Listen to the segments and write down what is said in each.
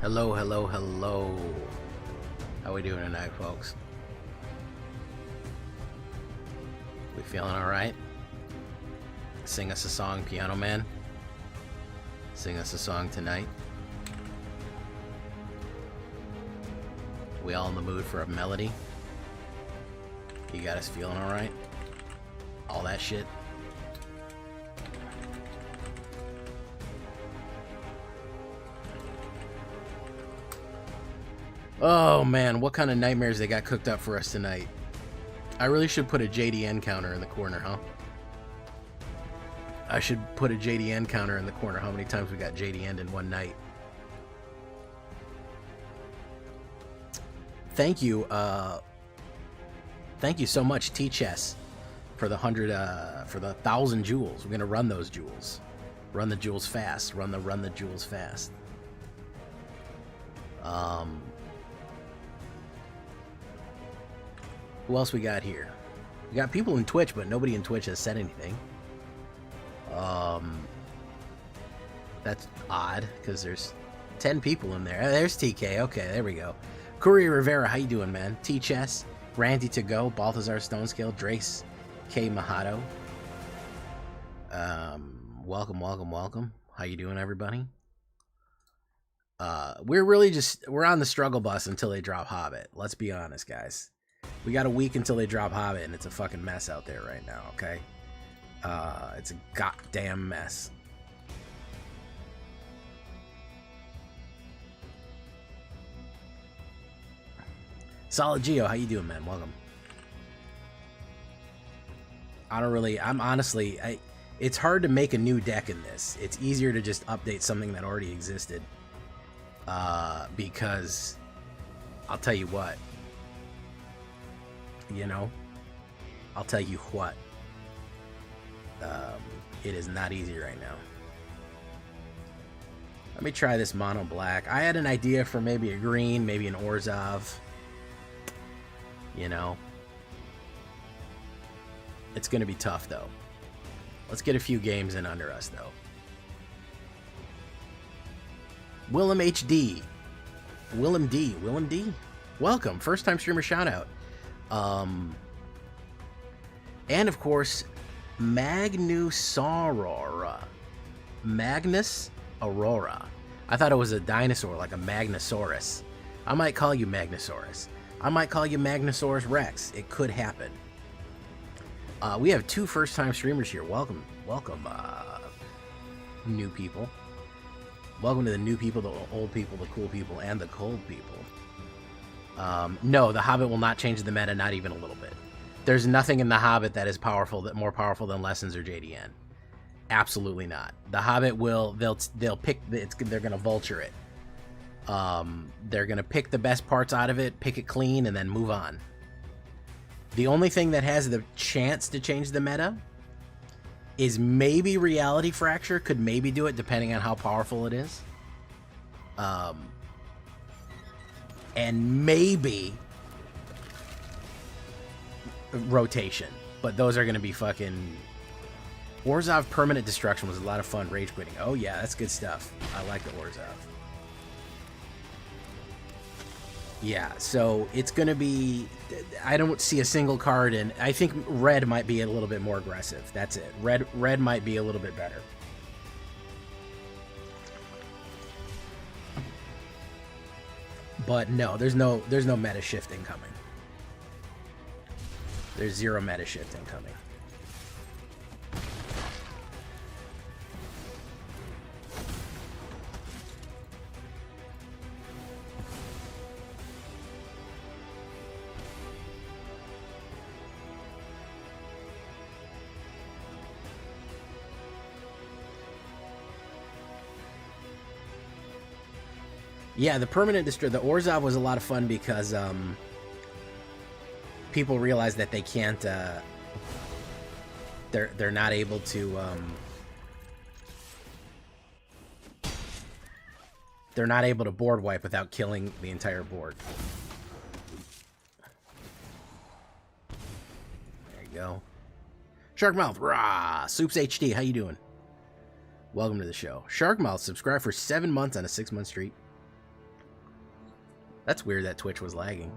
Hello, hello, hello. How we doing tonight, folks? We feeling alright? Sing us a song, Piano Man. Sing us a song tonight. We all in the mood for a melody? You got us feeling alright? All that shit? Oh man, what kind of nightmares they got cooked up for us tonight. I really should put a JDN counter in the corner, huh? I should put a JDN counter in the corner. How many times we got JDN'd in one night? Thank you so much, T-Chess, for the 1,000 jewels. We're gonna run those jewels. Run the jewels fast. Run the jewels fast. Who else we got here? We got people in Twitch, but nobody in Twitch has said anything. That's odd, because there's 10 people in there. There's TK. Okay, there we go. Courier Rivera, how you doing, man? T-Chess, Randy to go, Balthazar Stonescale, Drace, K Mahato. Welcome, welcome, welcome. How you doing, everybody? We're on the struggle bus until they drop Hobbit. Let's be honest, guys. We got a week until they drop Hobbit, and it's a fucking mess out there right now, okay? It's a goddamn mess. Solid Geo, how you doing, man? Welcome. It's hard to make a new deck in this. It's easier to just update something that already existed. Because, I'll tell you what. You know? I'll tell you what. It is not easy right now. Let me try this mono black. I had an idea for maybe a green, maybe an Orzhov. You know? It's gonna be tough, though. Let's get a few games in under us, though. Willem HD. Willem D. Willem D? Welcome. First time streamer shout out. And of course, Magnus Aurora. Magnus Aurora. I thought it was a dinosaur, like a Magnosaurus. I might call you Magnosaurus. I might call you Magnosaurus Rex. It could happen. We have 2 first-time streamers here. Welcome, welcome, new people. Welcome to the new people, the old people, the cool people, and the cold people. No, the Hobbit will not change the meta, not even a little bit. There's nothing in the Hobbit that is more powerful than Lessons or JDN. Absolutely not. The Hobbit they'll pick they're gonna vulture it. They're gonna pick the best parts out of it, pick it clean, and then move on. The only thing that has the chance to change the meta is maybe Reality Fracture could maybe do it, depending on how powerful it is. And maybe rotation, but those are going to be fucking... Orzhov Permanent Destruction was a lot of fun rage quitting. Oh yeah, that's good stuff. I like the Orzhov. Yeah, so it's going to be... I don't see a single card in... I think red might be a little bit more aggressive. That's it. Red might be a little bit better. But no, there's no meta shifting coming. There's zero meta shifting coming. Yeah, the permanent the Orzhov was a lot of fun because people realize that they can't they're not able to they're not able to board wipe without killing the entire board. There you go. Sharkmouth, rah! Soups HD, how you doing? Welcome to the show. Sharkmouth, subscribe for 7 months on a 6-month streak. That's weird that Twitch was lagging.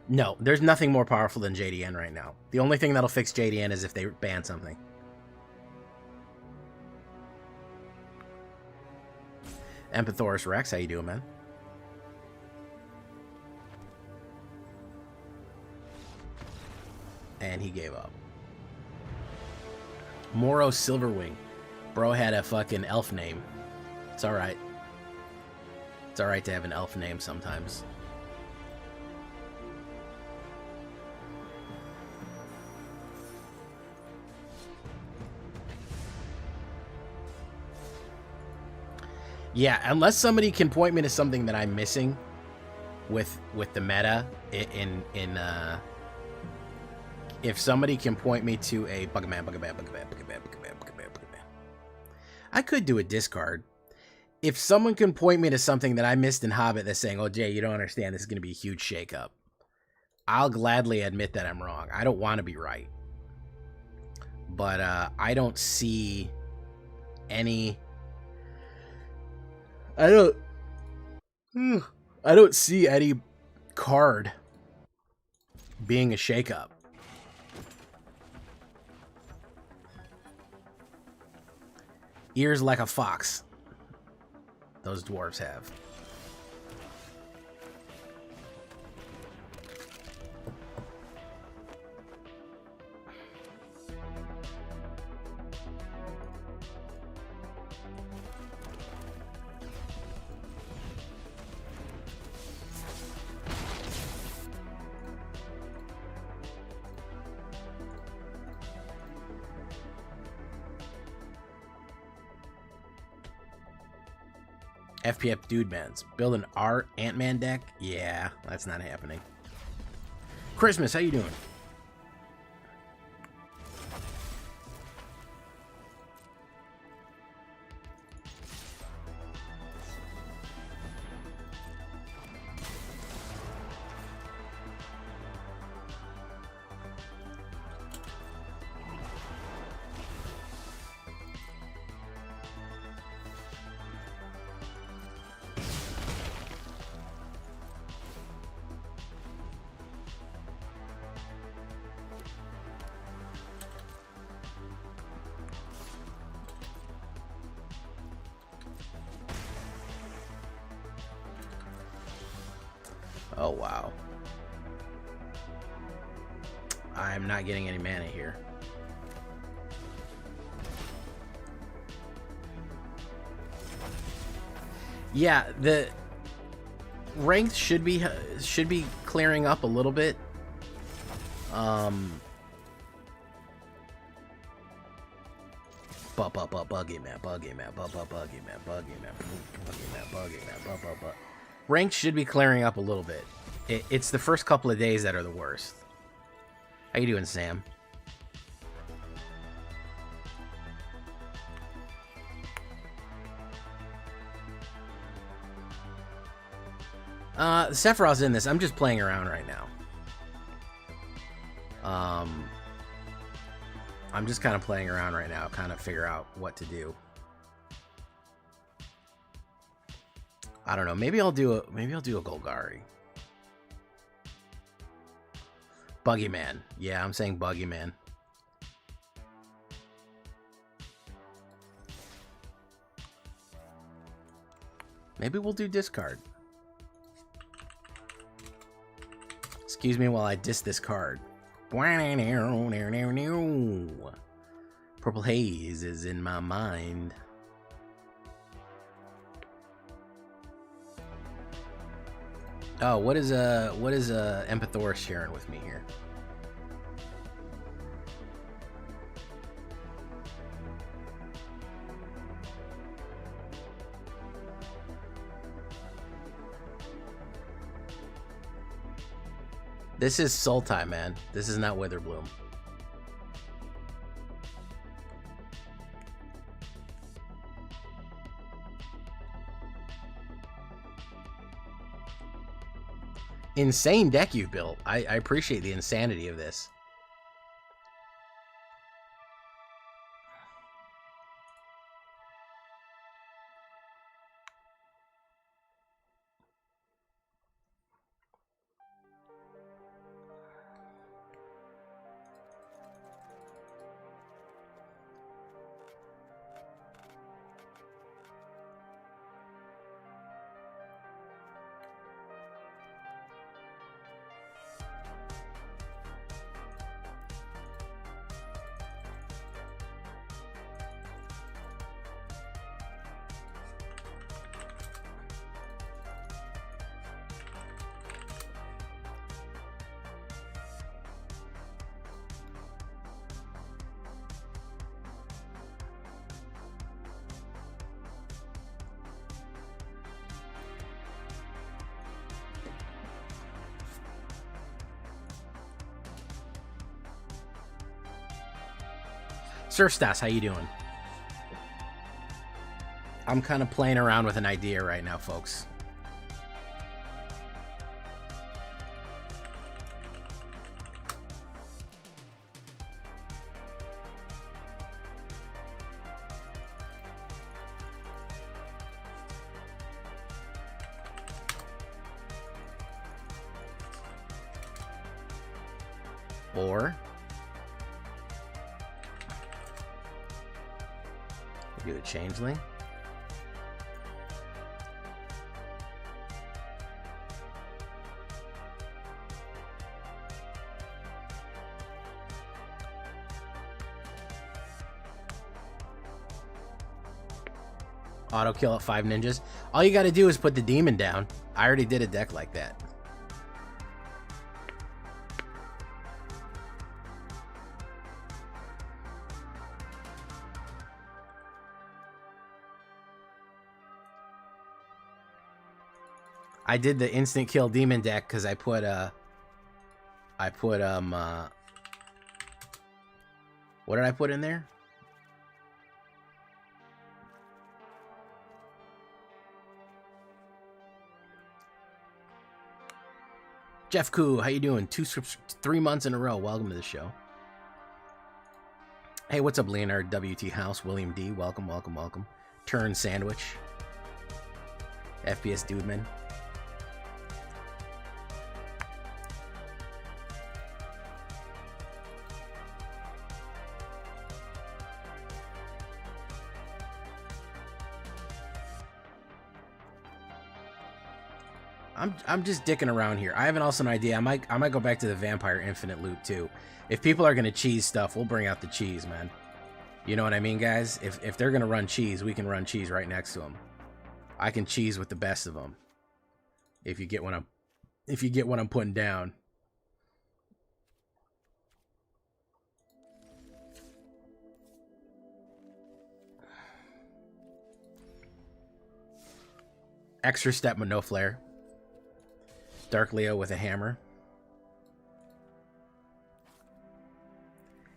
No, there's nothing more powerful than JDN right now. The only thing that'll fix JDN is if they ban something. Empathoris Rex, how you doing, man? And he gave up. Moro Silverwing. Bro had a fucking elf name. It's alright. It's alright to have an elf name sometimes. Yeah, unless somebody can point me to something that I'm missing with the meta if somebody can point me to a Bugman. I could do a discard. If someone can point me to something that I missed in Hobbit that's saying, "Oh, Jay, you don't understand, this is going to be a huge shakeup," I'll gladly admit that I'm wrong. I don't want to be right. But I don't see any... I don't see any card being a shakeup. Ears like a fox. Those dwarves have. FPF dude bands. Build an Ant-Man deck? Yeah, that's not happening. Christmas, how you doing? Oh, wow. I'm not getting any mana here. Yeah, the ranked should be clearing up a little bit. Ranked should be clearing up a little bit. It's the first couple of days that are the worst. How you doing, Sam? Sephiroth's in this. I'm just playing around right now. I'm just kind of playing around right now, kind of figure out what to do. I don't know. Maybe I'll do a Golgari. Buggyman. Yeah, I'm saying Buggyman. Maybe we'll do discard. Excuse me while I diss this card. Purple Haze is in my mind. Oh, what is Empathoris sharing with me here? This is Sultai, man. This is not Witherbloom. Insane deck you've built. I appreciate the insanity of this. Surstas, how you doing? I'm kind of playing around with an idea right now, folks. Or do a changeling. Auto kill at 5 ninjas. All you got to do is put the demon down. I already did a deck like that. I did the instant kill demon deck because I put what did I put in there? Jeff Koo, how you doing? 3 months in a row. Welcome to the show. Hey, what's up, Leonard WT House, William D. Welcome, welcome, welcome. Turn Sandwich. FPS Dudeman. I'm just dicking around here. I have also an idea. I might go back to the Vampire Infinite loop too. If people are gonna cheese stuff, we'll bring out the cheese, man. You know what I mean, guys? If they're gonna run cheese, we can run cheese right next to them. I can cheese with the best of them. If you get what I'm putting down. Extra step with no flare. Dark Leo with a hammer.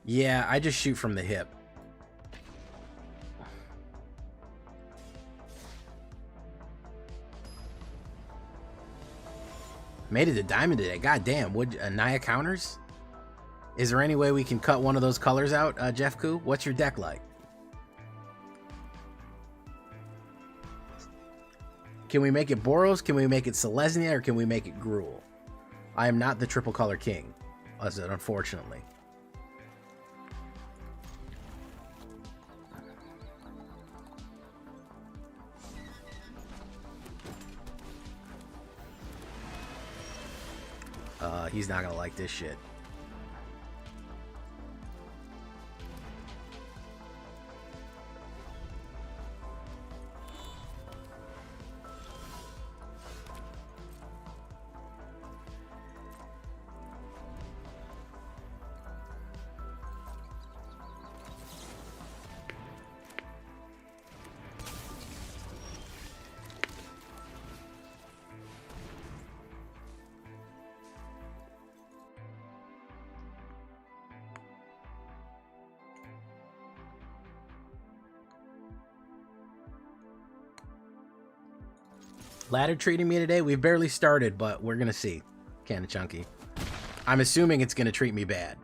Yeah, I just shoot from the hip. Made it to diamond today. God damn. Would Naya counters? Is there any way we can cut one of those colors out, Jeff Koo? What's your deck like? Can we make it Boros? Can we make it Selesnya? Or can we make it Gruul? I am not the triple color king, unfortunately. He's not gonna like this shit. Ladder treating me today? We've barely started, but we're gonna see. Kinda chunky. I'm assuming it's gonna treat me bad.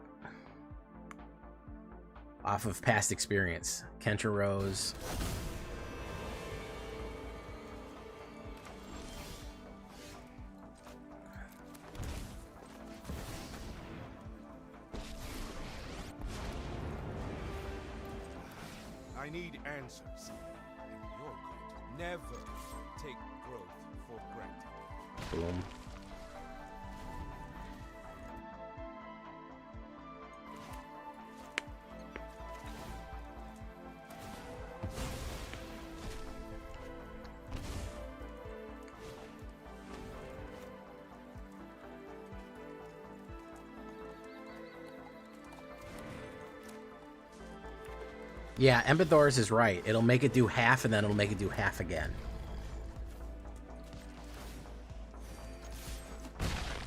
Off of past experience. Kentra Rose. I need answers. And you're good. Never take growth for granted. Boom. Yeah, Embethors is right. It'll make it do half, and then it'll make it do half again.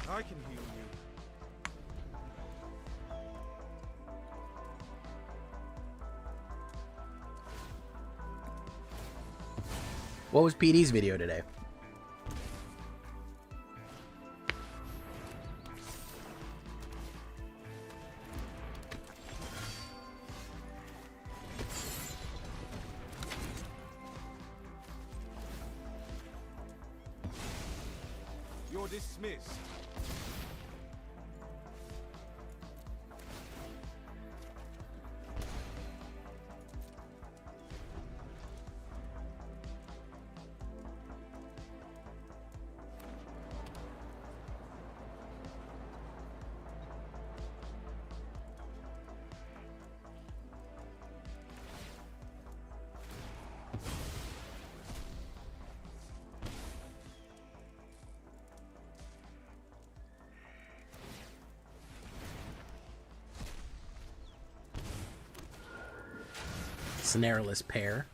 I can heal you. What was PD's video today? You're dismissed. Snareless pair.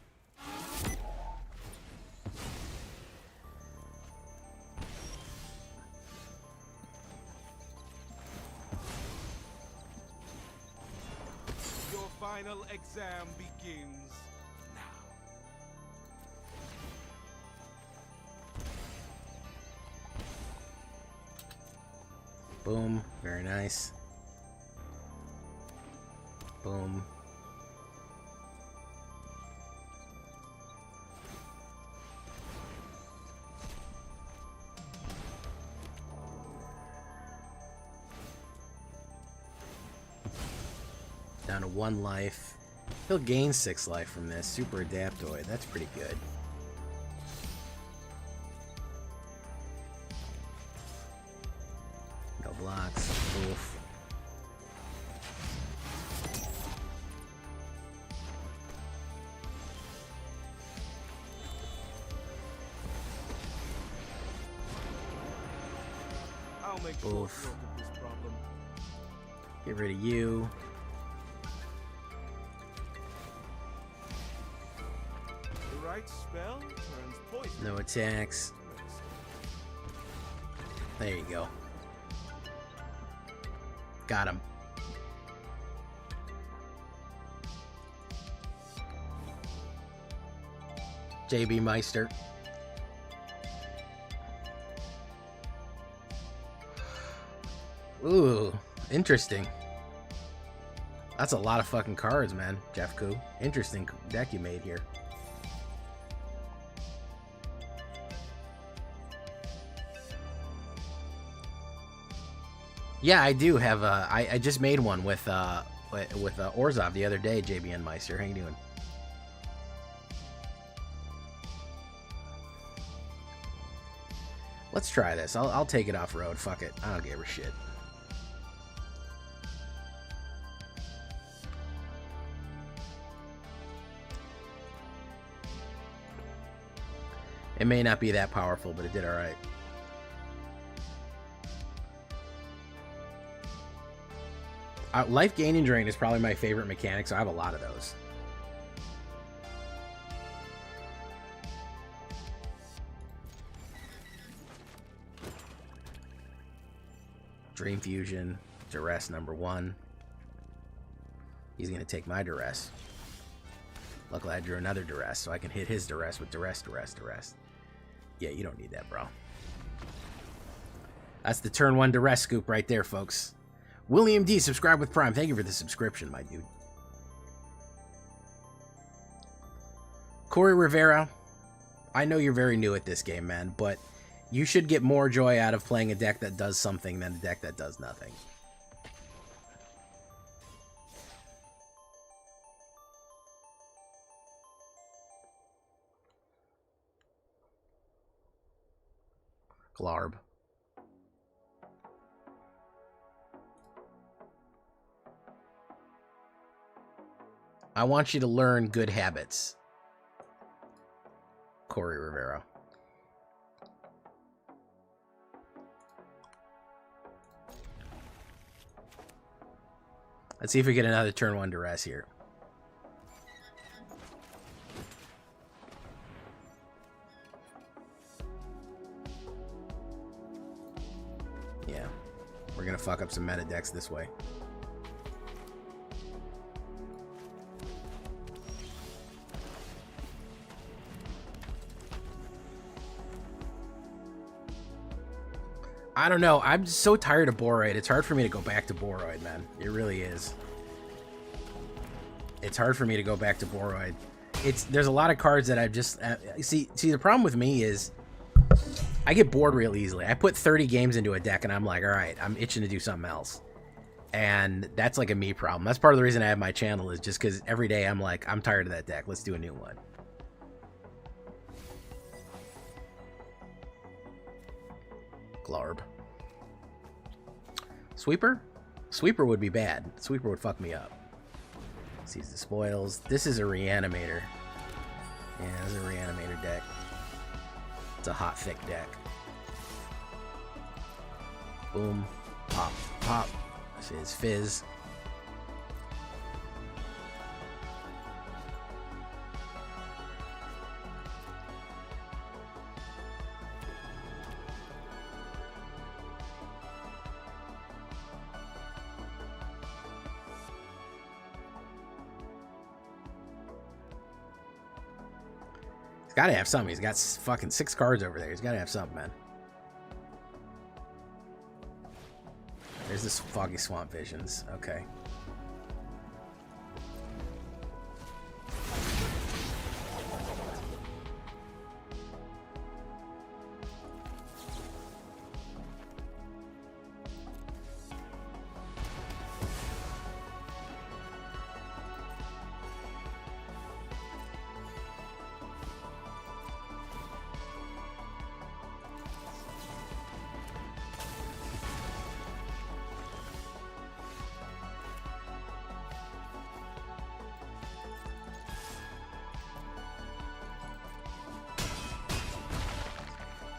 Your final exam begins now. Boom. Very nice. Boom. Down to 1 life. He'll gain 6 life from this. Super Adaptoid. That's pretty good. No blocks. Oof. I'll make short work Oof. of this problem. Get rid of you. The right spell turns poison. No attacks. There you go. Got him. JB Meister. Ooh, interesting. That's a lot of fucking cards, man, Jeff Koo. Interesting deck you made here. Yeah, I do have I just made one with Orzhov the other day, JBN Meister. How you doing? Let's try this. I'll take it off road. Fuck it. I don't give a shit. It may not be that powerful, but it did alright. Life gain and drain is probably my favorite mechanic, so I have a lot of those. Dream Fusion, Duress #1. He's going to take my Duress. Luckily, I drew another Duress, so I can hit his Duress with Duress. Yeah, you don't need that, bro. That's the turn 1 Duress scoop right there, folks. William D, subscribe with Prime. Thank you for the subscription, my dude. Corey Rivera, I know you're very new at this game, man, but you should get more joy out of playing a deck that does something than a deck that does nothing. Glarb. I want you to learn good habits. Corey Rivera. Let's see if we get another turn 1 Duress here. Yeah. We're gonna fuck up some meta decks this way. I don't know. I'm so tired of Boroid. It's hard for me to go back to Boroid, man. It really is. It's hard for me to go back to Boroid. There's a lot of cards that I've just see the problem with me is I get bored real easily. I put 30 games into a deck and I'm like, all right, I'm itching to do something else. And that's like a me problem. That's part of the reason I have my channel, is just because every day I'm like, I'm tired of that deck. Let's do a new one. Glarb. Sweeper? Sweeper would be bad. Sweeper would fuck me up. Seize the spoils. This is a reanimator. Yeah, this is a reanimator deck. It's a hot, thick deck. Boom. Pop. Pop. Fizz. Fizz. He's got to have something. He's got fucking 6 cards over there. He's got to have something, man. There's this Foggy Swamp Visions. Okay.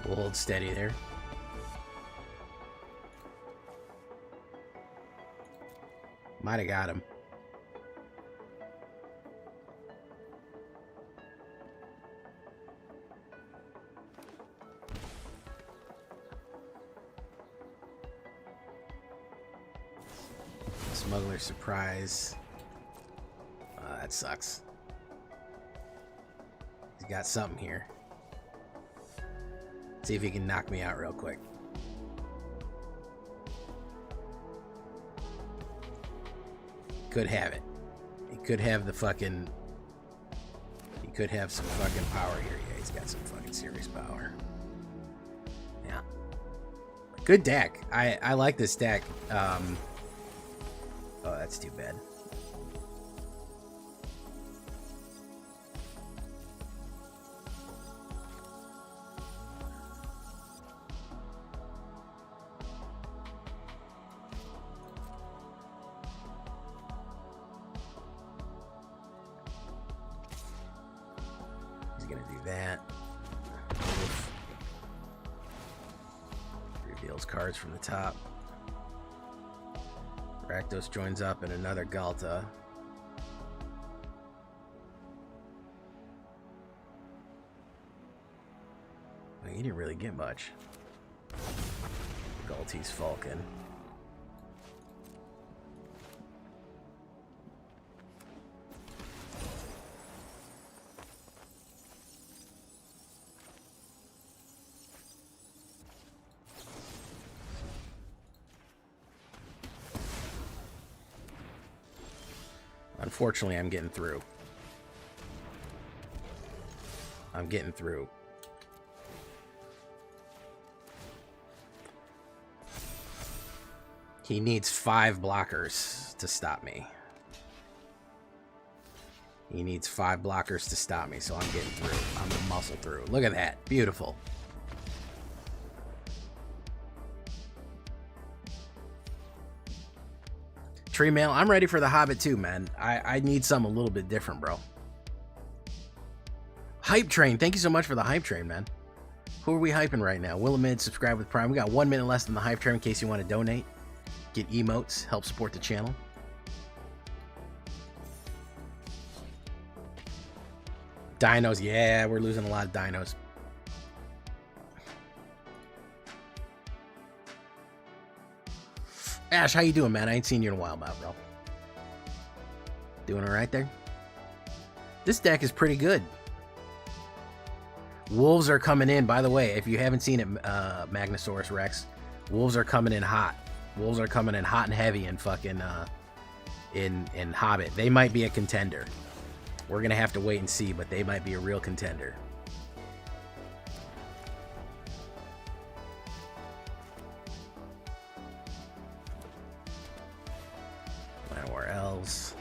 We'll hold steady there. Might have got him. Smuggler Surprise. That sucks. He's got something here. See if he can knock me out real quick. Could have it. He could have the fucking... He could have some fucking power here. Yeah, he's got some fucking serious power. Yeah. Good deck. I like this deck. Oh, that's too bad. Gonna do that. Oof. Reveals cards from the top. Rakdos joins up in another Galta. Well, he didn't really get much. Galti's Falcon. Unfortunately, I'm getting through. I'm getting through. He needs 5 blockers to stop me. He needs 5 blockers to stop me, so I'm getting through. I'm gonna muscle through. Look at that. Beautiful. Tree Mail, I'm ready for the Hobbit too, man. I need something a little bit different, bro. Hype Train, thank you so much for the Hype Train, man. Who are we hyping right now? Willamid, subscribe with Prime. We got 1 minute less than the Hype Train in case you want to donate. Get emotes, help support the channel. Dinos, yeah, we're losing a lot of dinos. Ash, how you doing, man? I ain't seen you in a while, bro. Doing all right there? This deck is pretty good. Wolves are coming in. By the way, if you haven't seen it, Magnosaurus Rex, Wolves are coming in hot. Wolves are coming in hot and heavy in fucking in Hobbit. They might be a contender. We're gonna have to wait and see, but they might be a real contender. Llanowar Elves.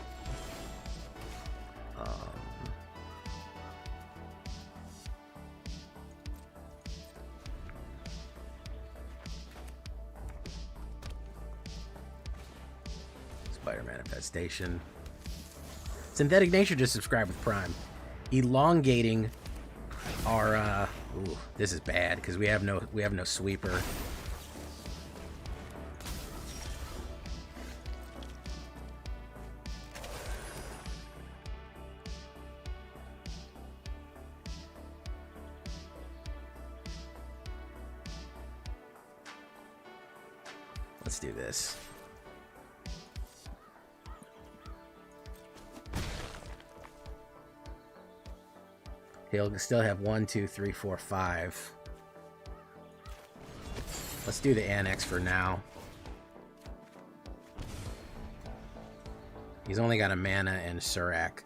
Spider Manifestation. Synthetic Nature just subscribed with Prime. Elongating our ooh, this is bad because we have no sweeper. Let's do this. He'll still have 1, 2, 3, 4, 5. Let's do the annex for now. He's only got a mana and Surak.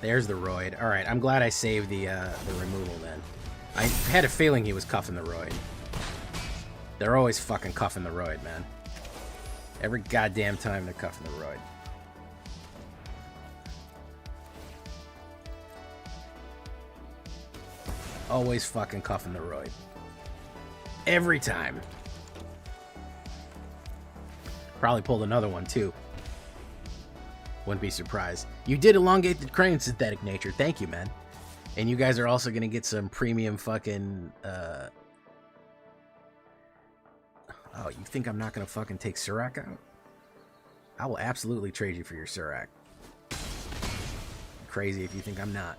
There's the Roid. Alright, I'm glad I saved the removal then. I had a feeling he was cuffing the Roid. They're always fucking cuffing the Roid, man. Every goddamn time they're cuffing the Roid. Always fucking cuffing the Roid. Every time. Probably pulled another one too. Wouldn't be surprised. You did elongate the crane, Synthetic Nature. Thank you, man. And you guys are also gonna get some premium fucking oh, you think I'm not gonna fucking take Surak out? I will absolutely trade you for your Surak. Crazy if you think I'm not.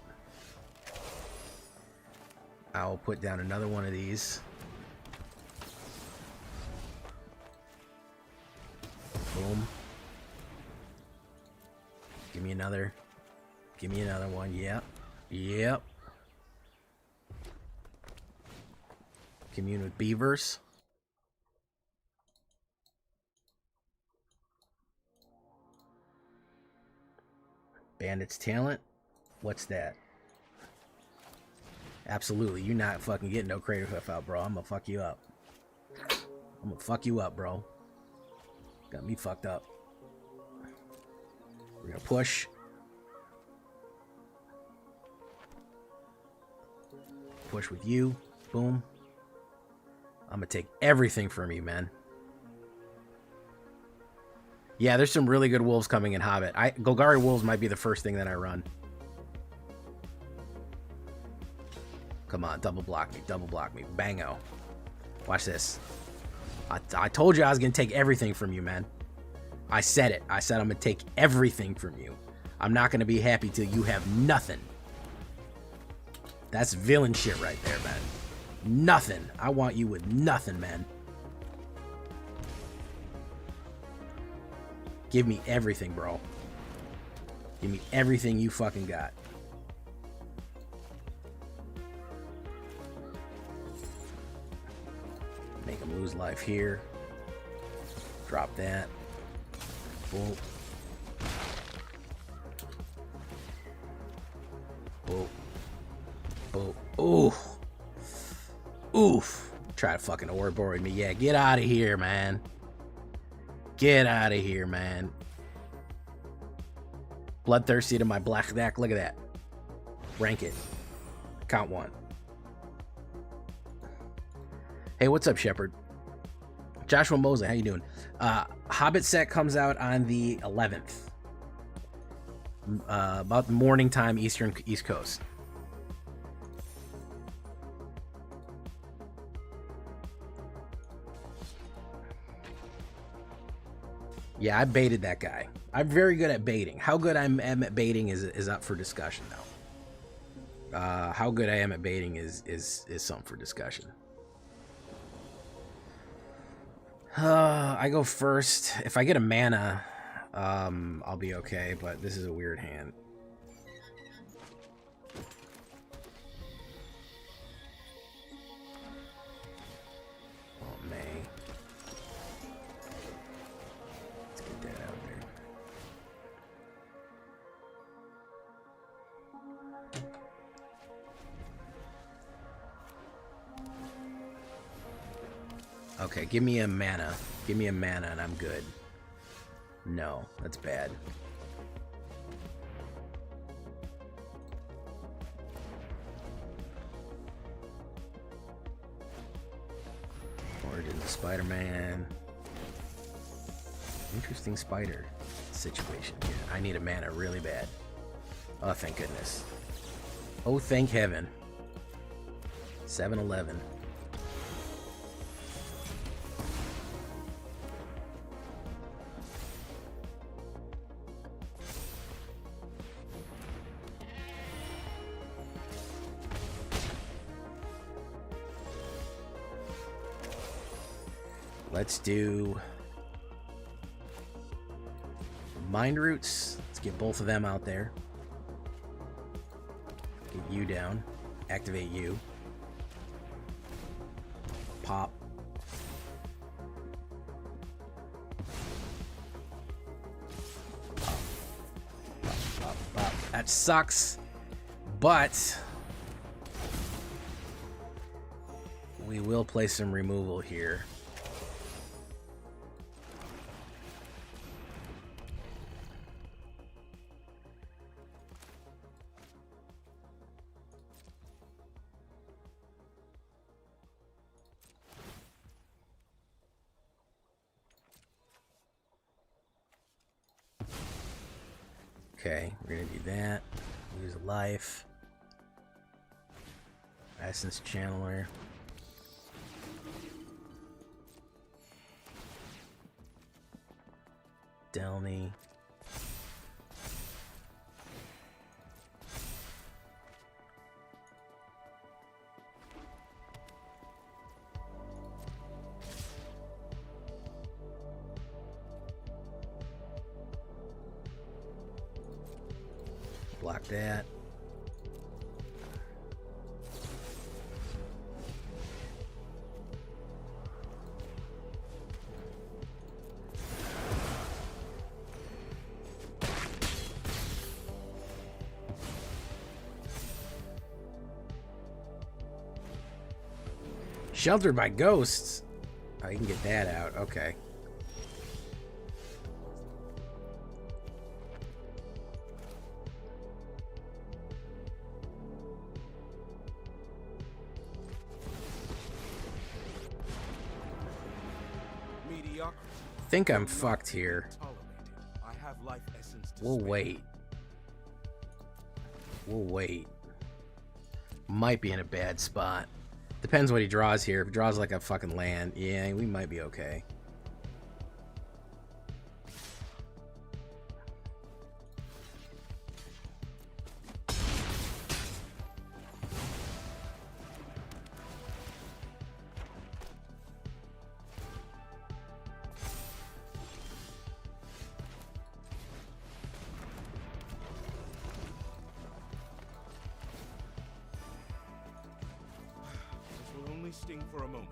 I'll put down another one of these. Boom. Give me another. Give me another one. Yep. Yep. Commune with beavers. Bandit's Talent. What's that? Absolutely. You're not fucking getting no Crater Hoof out, bro. I'm gonna fuck you up. I'm gonna fuck you up, bro. Got me fucked up. We're gonna push. Push with you. Boom. I'm gonna take everything from you, man. Yeah, there's some really good wolves coming in Hobbit. Golgari wolves might be the first thing that I run. Come on, double block me, double block me. Bango. Watch this. I told you I was going to take everything from you, man. I said it. I said I'm going to take everything from you. I'm not going to be happy till you have nothing. That's villain shit right there, man. Nothing. I want you with nothing, man. Give me everything, bro. Give me everything you fucking got. Make him lose life here. Drop that. Boom. Boom. Boom. Oof. Oof. Try to fucking Ouroboros me. Yeah, get out of here, man. Get out of here, man. Bloodthirsty to my black deck. Look at that. Rank it. Count one. Hey, what's up, Shepard? Joshua Mosley, how you doing? Hobbit set comes out on the 11th. About morning time, East Coast. Yeah, I baited that guy. I'm very good at baiting. How good I am at baiting is up for discussion, though. How good I am at baiting is something for discussion. I go first. If I get a mana, I'll be okay, but this is a weird hand. Okay, give me a mana. Give me a mana and I'm good. No, that's bad. Origin of Spider-Man. Interesting spider situation here. I need a mana really bad. Oh, thank goodness. Oh, thank heaven. 7-11. Let's do Mind Roots. Let's get both of them out there. Get you down. Activate you. Pop. Pop. Pop, pop, pop. That sucks. But we will play some removal here. Okay, we're gonna do that. Use a life. Essence Channeler. Delny. Block that. Sheltered by ghosts. Oh, you can get that out. Okay. Think I'm fucked here. We'll wait. We'll wait. Might be in a bad spot. Depends what he draws here. If he draws like a fucking land, yeah, we might be okay. Sting for a moment.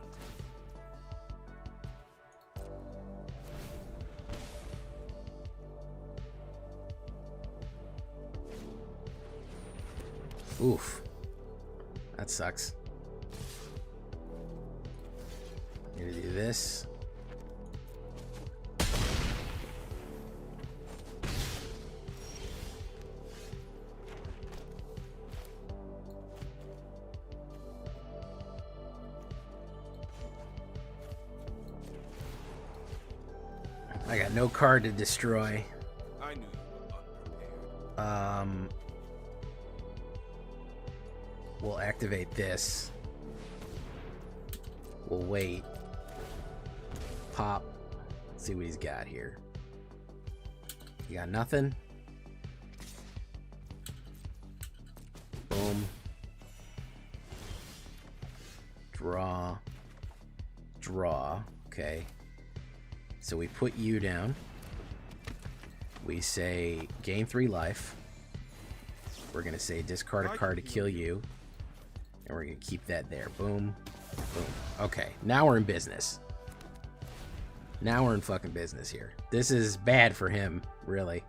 Oof. That sucks. I'm gonna do this. I got no card to destroy. I knew you were unprepared. We'll activate this. We'll wait. Pop. See what he's got here. You got nothing? Boom. Draw. Draw. Okay. So we put you down. We say gain 3 life. We're gonna say discard a card to kill you. And we're gonna keep that there. Boom. Boom. Okay, now we're in business. Now we're in fucking business here. This is bad for him, really.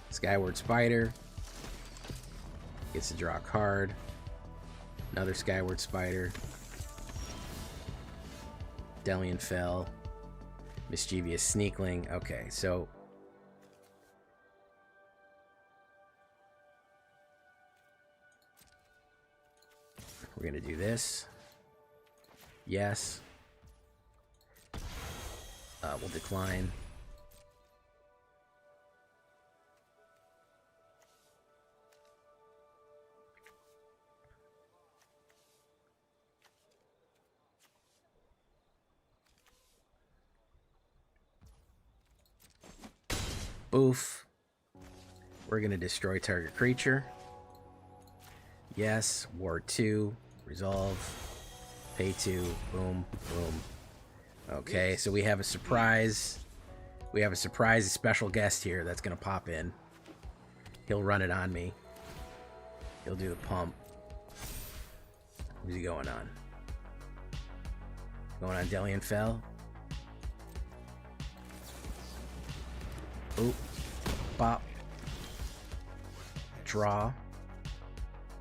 Skyward Spider. Gets to draw a card. Another Skyward Spider. Delian fell. Mischievous Sneakling. Okay, so we're gonna do this. Yes. We'll decline. Boof. We're gonna destroy target creature. Yes. Ward 2. Resolve. Pay 2. Boom. Boom. Okay, so we have a surprise. We have a surprise special guest here that's gonna pop in. He'll run it on me. He'll do the pump. Who's he going on? Going on Delian Fell. Oop. Bop. Draw.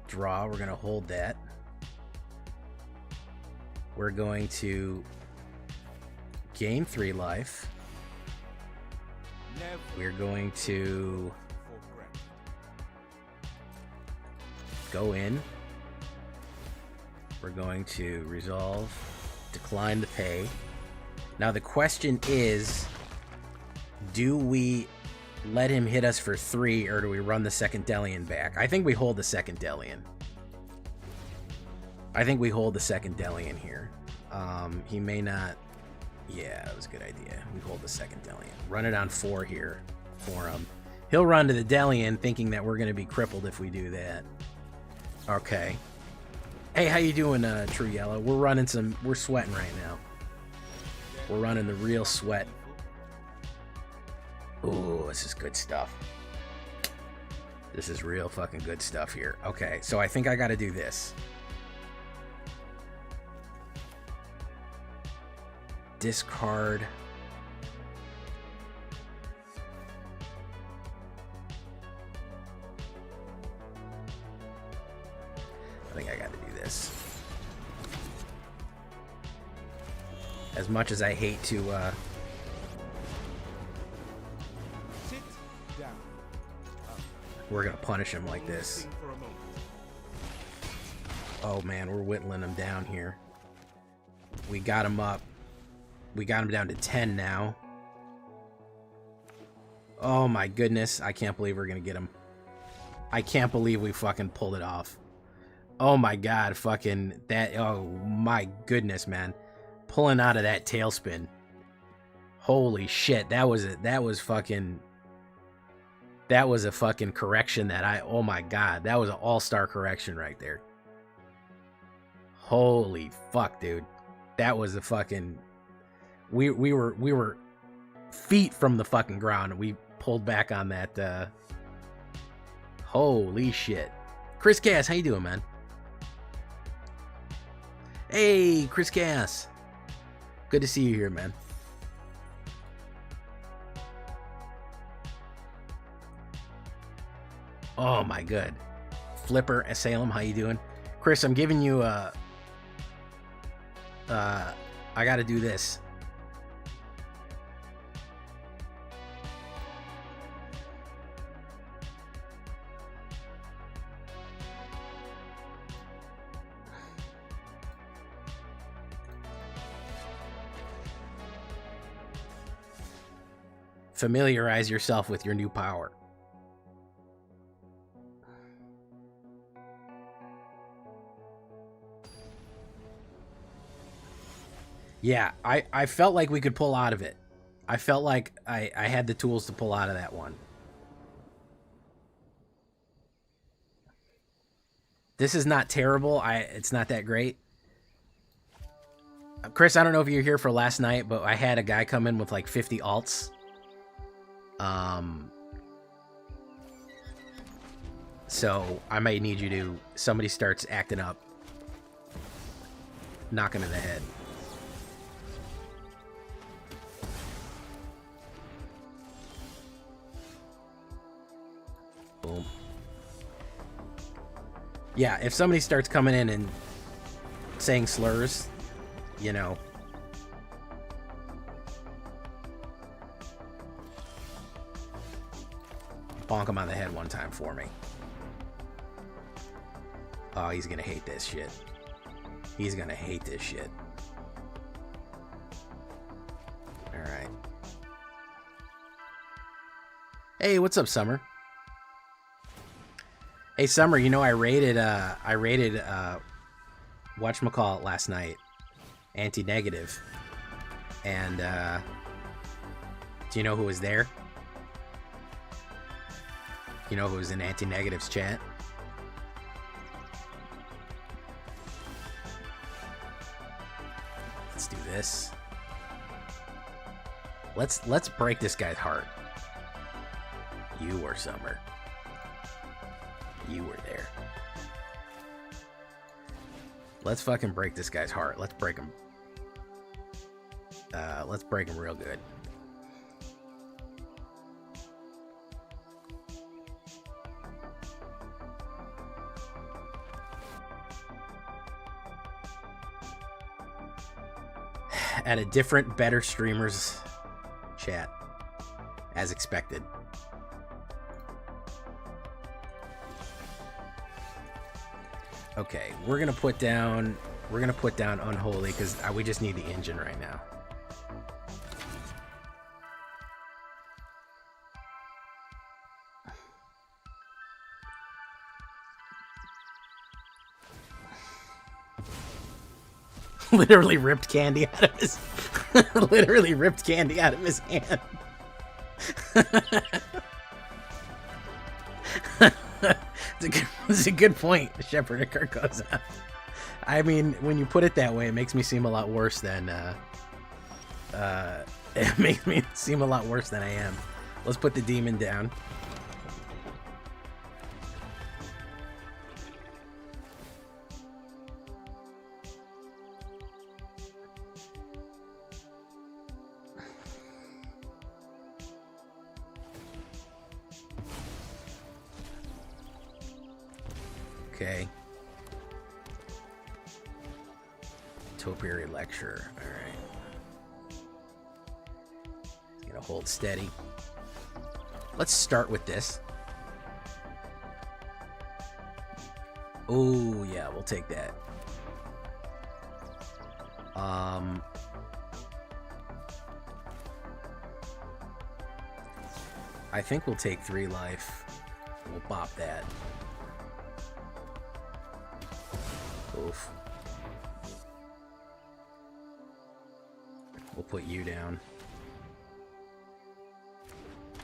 Draw. We're gonna hold that. We're going to gain 3 life. We're going to go in. We're going to resolve, decline the pay. Now the question is, do we let him hit us for 3 or do we run the second Delian back? I think we hold the second Delian. I think we hold the second Delian here. He may not. Yeah, that was a good idea. We hold the second Delian. Run it on 4 here for him. He'll run to the Delian thinking that we're going to be crippled if we do that. Okay. Hey, how you doing, True Yellow? We're running some. We're sweating right now. We're running the real sweat. Ooh, this is good stuff. This is real fucking good stuff here. Okay, so I think I got to do this. Discard. I think I got to do this. As much as I hate to Sit down. we're gonna punish him like this. Oh man, we're whittling him down here. We got him up. We got him down to 10 now. Oh my goodness, I can't believe we're gonna get him. I can't believe we fucking pulled it off. Oh my god, fucking that. Oh my goodness, man. Pulling out of that tailspin. Holy shit, that was a fucking correction that oh my god, that was an all-star correction right there. Holy fuck, dude. That was a fucking we were feet from the fucking ground and we pulled back on that holy shit. Chris Cass, how you doing, man? Hey, Chris Cass. Good to see you here, man. Oh my good. Flipper Salem, how you doing? Chris, I'm giving you I gotta do this. Familiarize yourself with your new power. Yeah, I felt like we could pull out of it. I felt like I had the tools to pull out of that one. This is not terrible. It's not that great. Chris, I don't know if you're here for last night, but I had a guy come in with like 50 alts. So I might need you to, somebody starts acting up, knock him in the head. Boom. Yeah, if somebody starts coming in and saying slurs, you know, bonk him on the head one time for me. Oh, he's gonna hate this shit. He's gonna hate this shit. Alright. Hey, what's up, Summer? Hey, Summer, you know I rated whatchamacallit last night. Anti-negative. And, do you know who was there? You know who was in Anti-Negative's chat? Let's do this. Let's break this guy's heart. You were Summer. You were there. Let's fucking break this guy's heart. Let's break him. Let's break him real good. At a different, better streamer's chat, as expected. Okay, we're gonna put down Unholy because we just need the engine right now. Literally ripped candy out of his literally ripped candy out of his hand. It's a good point, Shepherd and Kirkoza. I mean, when you put it that way, it makes me seem a lot worse than it makes me seem a lot worse than I am. Let's put the demon down. Okay. Topiary lecture. Alright. Gonna hold steady. Let's start with this. Oh, yeah, we'll take that. I think we'll take 3 life. We'll bop that. Oof. We'll put you down.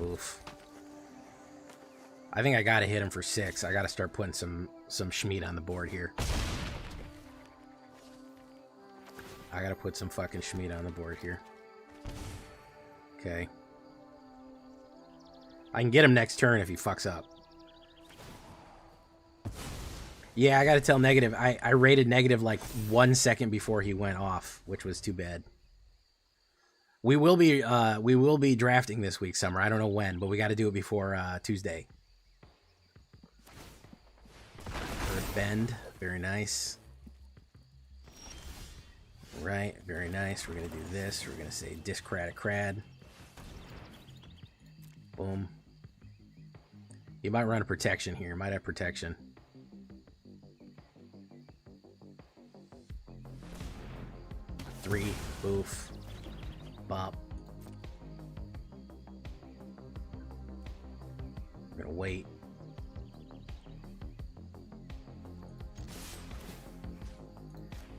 Oof. I think I gotta hit him for 6. I gotta start putting some schmeat on the board here. I gotta put some fucking schmeat on the board here. Okay. I can get him next turn if he fucks up. Yeah, I gotta tell Negative. I rated Negative like 1 second before he went off, which was too bad. We will be drafting this week, Summer. I don't know when, but we got to do it before Tuesday. Earth Bend, very nice. Right, very nice. We're gonna do this. We're gonna say Discrad Crad. Boom. You might run a protection here. Might have protection. Three, boof, bop. We're gonna wait.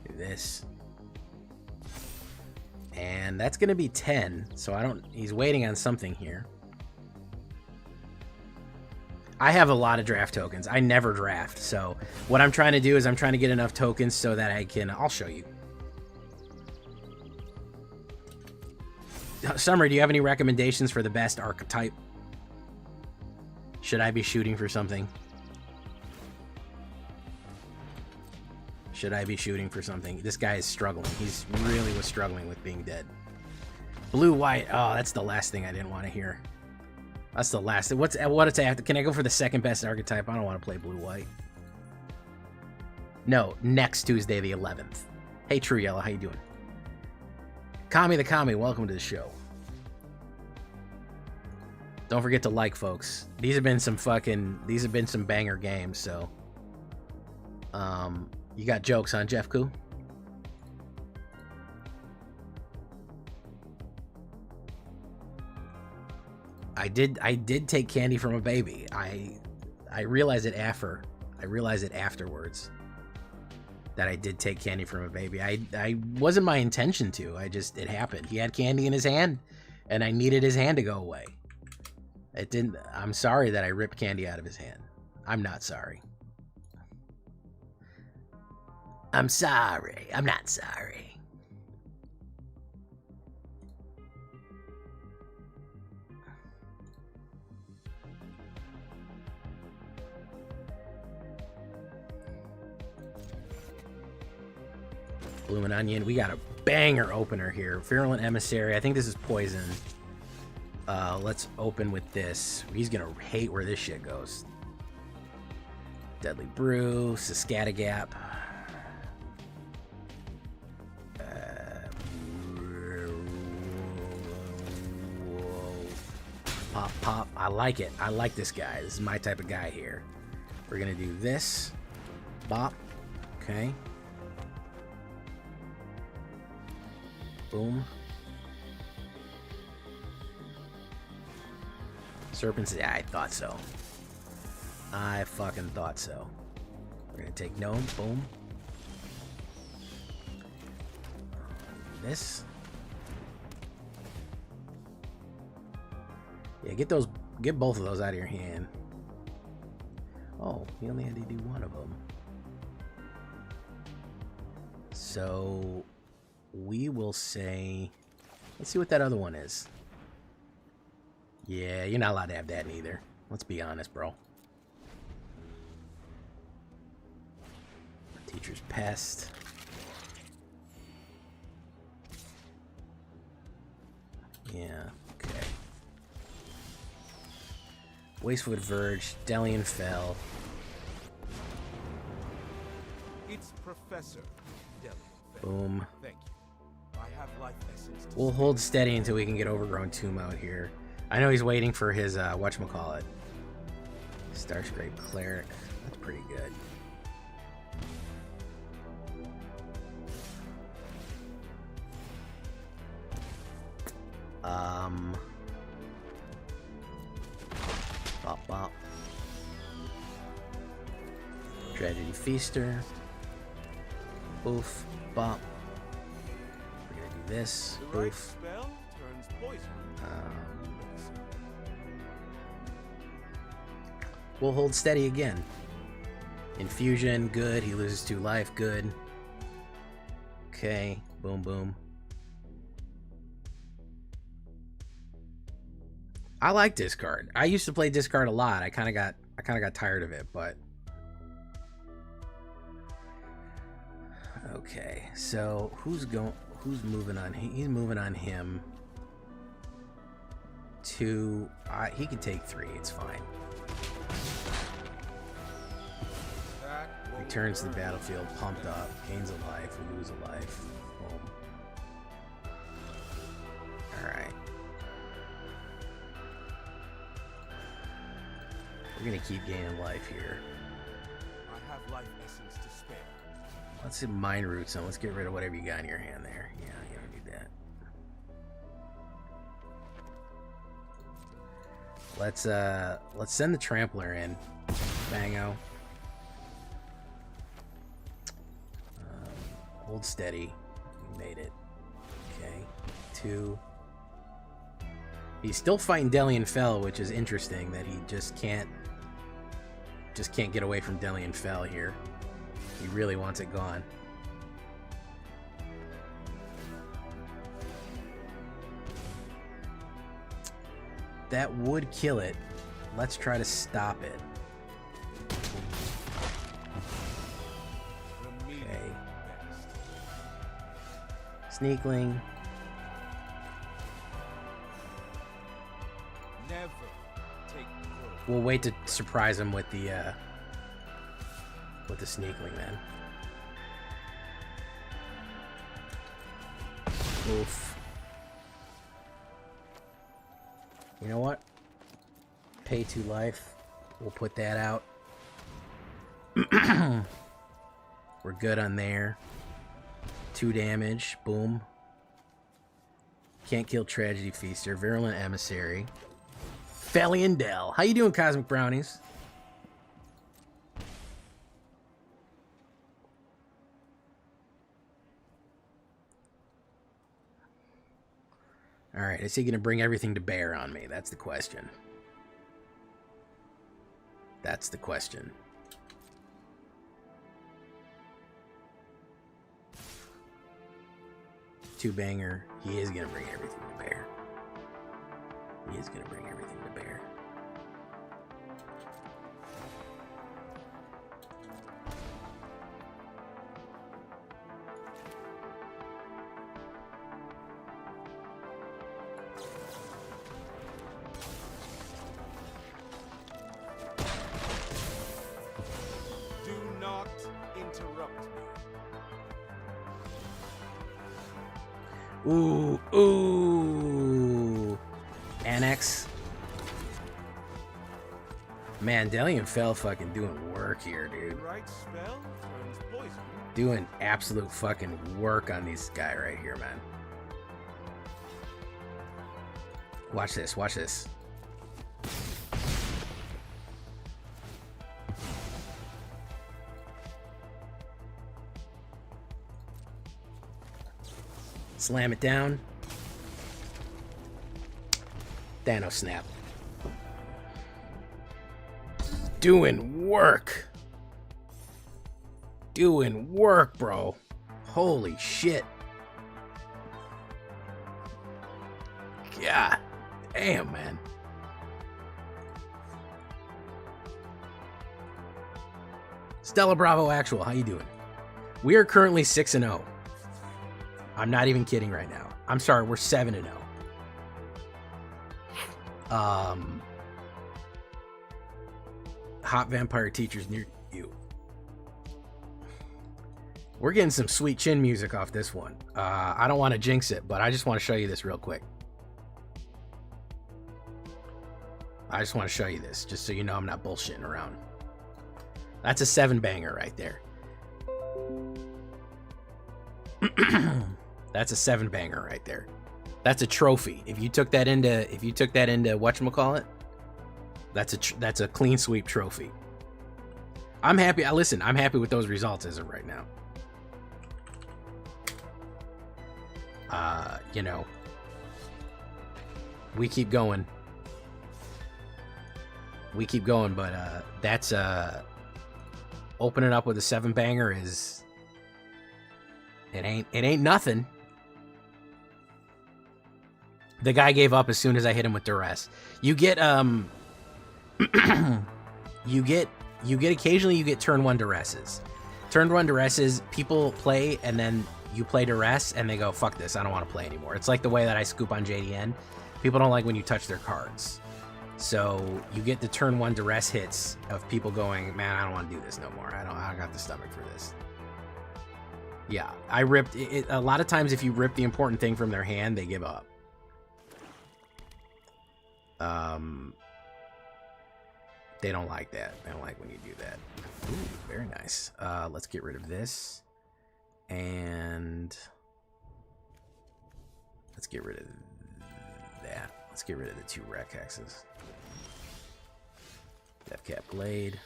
Do this. And that's gonna be 10, so I don't, he's waiting on something here. I have a lot of draft tokens. I never draft, so what I'm trying to do is I'm trying to get enough tokens so that I can, I'll show you. Summer, do you have any recommendations for the best archetype? Should I be shooting for something? Should I be shooting for something? This guy is struggling. He's really was struggling with being dead. Blue-white. Oh, that's the last thing I didn't want to hear. That's the last. What it's after? Can I go for the second best archetype? I don't want to play blue-white. No, next Tuesday the 11th. Hey, True Yellow, how you doing? Kami the Kami, welcome to the show. Don't forget to like, folks. These have been some banger games, so. You got jokes on Jeff Koo? I did take candy from a baby. I realized it after. I realized it afterwards that I did take candy from a baby. I wasn't my intention to. It happened. He had candy in his hand, and I needed his hand to go away. It didn't. I'm sorry that I ripped candy out of his hand. I'm not sorry. I'm sorry. I'm not sorry. Bloomin' Onion. We got a banger opener here. Virulent Emissary. I think this is poison. Let's open with this. He's gonna hate where this shit goes. Deadly Brew. Saskatagap. Pop, pop. I like it. I like this guy. This is my type of guy here. We're gonna do this. Bop. Okay. Boom. Serpents. Yeah, I thought so. I fucking thought so. We're gonna take Gnome. Boom. This. Yeah, get both of those out of your hand. Oh, he only had to do one of them. So we will say, let's see what that other one is. Yeah, you're not allowed to have that neither. Let's be honest, bro. Teacher's Pest. Yeah, okay. Wastewood Verge, Delian Fell. It's Professor Delian Fell. Boom. Thank you. I have life essence. We'll hold steady until we can get Overgrown Tomb out here. I know he's waiting for his, whatchamacallit. Starscrape Cleric. That's pretty good. Bop bop. Tragedy Feaster. Boof. Bop. We're gonna do this. The right Boof. spell turns poison. We'll hold steady again. Infusion, good. He loses 2 life, good. Okay, boom, boom. I like discard. I used to play discard a lot. I kind of got tired of it, but okay. So who's moving on? He's moving on him. 2. He can take 3. It's fine. Returns to the battlefield, pumped up, gains a life, we lose a life. Boom. Alright. We're gonna keep gaining life here. I have life essence to spare. Let's hit Mind Roots and let's get rid of whatever you got in your hand there. Yeah, you don't need that. Let's send the Trampler in. Bango. Hold steady. We made it. Okay. 2. He's still fighting Delian Fell, which is interesting that he just can't get away from Delian Fell here. He really wants it gone. That would kill it. Let's try to stop it. Okay. Sneakling. Never take growth. We'll wait to surprise him with the Sneakling then. Oof. You know what? Pay to life. We'll put that out. We're good on there. 2 damage. Boom. Can't kill Tragedy Feaster. Virulent Emissary. Feliandel. How you doing, Cosmic Brownies? Alright, is he going to bring everything to bear on me? That's the question. That's the question. Two banger. He is going to bring everything to bear. He is going to bring everything to bear. Do not interrupt me. Ooh. Annex. Mandelian Fell fucking doing work here, dude. Right spell turns poison. Doing absolute fucking work on this guy right here, man. Watch this, watch this. Slam it down. Thanos snap. Doing work. Doing work, bro. Holy shit. God damn, man. Stella Bravo Actual, how you doing? We are currently 6-0. I'm not even kidding right now. I'm sorry, we're 7-0. Hot vampire teachers near you. We're getting some sweet chin music off this one. I don't want to jinx it, but I just want to show you this real quick. I just want to show you this, just so you know I'm not bullshitting around. That's a 7-banger right there. That's a 7-banger right there. That's a trophy. If you took that into whatchamacallit, that's a clean sweep trophy. I'm happy. Listen, I'm happy with those results as of right now. You know, we keep going. We keep going, but that's opening up with a 7-banger is it ain't nothing. The guy gave up as soon as I hit him with duress. You get you get occasionally you get turn 1 duresses. Turn 1 duresses, people play and then you play duress and they go, fuck this, I don't want to play anymore. It's like the way that I scoop on JDN. People don't like when you touch their cards. So you get the turn 1 duress hits of people going, man, I don't want to do this no more. I don't got the stomach for this. Yeah, I ripped it. A lot of times if you rip the important thing from their hand, they give up. They don't like that. They don't like when you do that. Ooh, very nice. Let's get rid of this. And let's get rid of that. Let's get rid of the 2 wreck hexes. Deathcat Blade.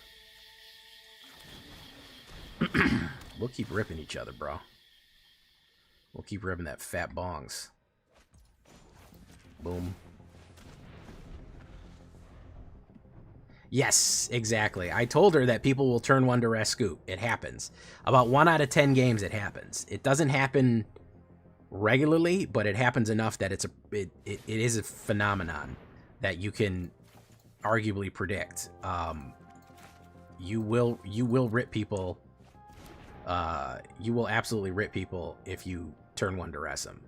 We'll keep ripping each other, bro. We'll keep ripping that fat bongs. Boom. Yes, exactly. I told her that people will turn 1 duress scoop. It happens. About 1 out of 10 games, it happens. It doesn't happen regularly, but it happens enough that it is a phenomenon that you can arguably predict. You will rip people. You will absolutely rip people if you turn 1 duress them.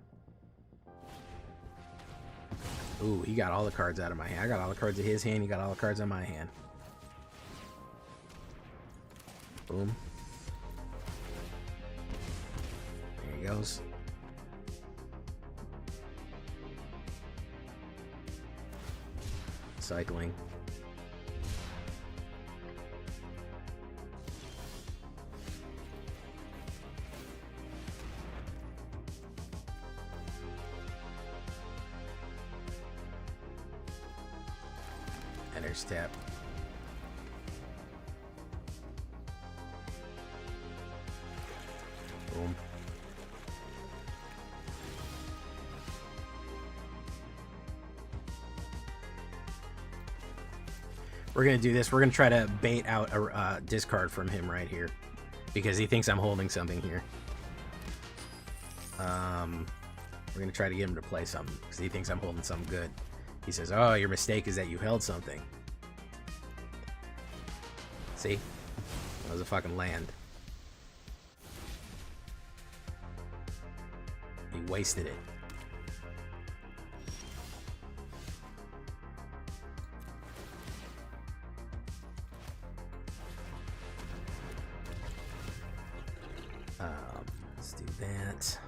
Ooh, he got all the cards out of my hand. I got all the cards in his hand. He got all the cards in my hand. Boom. There he goes. Cycling. There's tap. Boom. We're going to do this. We're going to try to bait out a discard from him right here. Because he thinks I'm holding something here. We're going to try to get him to play something. Because he thinks I'm holding something good. He says, oh, your mistake is that you held something. See? That was a fucking land. He wasted it. Let's do that.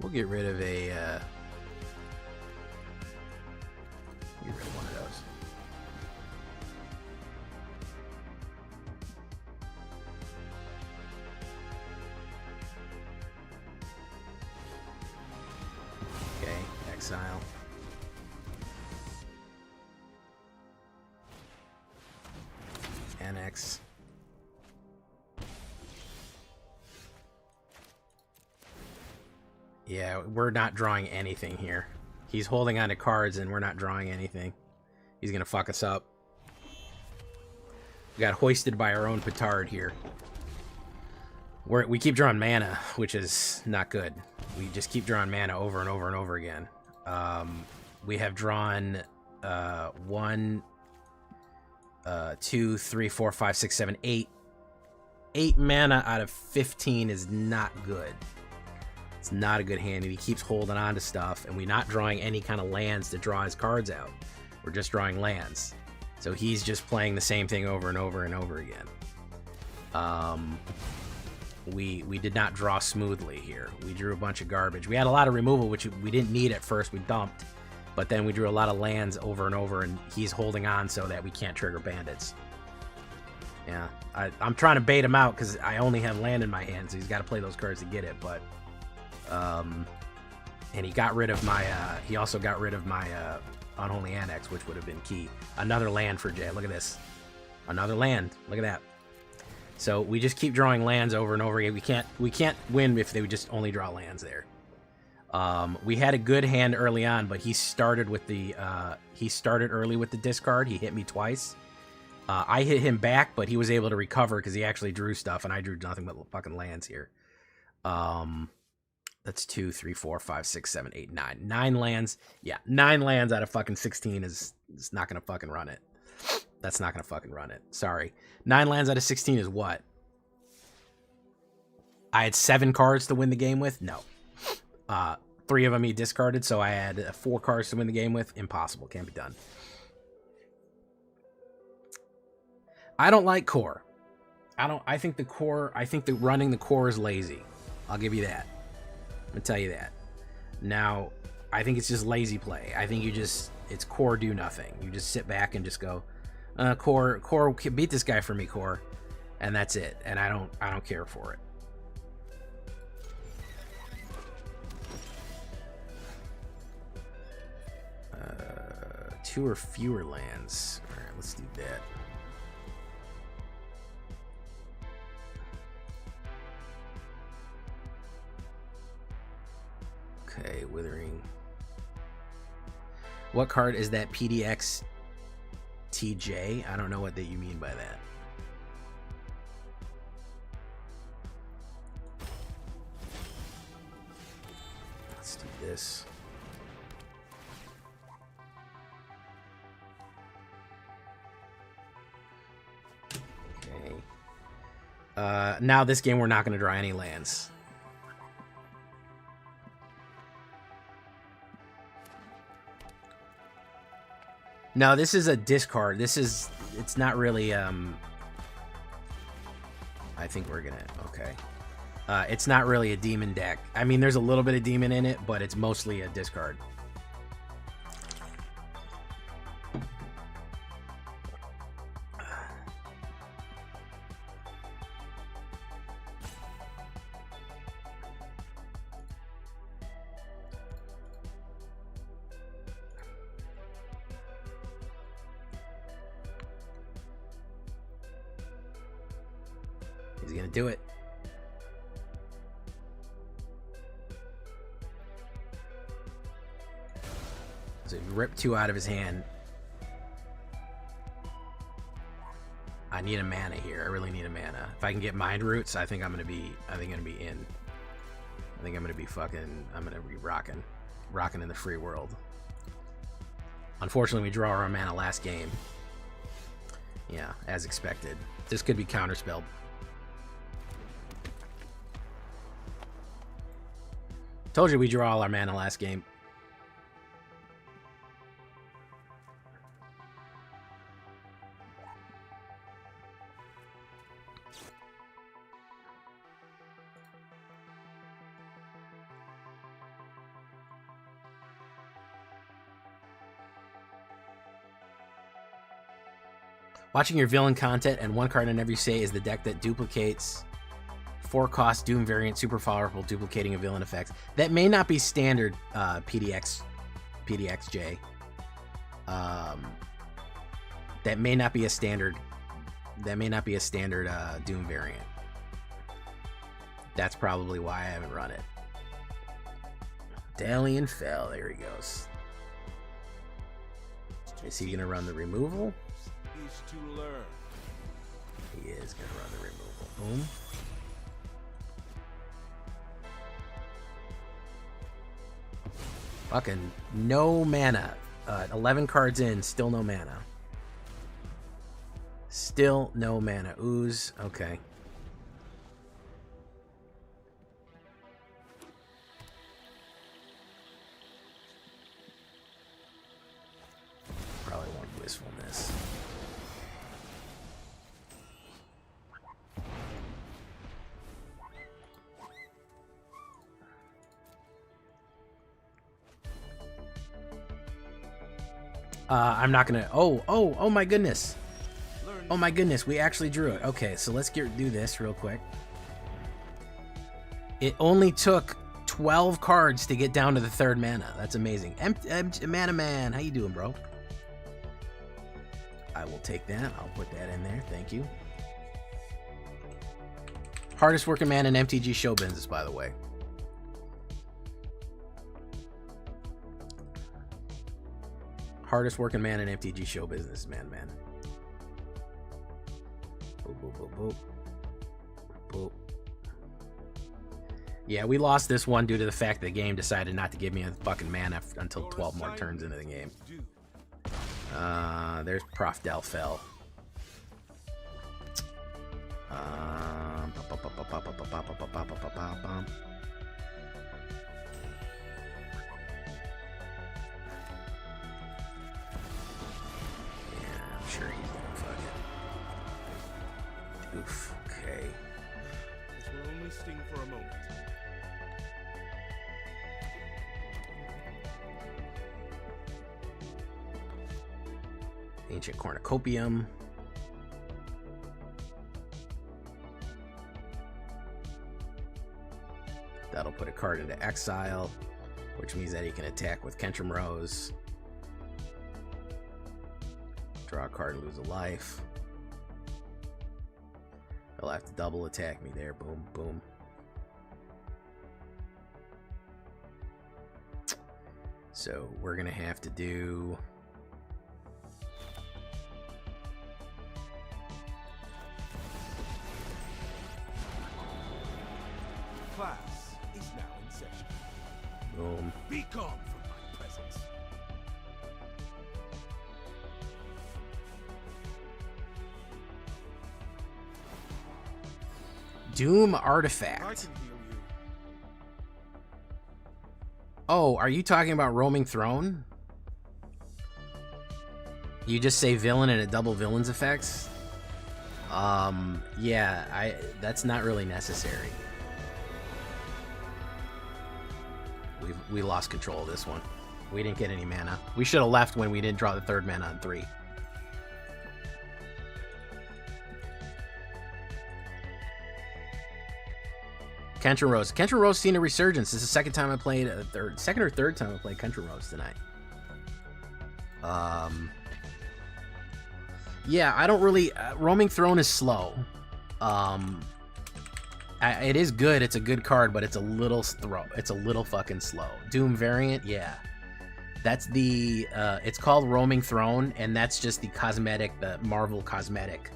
We'll get rid of a, get rid of one of those. Okay, exile. Annex. Yeah, we're not drawing anything here. He's holding on to cards and we're not drawing anything. He's gonna fuck us up. We got hoisted by our own petard here. We keep drawing mana, which is not good. We just keep drawing mana over and over and over again. We have drawn 1, 2, 3, 4, 5, 6, 7, 8. 8 mana out of 15 is not good. It's not a good hand, and he keeps holding on to stuff, and we're not drawing any kind of lands to draw his cards out. We're just drawing lands. So he's just playing the same thing over and over and over again. We did not draw smoothly here. We drew a bunch of garbage. We had a lot of removal, which we didn't need at first. We dumped. But then we drew a lot of lands over and over, and he's holding on so that we can't trigger bandits. Yeah, I'm trying to bait him out because I only have land in my hand, so he's got to play those cards to get it, but... and he got rid of my, he also got rid of my, Unholy Annex, which would have been key. Another land for Jay. Look at this. Another land. Look at that. So we just keep drawing lands over and over again. We can't win if they would just only draw lands there. We had a good hand early on, but he started with the, he started early with the discard. He hit me twice. I hit him back, but he was able to recover because he actually drew stuff, and I drew nothing but fucking lands here. That's 2, 3, 4, 5, 6, 7, 8, 9. 9 lands. Yeah, 9 lands out of fucking 16 is not gonna fucking run it. That's not gonna fucking run it. Sorry. 9 lands out of 16 is what? I had 7 cards to win the game with? No. 3 of them he discarded, so I had 4 cards to win the game with. Impossible. Can't be done. I don't like core. I think that running the core is lazy. I'll give you that. I'm gonna tell you that. Now, I think it's just lazy play. I think it's core do nothing. You just sit back and just go, core, beat this guy for me, core, and that's it. And I don't care for it. Two or fewer lands. All right, let's do that. Okay, Withering. What card is that? PDX TJ? I don't know what that you mean by that. Let's do this. Okay. Now this game we're not going to draw any lands. No, this is a discard. It's not really, I think we're gonna, okay. It's not really a demon deck. I mean, there's a little bit of demon in it, but it's mostly a discard. He's gonna do it. So he ripped 2 out of his hand. I need a mana here. I really need a mana. If I can get Mind Roots, I think I'm gonna be in. I think I'm gonna be rocking in the free world. Unfortunately, we draw our mana last game. Yeah, as expected. This could be counterspelled. Told you we draw all our mana last game. Watching your villain content and 1 card in every say is the deck that duplicates 4-cost Doom variant, super powerful, duplicating a villain effects. That may not be standard PDXJ. That may not be a standard. Doom variant. That's probably why I haven't run it. Dalian Fell. There he goes. Is he gonna run the removal? To learn. He is gonna run the removal. Boom. Fucking no mana. 11 cards in, still no mana. Still no mana. Ooze. Okay. Probably want wistfulness. I'm not gonna. Oh my goodness. Oh my goodness, we actually drew it. Okay, so let's do this real quick. It only took 12 cards to get down to the 3rd mana. That's amazing. Mana Man, how you doing, bro? I will take that. I'll put that in there. Thank you. Hardest working man in MTG show business, by the way. Hardest working man in MTG show business, man. Boop, boop, boop, boop. Boop. Yeah, we lost this one due to the fact that the game decided not to give me a fucking mana until 12 more turns into the game. There's Prof Del Fell. Sure he's gonna fuck it. Oof, okay. This will only sting for a moment. Ancient Cornucopium. That'll put a card into exile, which means that he can attack with Kentrum Rose. Draw a card and lose a life. He'll have to double attack me there. Boom, boom. So we're gonna have to do Class is now in session. boom. Be gone from my presence. Doom I Artifact. can heal you. Oh, are you talking about Roaming Throne? You just say villain and it double villains effects? Yeah, that's not really necessary. We lost control of this one. We didn't get any mana. We should have left when we didn't draw the 3rd mana on 3. Kentrum Rose. Kentrum Rose seen a resurgence. This is the second time I played, second or third time I played Kentrum Rose tonight. Yeah, I don't really. Roaming Throne is slow. It is good. It's a good card, but it's a little fucking slow. Doom variant, yeah. That's the it's called Roaming Throne, and that's just the cosmetic, the Marvel cosmetic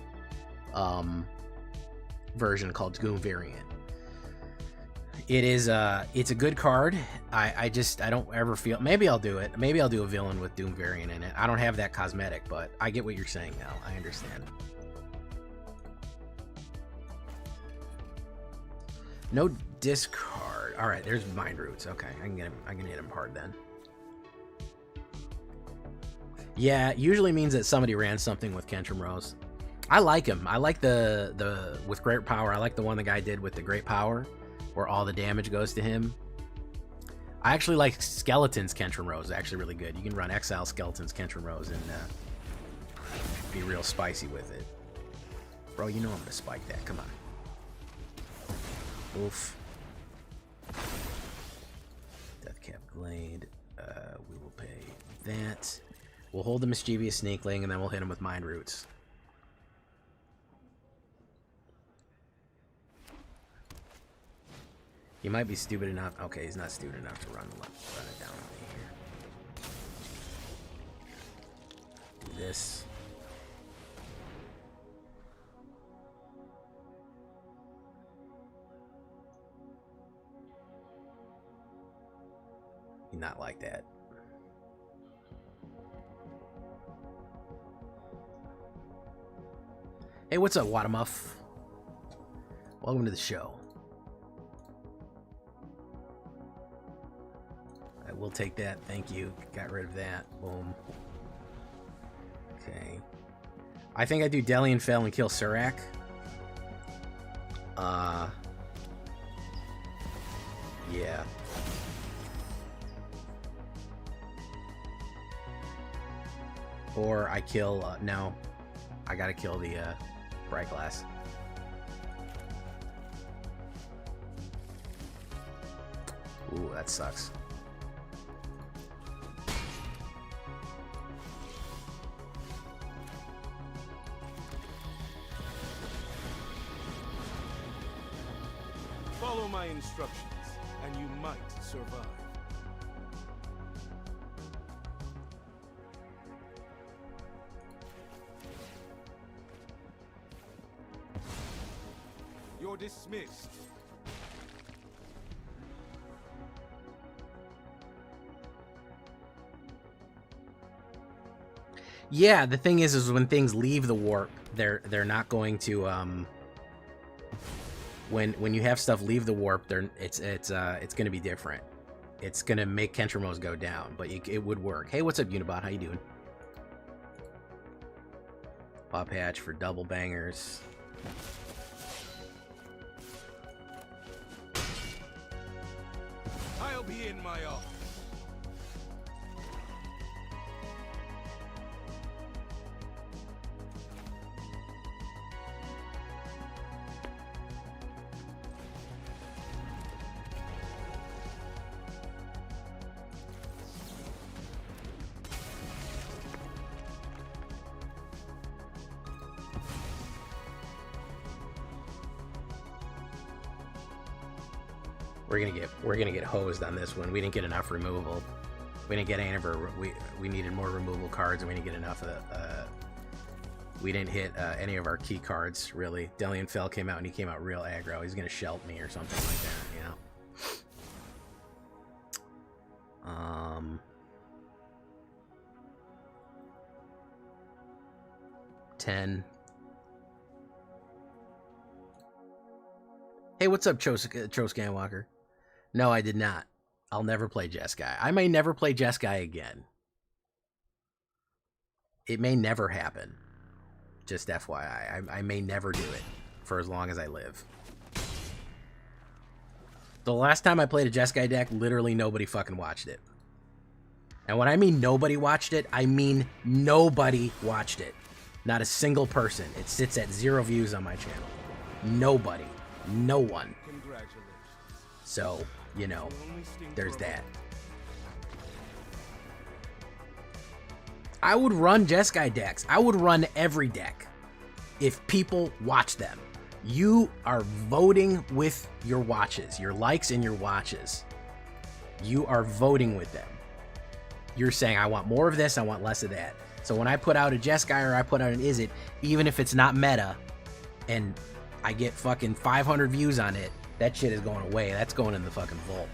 version called Doom variant. It is it's a good card. I don't ever feel, maybe I'll do it. Maybe I'll do a villain with Doom variant in it. I don't have that cosmetic, but I get what you're saying now. I understand. No discard. All right, there's Mind Roots. Okay, I can hit him hard then. Yeah, usually means that somebody ran something with Kentrim Rose. I like him. I like the with Great Power. I like the one the guy did with the Great Power, where all the damage goes to him. I actually like Skeleton's Kentrim Rose. Actually really good. You can run Exile Skeleton's Kentrim Rose and be real spicy with it. Bro, you know I'm gonna spike that. Come on. Oof. Deathcap Glade. We will pay that. We'll hold the Mischievous Sneakling, and then we'll hit him with Mind Roots. He might be stupid enough. Okay, he's not stupid enough to run it down on me here. Do this. Not like that. Hey, what's up, Wadamuff? Welcome to the show. I will take that. Thank you. Got rid of that. Boom. Okay. I think I do Delian Fell and kill Surak. Yeah. Or I kill, no. I gotta kill the, Bright Glass. Ooh, that sucks. Follow my instructions, and you might survive. You're dismissed. Yeah, the thing is when things leave the warp, they're not going to when you have stuff leave the warp, it's going to be different. It's going to make Kentrim Rose go down, but it would work. Hey, what's up, Unibot? How you doing? Pop Hatch for double bangers. I'll be in my office. We're gonna get hosed on this one. We didn't get enough removal. We didn't get any of our, we needed more removal cards, and we didn't get enough of the, we didn't hit any of our key cards, really. Delian Fell came out, and he came out real aggro. He's gonna shelt me or something like that, you know? 10. Hey, what's up, Scanwalker? No, I did not. I'll never play Jeskai. I may never play Jeskai again. It may never happen. Just FYI. I may never do it for as long as I live. The last time I played a Jeskai deck, literally nobody fucking watched it. And when I mean nobody watched it, I mean nobody watched it. Not a single person. It sits at 0 views on my channel. Nobody. No one. Congratulations. So, you know, there's that. I would run Jeskai decks. I would run every deck if people watch them. You are voting with your watches, your likes and your watches. You are voting with them. You're saying, I want more of this, I want less of that. So when I put out a Jeskai or I put out an Izzet, even if it's not meta, and I get fucking 500 views on it, that shit is going away. That's going in the fucking vault.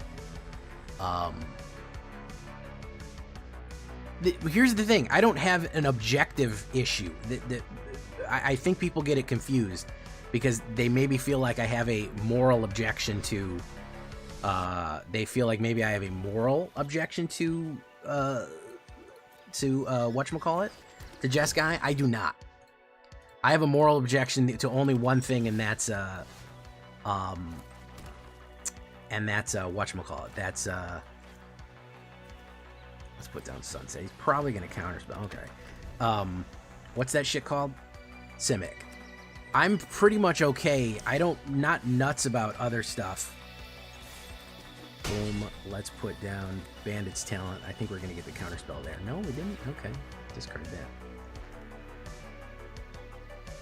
Here's the thing. I don't have an objective issue. I think people get it confused because they maybe feel like I have a moral objection to... they feel like maybe I have a moral objection to whatchamacallit? To Jeskai. I do not. I have a moral objection to only one thing, and that's whatchamacallit. That's let's put down Sunset. He's probably gonna counterspell. Okay. What's that shit called? Simic. I'm pretty much okay. Not nuts about other stuff. Boom. Let's put down Bandit's Talent. I think we're gonna get the counterspell there. No, we didn't. Okay. Discard that.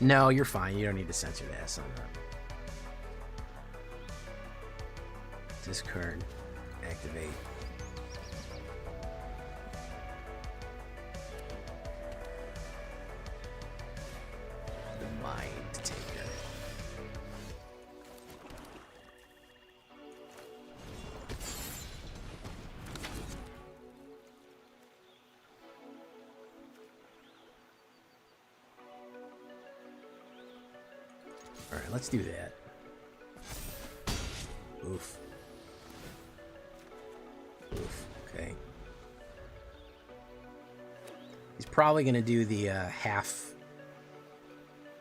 No, you're fine. You don't need to censor that, son. Discard. Activate. The Mind Taker. Alright, let's do that. Oof. Oof. Okay. He's probably going to do the half...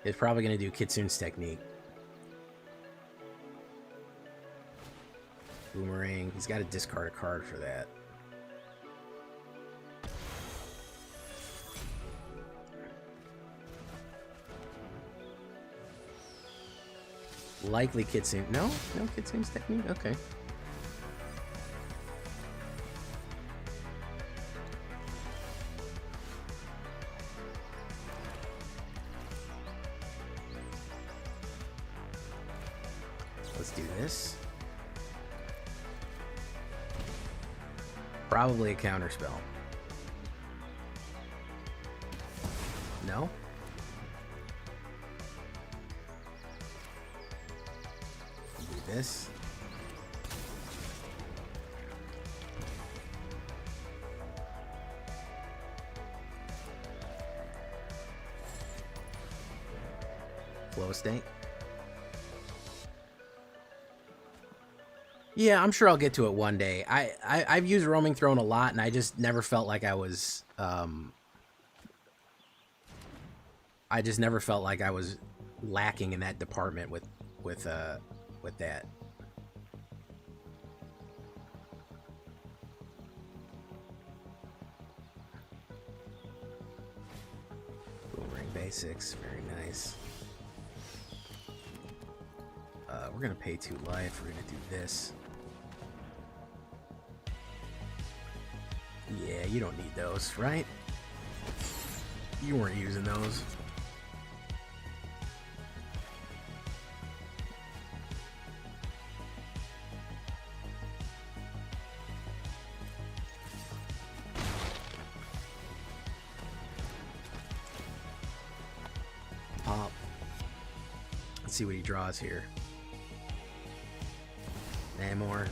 He's probably going to do Kitsune's technique. Boomerang. He's got to discard a card for that. Likely Kitsune. No Kitsune's technique? Okay. Let's do this. Probably a counterspell. No? Do this. Flow state. Yeah, I'm sure I'll get to it one day. I've used Roaming Throne a lot, and I just never felt like I was lacking in that department with that. Boomerang basics, very nice. We're gonna pay 2 life. We're gonna do this. Yeah, you don't need those, right? You weren't using those. Pop. Let's see what he draws here. Namor.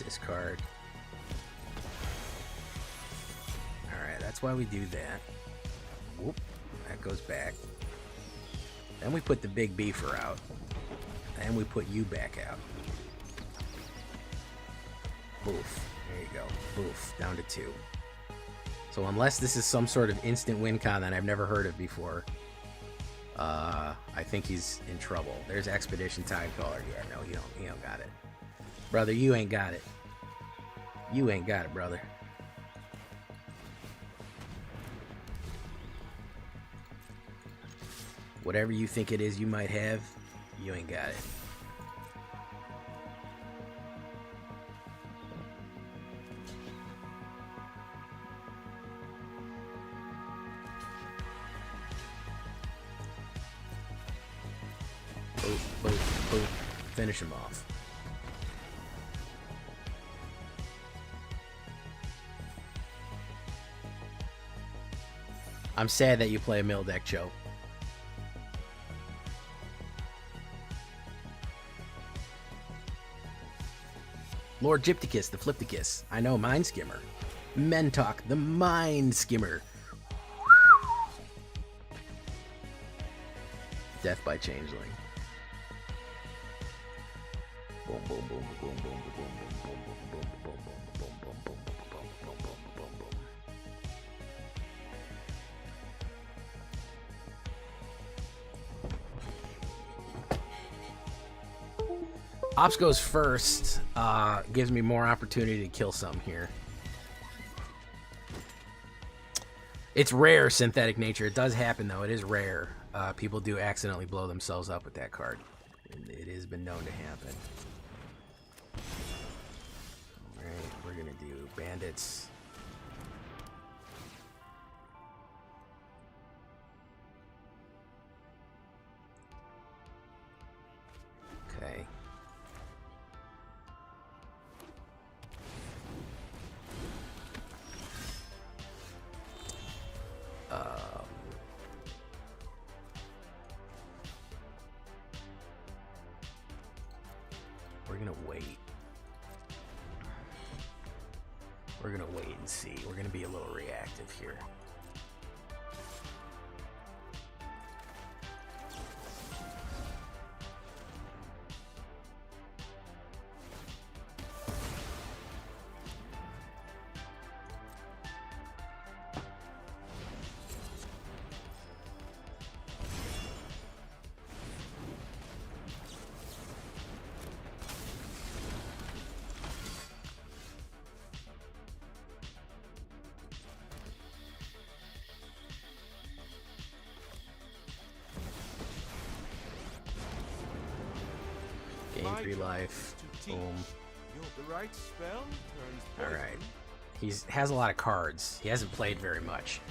Discard. Alright, that's why we do that. Whoop, that goes back. Then we put the big beefer out. And we put you back out. Boof. There you go. Boof. Down to 2. So unless this is some sort of instant win con that I've never heard of before, I think he's in trouble. There's Expedition Tidecaller. Yeah, no, he don't got it. Brother, you ain't got it. You ain't got it, brother. Whatever you think it is you might have, you ain't got it. Boop, boop, boop. Finish him off. I'm sad that you play a mill deck, Joe. Lord Gypticus, the Flipticus. I know, Mind Skimmer. Mentalk, the Mind Skimmer. Death by Changeling. Boom, boom, boom, boom, boom, boom, boom, boom, boom, boom, boom, boom, boom, boom, boom, boom, boom, boom, boom. Ops goes first, gives me more opportunity to kill some here. It's rare, Synthetic Nature. It does happen, though. It is rare. People do accidentally blow themselves up with that card. It has been known to happen. Alright, we're going to do Bandits. Okay. We're gonna wait. We're gonna wait and see. We're gonna be a little reactive here. Gain 3 life. Boom. The right spell turns All right. He has a lot of cards. He hasn't played very much.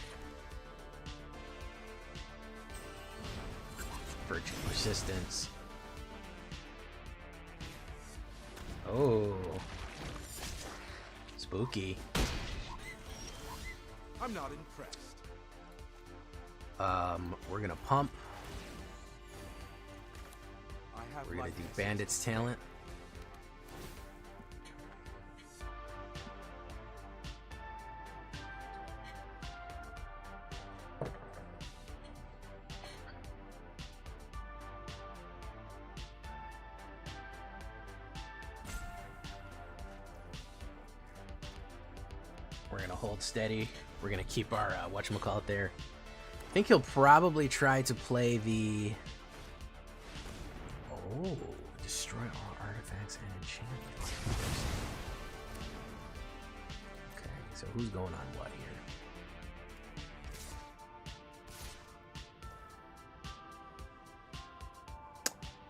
Virtue Persistence. Oh. Spooky. I'm not impressed. We're gonna pump. We're gonna my do Bandit's Talent. We're gonna hold steady. We're gonna keep our whatchamacallit there. I think he'll probably try to play the... Oh, destroy all artifacts and enchantments. Okay, so who's going on what here?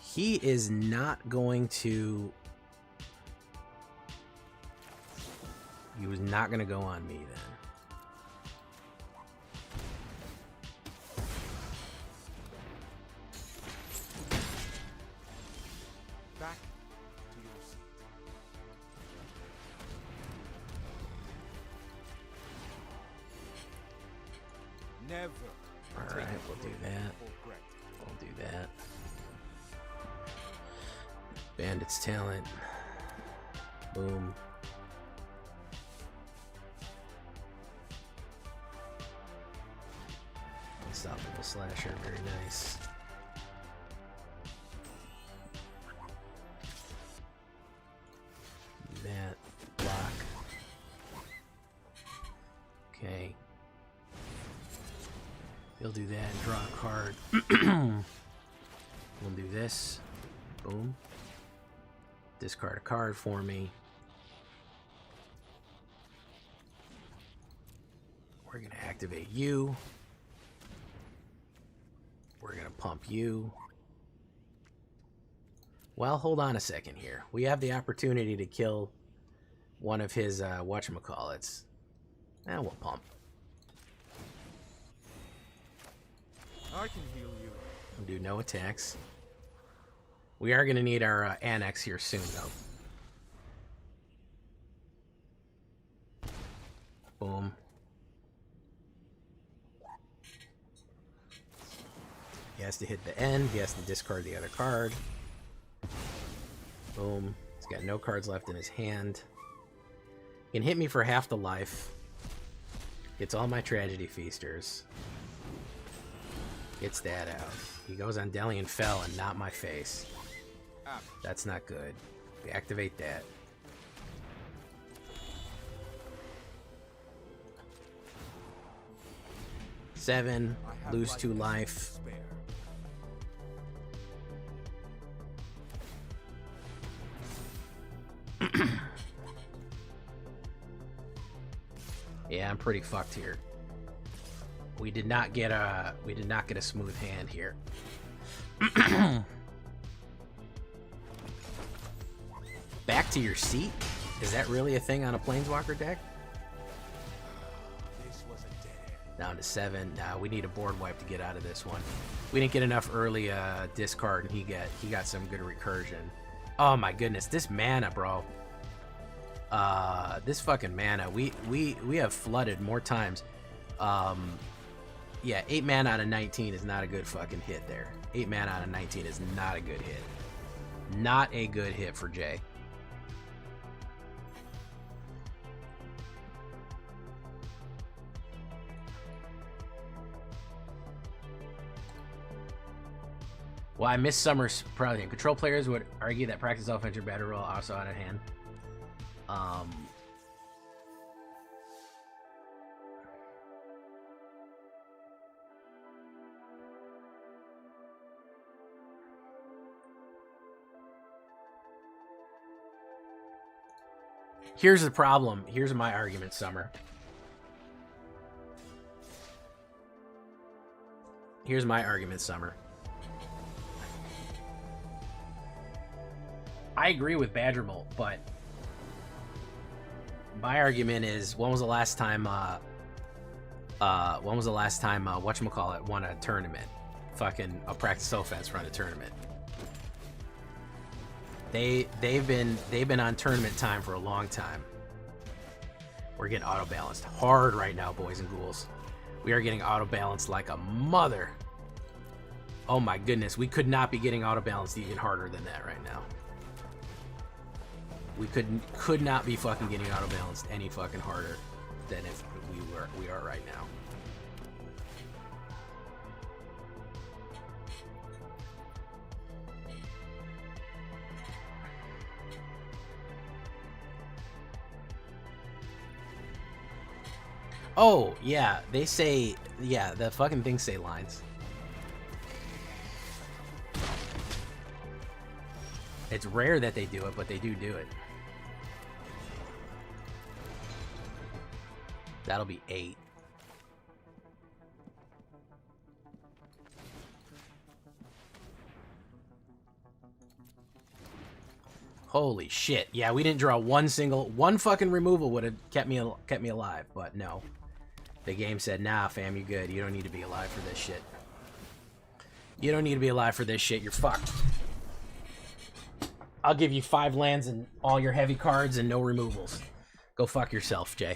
He is not going to... He was not going to go on me then. Back to your seat. Never. All right, we'll do that. We'll do that. Bandit's Talent. Boom. Unstoppable Slasher, very nice. Do that. Block. Okay. He'll do that and draw a card. We'll do this. Boom. Discard a card for me. We're going to activate you. We're going to pump you. Well, hold on a second here. We have the opportunity to kill one of his whatchamacallits. And we'll pump. I can heal you. We'll do no attacks. We are going to need our annex here soon, though. Boom. He has to hit the end. He has to discard the other card. Boom. He's got no cards left in his hand. He can hit me for half the life. Gets all my Tragedy Feasters. Gets that out. He goes on Delian Fell and not my face. That's not good. We activate that. Seven. Lose 2 life. Yeah, I'm pretty fucked here. We did not get a smooth hand here. Back to your seat? Is that really a thing on a Planeswalker deck? This was a dead end. Down to 7. We need a board wipe to get out of this one. We didn't get enough early discard, and he got some good recursion. Oh my goodness, this mana, bro. This fucking mana. We have flooded more times. Yeah, 8 mana out of 19 is not a good fucking hit there. 8 mana out of 19 is not a good hit. Not a good hit for Jay. Well, I miss Summer's probably. Control players would argue that practice offense or battle roll also out of hand. Here's the problem. Here's my argument, Summer. Here's my argument, Summer. I agree with Badgerbolt, but my argument is, when was the last time whatchamacallit won a tournament? Fucking a practice offense run a tournament. They've been on tournament time for a long time. We're getting auto balanced hard right now, boys and ghouls. We are getting auto balanced like a mother. Oh my goodness, we could not be getting auto balanced even harder than that right now. We could not be fucking getting auto balanced any fucking harder than if we are right now. Oh, yeah, they say, yeah, the fucking things say lines. It's rare that they do it, but they do it. That'll be 8. Holy shit. Yeah, we didn't draw one fucking removal would have kept me alive, but no. The game said, nah, fam, you good. You don't need to be alive for this shit. You don't need to be alive for this shit. You're fucked. I'll give you 5 lands and all your heavy cards and no removals. Go fuck yourself, Jay.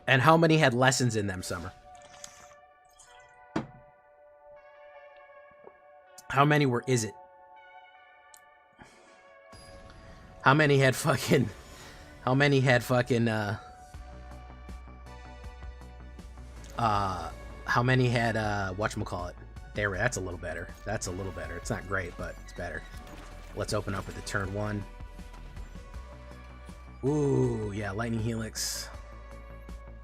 And how many had lessons in them, Summer? How many were Is It? How many had fucking... How many had fucking, how many had, whatchamacallit? There, that's a little better. That's a little better. It's not great, but it's better. Let's open up with the turn 1. Ooh, yeah, Lightning Helix.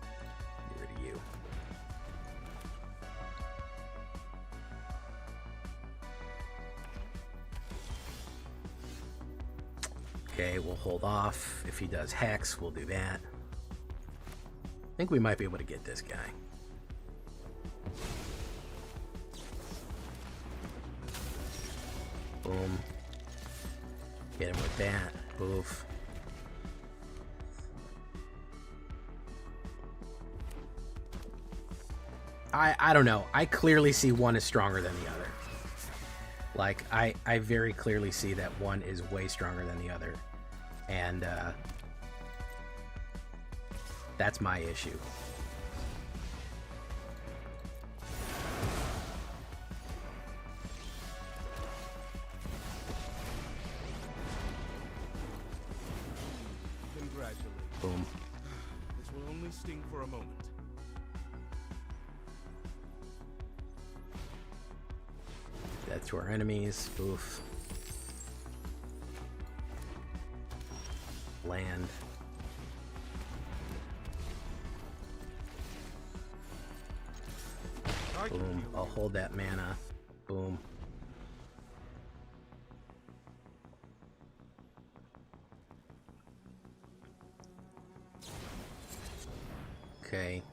Get rid of you. Okay, we'll hold off. If he does Hex, we'll do that. I think we might be able to get this guy. Boom. Get him with that. Boof. I don't know. I clearly see one is stronger than the other. Like, I very clearly see that one is way stronger than the other. And, that's my issue. Congratulations. Boom. This will only sting for a moment. Death to our enemies. Oof. Land. Boom. I'll hold that mana. Boom. Okay.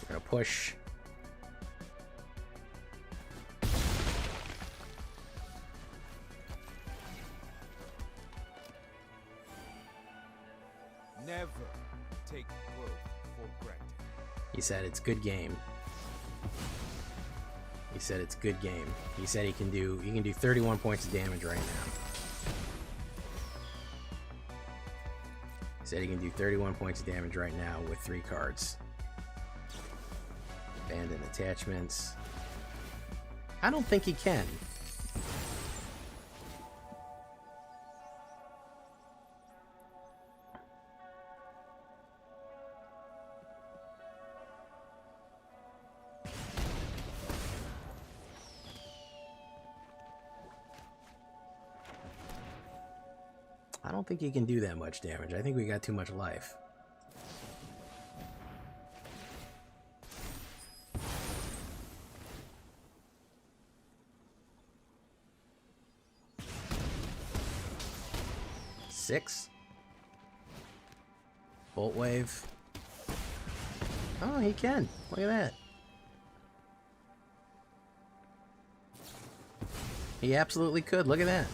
We're gonna push. Never take growth for granted. He said it's good game. He said it's good game. He said he can do 31 points of damage right now. He said he can do 31 points of damage right now with 3 cards. Abandon attachments. I don't think he can. I don't think he can do that much damage. I think we got too much life. Six. Bolt wave. Oh, he can. Look at that. He absolutely could. Look at that.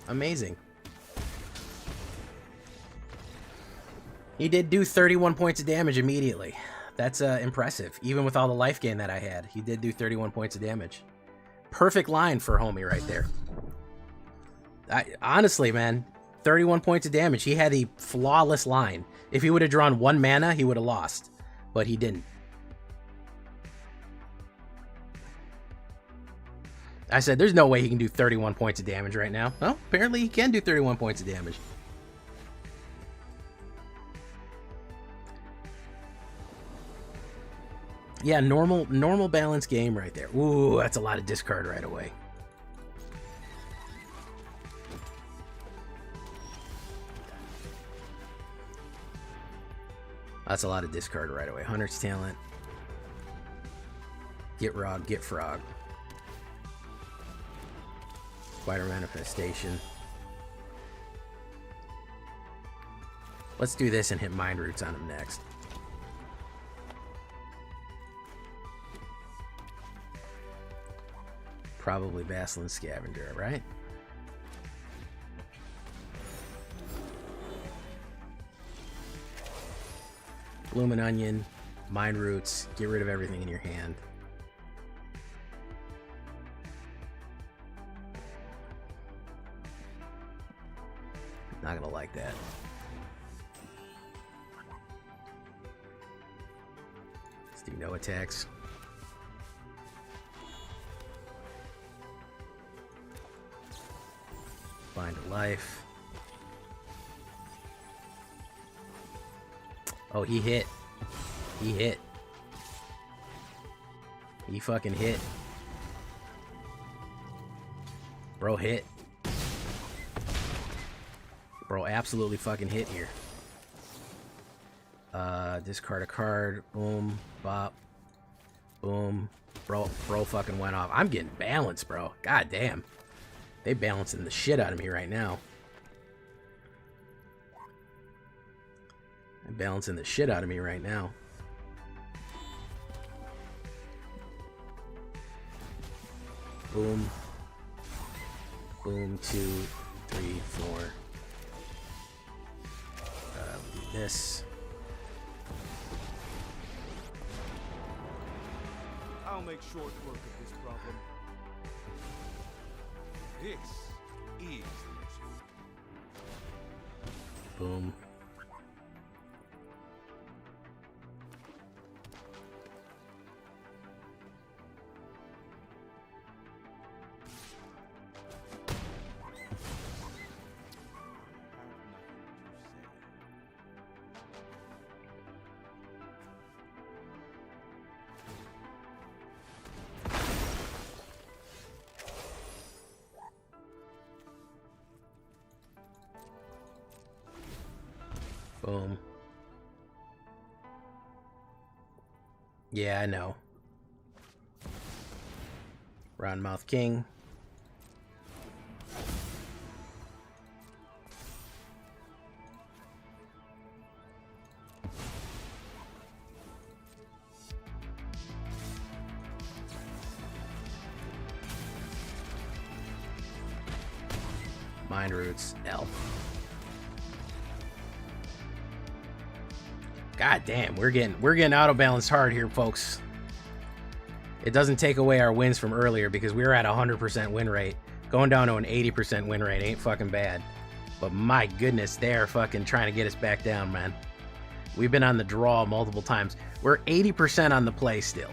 Amazing. He did do 31 points of damage immediately. That's impressive. Even with all the life gain that I had, he did do 31 points of damage. Perfect line for homie right there. Honestly, man, 31 points of damage. He had a flawless line. If he would have drawn 1 mana, he would have lost. But he didn't. I said, there's no way he can do 31 points of damage right now. Well, apparently he can do 31 points of damage. Yeah, normal balanced game right there. Ooh, that's a lot of discard right away. That's a lot of discard right away. Hunter's Talent. Get Rog, get Frog. Spider Manifestation. Let's do this and hit Mind Roots on him next. Probably Vassalin Scavenger, right? Bloomin' Onion, Mind Roots, get rid of everything in your hand. Not gonna like that. Let's do no attacks. Find a life. Oh, he hit. He hit. He fucking hit. Bro hit. Bro absolutely fucking hit here. Discard a card. Boom. Bop. Boom. Bro fucking went off. I'm getting balanced, bro. God damn. They balancing the shit out of me right now. They're balancing the shit out of me right now. Boom. Boom, 2, 3, 4. We'll do this. I'll make short work of this problem. This is the issue. Boom. Boom. Yeah, I know. Roundmouth King. Mind Roots, L. God damn, we're getting auto balanced hard here, folks. It doesn't take away our wins from earlier because we were at 100% win rate. Going down to an 80% win rate ain't fucking bad. But my goodness, they are fucking trying to get us back down, man. We've been on the draw multiple times. We're 80% on the play still.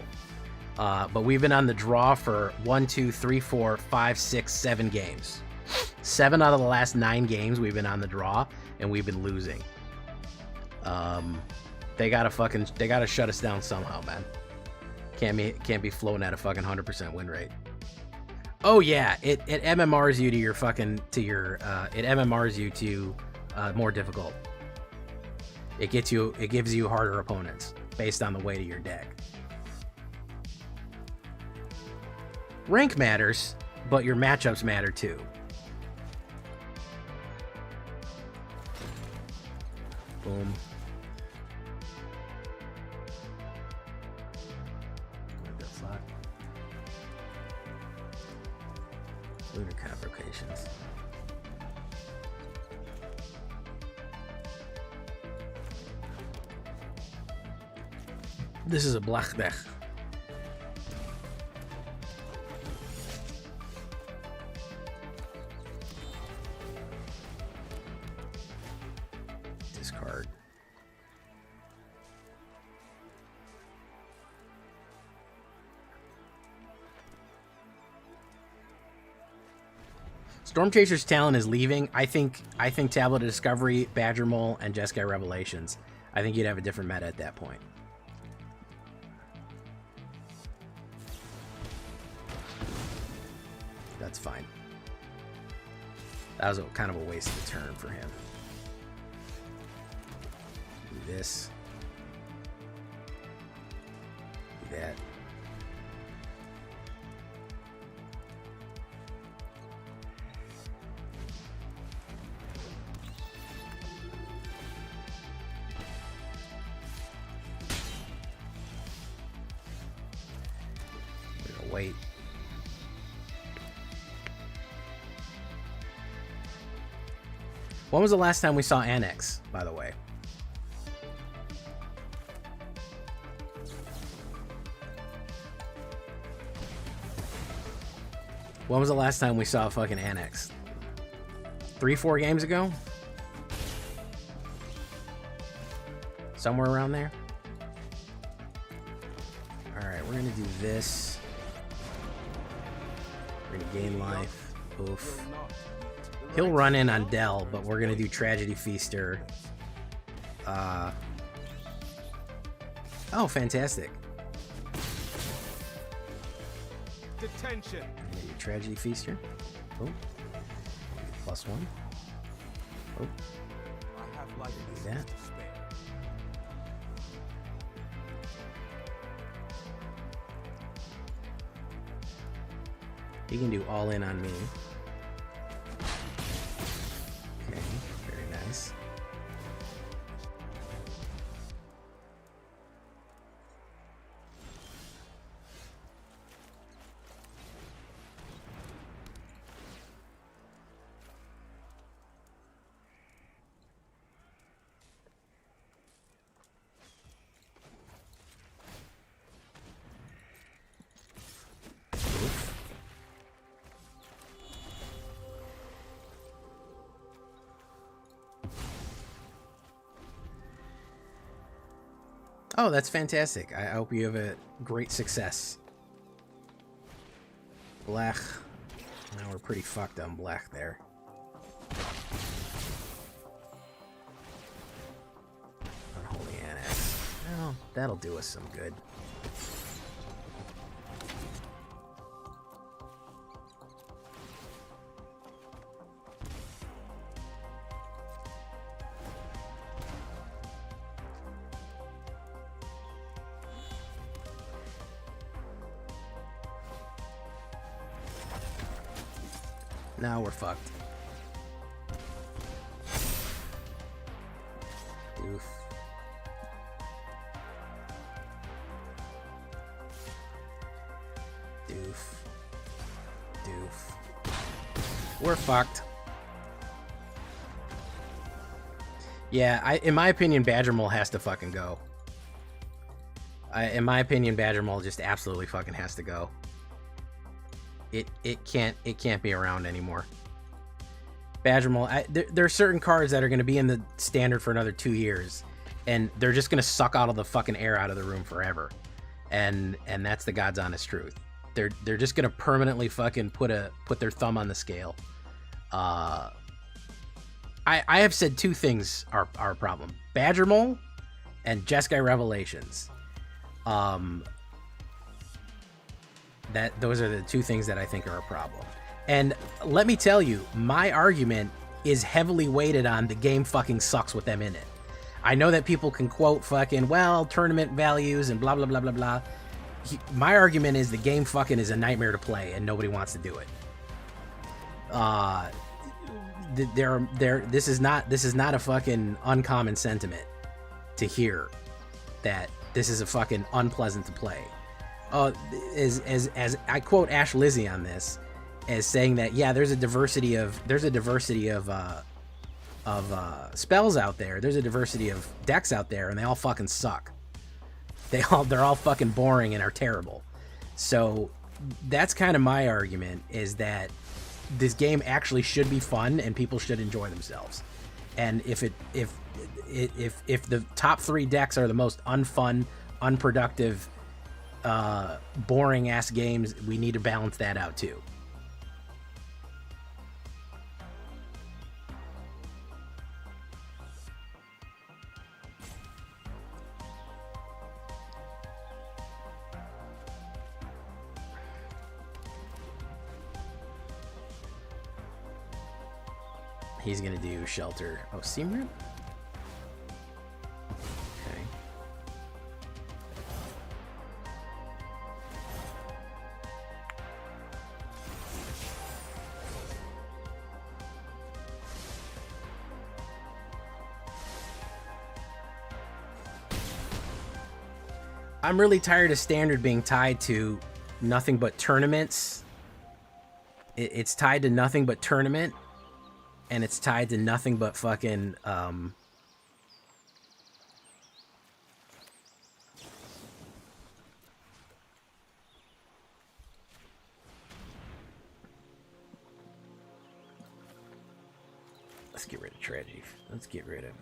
But we've been on the draw for 1, 2, 3, 4, 5, 6, 7 games. 7 out of the last 9 games we've been on the draw, and we've been losing. They gotta shut us down somehow, man. Can't be floating at a fucking 100% win rate. Oh yeah, it MMRs you to your fucking it MMRs you to more difficult. It gives you harder opponents based on the weight of your deck. Rank matters, but your matchups matter too. Boom. Lunar Convocations. This is a black deck. Discard. Storm Chaser's talent is leaving. I think Tablet of Discovery, Badger Mole, and Jeskai Revelations. I think you'd have a different meta at that point. That's fine. That was kind of a waste of a turn for him. Do this. Do that. Wait. When was the last time we saw Annex, by the way? When was the last time we saw a fucking Annex? 3-4 games ago? Somewhere around there. Alright, we're gonna do this. We're gonna gain life. Oof. He'll run in on Dell, but we're gonna do Tragedy Feaster. Oh, fantastic. Detention. Maybe Tragedy Feaster. Oh. +1. Oh. I have life Do that. to spare. He can do all in on me. Okay, very nice. Oh, that's fantastic. I hope you have a great success. Blech. Now we're pretty fucked on Blech there. Unholy Annex. Well, that'll do us some good. Now we're fucked. Oof. Doof. Doof. We're fucked. Yeah, in my opinion, Badger Mole has to fucking go. In my opinion, Badger Mole just absolutely fucking has to go. It can't be around anymore. Badger Mole, there are certain cards that are going to be in the standard for another 2 years, and they're just going to suck all of the fucking air out of the room forever, and that's the God's honest truth. They're just going to permanently fucking put their thumb on the scale. I have said two things are a problem: Badger Mole and Jeskai Revelations. Those are the two things that I think are a problem. And let me tell you, my argument is heavily weighted on the game fucking sucks with them in it. I know that people can quote fucking, well, tournament values and blah, blah, blah, blah, blah. My argument is the game fucking is a nightmare to play and nobody wants to do it. This is not a fucking uncommon sentiment to hear that this is a fucking unpleasant to play. As I quote Ash Lizzie on this as saying that, yeah, there's a diversity of spells out there. There's a diversity of decks out there, and they all fucking suck. They're all fucking boring and are terrible. So that's kind of my argument, is that this game actually should be fun and people should enjoy themselves. And if the top 3 decks are the most unfun, unproductive, boring ass games, we need to balance that out too. He's gonna do Shelter. Oh, Seamrip? Okay. I'm really tired of Standard being tied to nothing but tournaments. It's tied to nothing but tournament. And it's tied to nothing but fucking, let's get rid of Tragedy. Let's get rid of,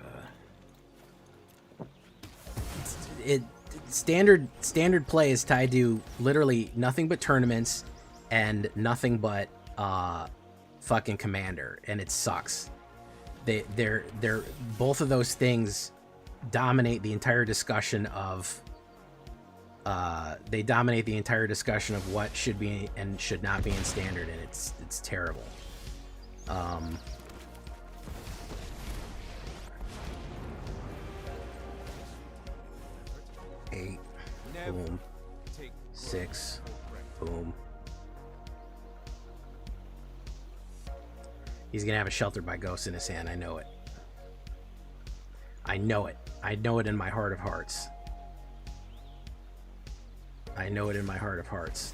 standard play is tied to literally nothing but tournaments and nothing but fucking Commander, and it sucks. They're both of those things dominate the entire discussion of what should be and should not be in standard, and it's terrible. 8, boom, 6, boom. He's gonna have a Sheltered by Ghosts in his hand. I know it. I know it. I know it in my heart of hearts. I know it in my heart of hearts.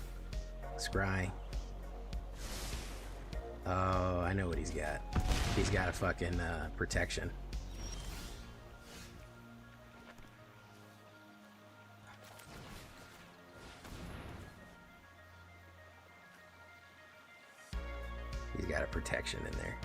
Scry. Oh, I know what he's got. He's got a fucking protection. He's got a protection in there.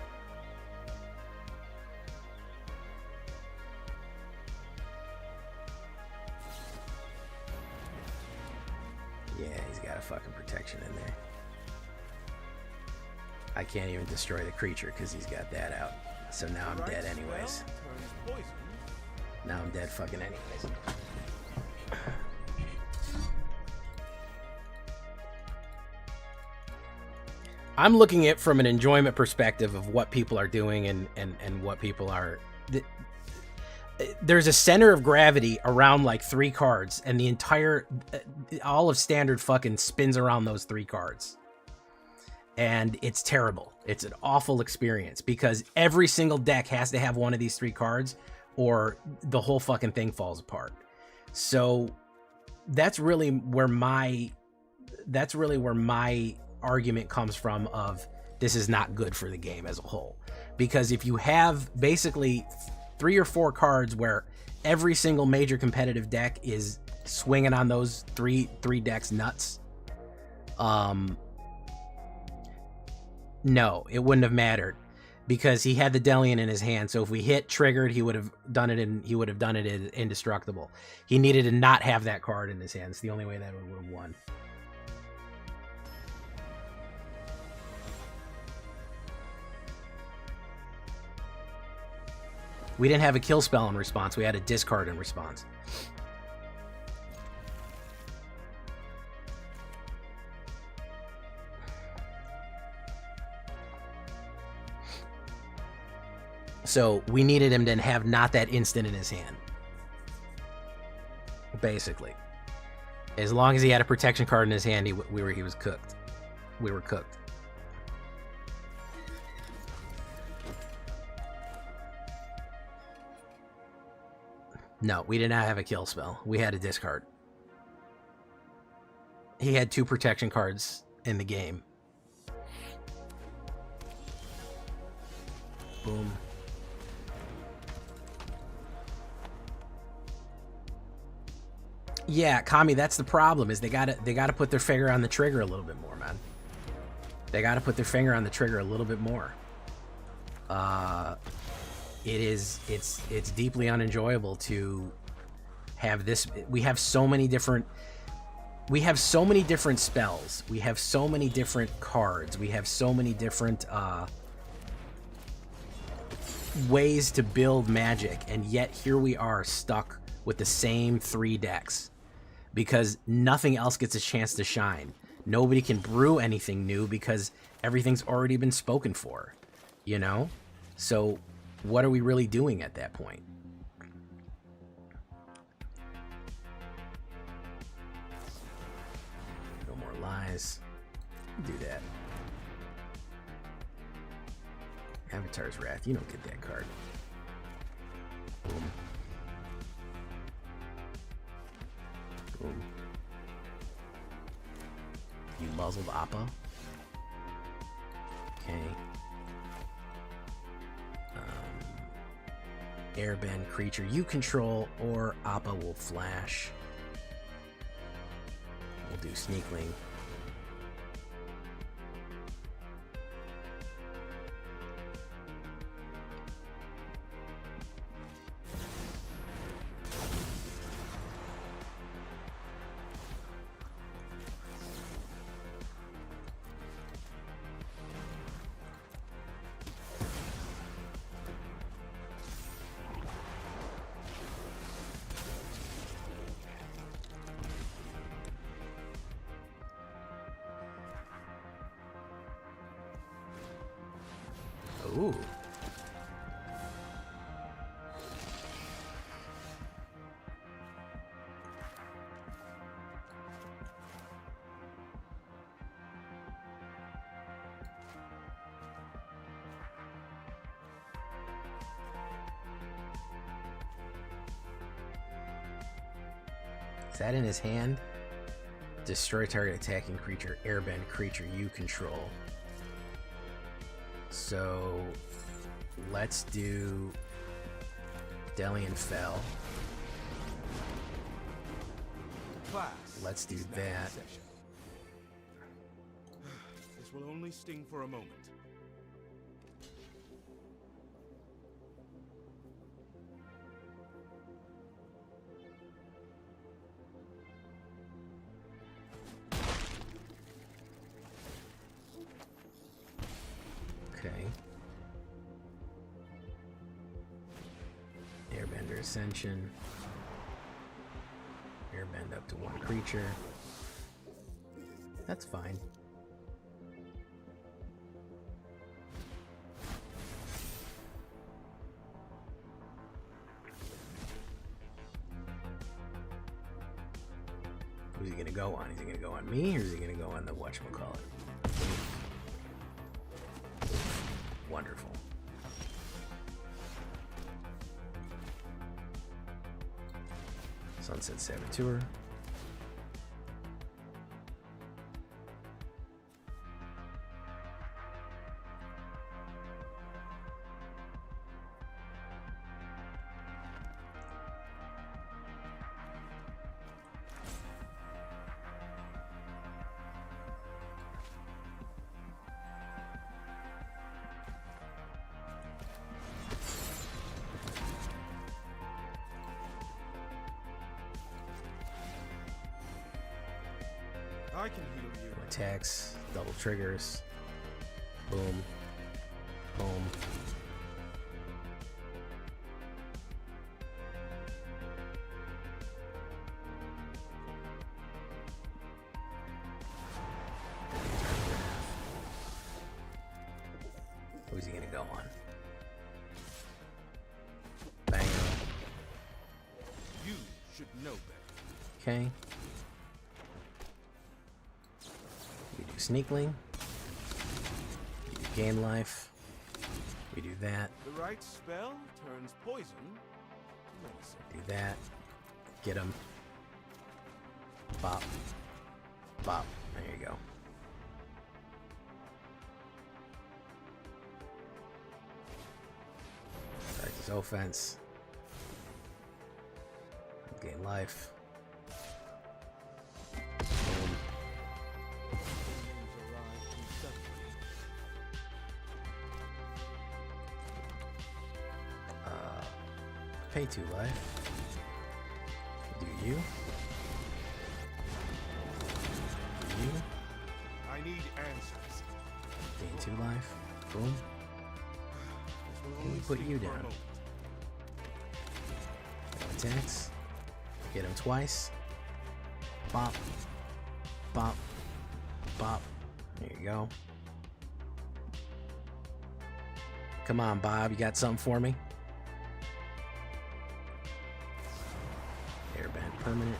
Yeah, he's got a fucking protection in there. I can't even destroy the creature because he's got that out. So now I'm dead anyways. Now I'm dead fucking anyways. I'm looking at it from an enjoyment perspective of what people are doing and what people are... There's a center of gravity around like 3 cards, and the entire... all of Standard fucking spins around those 3 cards. And it's terrible. It's an awful experience because every single deck has to have one of these 3 cards or the whole fucking thing falls apart. So that's really where my argument comes from of this is not good for the game as a whole. Because if you have basically 3 or 4 cards where every single major competitive deck is swinging on those three decks nuts, no, it wouldn't have mattered because he had the Delian in his hand. So if we hit triggered, he would have done it indestructible. He needed to not have that card in his hand. It's the only way that we would have won. We didn't have a kill spell in response. We had a discard in response. So we needed him to have not that instant in his hand. Basically. As long as he had a protection card in his hand, he was cooked. We were cooked. No, we did not have a kill spell. We had a discard. He had 2 protection cards in the game. Boom. Yeah, Kami, that's the problem, is they gotta put their finger on the trigger a little bit more, man. They gotta put their finger on the trigger a little bit more. It's deeply unenjoyable to have this. We have so many different spells. We have so many different cards. We have so many different ways to build Magic, and yet here we are stuck with the same 3 decks because nothing else gets a chance to shine. Nobody can brew anything new because everything's already been spoken for, you know? So what are we really doing at that point? No more lies. Do that. Avatar's Wrath. You don't get that card. Boom. Boom. You muzzled Appa. Okay. Airbend creature you control or Appa will flash. We'll do Sneakling. Ooh. Is that in his hand? Destroy target attacking creature, airbend creature you control. So let's do Delian Fell. Class Let's do is now in that. session. This will only sting for a moment. Okay. Airbender Ascension. Airbend up to one creature. That's fine. Who's he gonna go on? Is he gonna go on me, or is he gonna go on the whatchamacallit? Wonderful. Sunset Saboteur. I can heal you. Attacks, double triggers. Boom. Boom. Who's he gonna go on? Bang. You should know better. Okay. We do Sneakling. We do Gain Life. We do that. The right spell turns poison to medicine. Do that. Get him. Bop. Bop. There you go. Practice offense. Gain life. Boom. News arrived too suddenly. Pay 2 life. Do you? Do you? I need answers. Gain 2 life. Boom. This will Let only me put sting you for a down. moment. Attacks. Hit him twice. Bop. Bop. Bop. There you go. Come on, Bob. You got something for me? Airband permanent.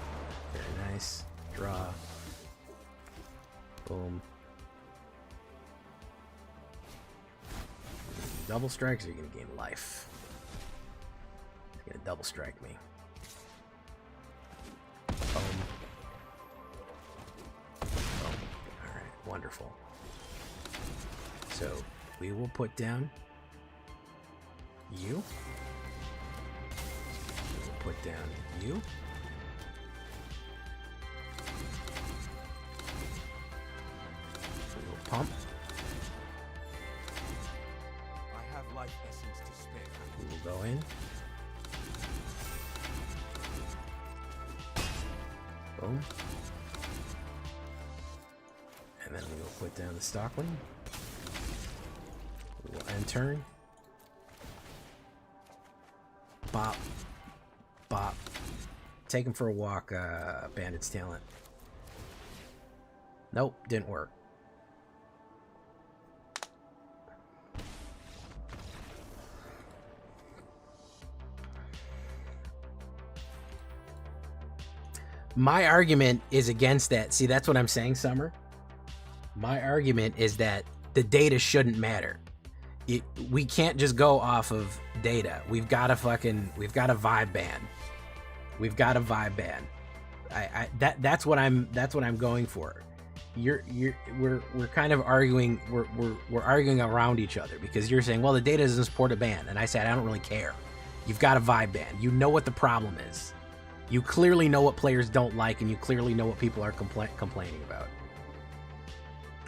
Very nice. Draw. Boom. Double strikes, or are you gonna gain life? You're gonna double strike me. Boom. Boom. Alright, wonderful. So we will put down you. We will put down you. We will pump. I have life essence to spare. We will go in. Boom. And then we will put down the Stockling. We will end turn. Bop. Bop. Take him for a walk, Bandit's Talent. Nope, didn't work. My argument is against that. See, that's what I'm saying, Summer. My argument is that the data shouldn't matter. We can't just go off of data. We've got a vibe ban. We've got a vibe ban. That's what I'm going for. We're kind of arguing. We're arguing around each other because you're saying, well, the data doesn't support a ban, and I said I don't really care. You've got a vibe ban. You know what the problem is. You clearly know what players don't like, and you clearly know what people are complaining about.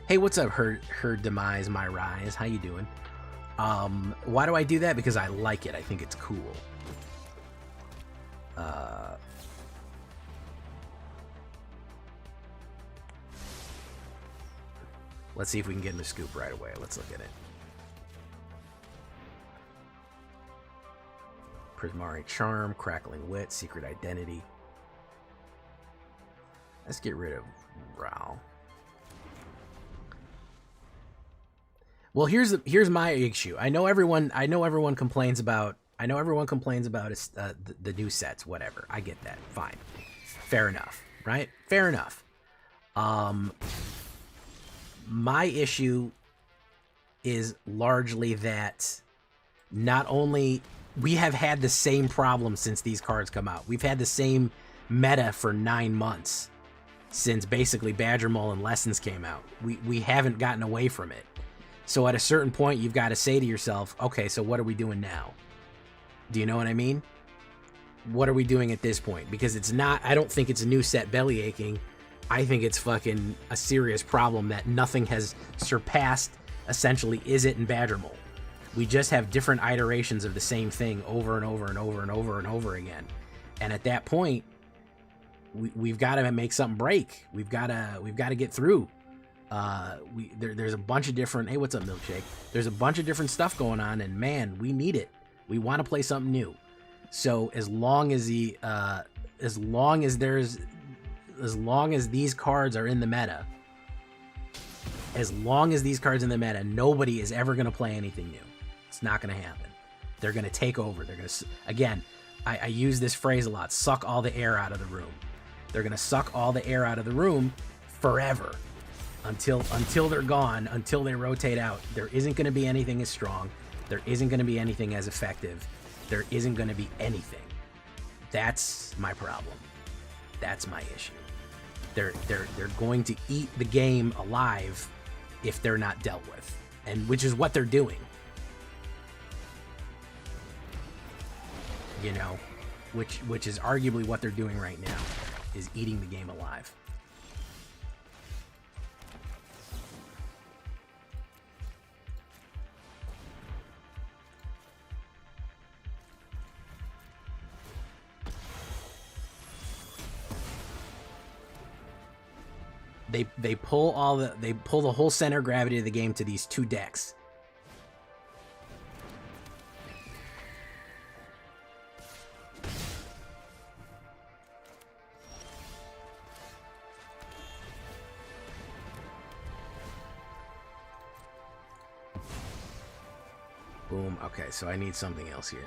Hey, what's up, her demise, my rise? How you doing? Why do I do that? Because I like it. I think it's cool. Let's see if we can get in the scoop right away. Let's look at it. Prismari Charm, Crackling Wit, Secret Identity. Let's get rid of Ral. Well, here's my issue. I know everyone complains about the new sets. Whatever. I get that. Fine. Fair enough. Right? Fair enough. My issue is largely that not only we have had the same problem since these cards come out. We've had the same meta for 9 months since basically Badger Mole and Lessons came out. We haven't gotten away from it. So at a certain point, you've got to say to yourself, okay, so what are we doing now? Do you know what I mean? What are we doing at this point? Because it's not, I don't think it's a new set belly aching. I think it's fucking a serious problem that nothing has surpassed, essentially, Izzet and Badger Mole. We just have different iterations of the same thing over and over and over and over and over again. And at that point, we've got to make something break. We've got to get through. There's a bunch of different, hey, what's up, Milkshake? There's a bunch of different stuff going on, and man, we need it. We want to play something new. So as long as these cards are in the meta, nobody is ever going to play anything new. It's not going to happen. They're going to take over. They're going to, again, I use this phrase a lot, suck all the air out of the room. They're going to suck all the air out of the room forever until they're gone, until they rotate out. There isn't going to be anything as strong. There isn't going to be anything as effective. There isn't going to be anything. That's my problem. That's my issue. They're going to eat the game alive if they're not dealt with, and which is what they're doing. You know, which is arguably what they're doing right now, is eating the game alive. They pull the whole center of gravity of the game to these two decks. Boom. Okay, so I need something else here.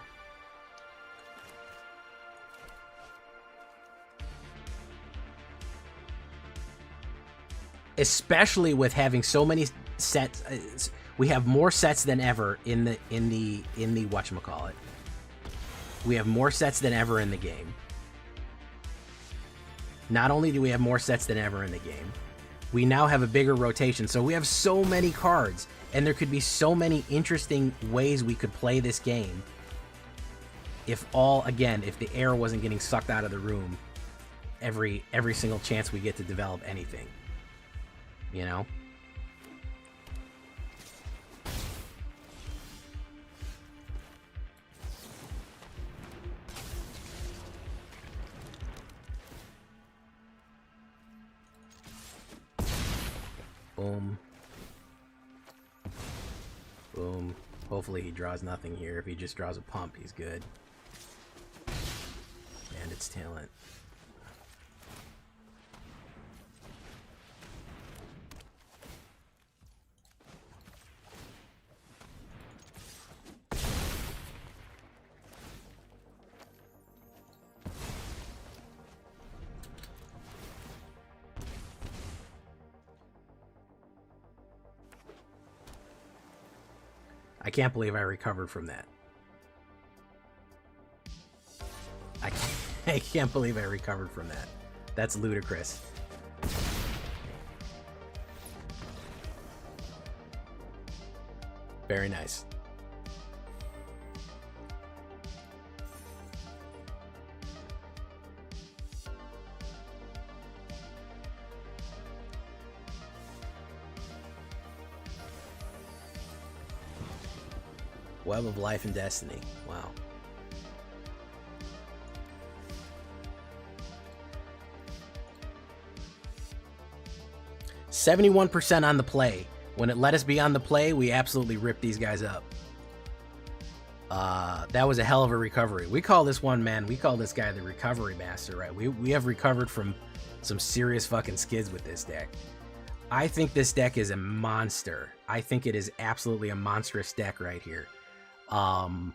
Especially with having so many sets, we have more sets than ever in the whatchamacallit. We have more sets than ever in the game. Not only do we have more sets than ever in the game, we now have a bigger rotation. So we have so many cards, and there could be so many interesting ways we could play this game if the air wasn't getting sucked out of the room every single chance we get to develop anything. You know? Boom. Boom. Hopefully he draws nothing here. If he just draws a pump, he's good. Bandit's Talent. I can't believe I recovered from that. I can't believe I recovered from that. That's ludicrous. Very nice. Web of Life and Destiny. Wow. "71% on the play. When it let us be on the play, we absolutely ripped these guys up. That was a hell of a recovery. We call this one, man, we call this guy the recovery master, right? We have recovered from some serious fucking skids with this deck. I think this deck is a monster. I think it is absolutely a monstrous deck right here. And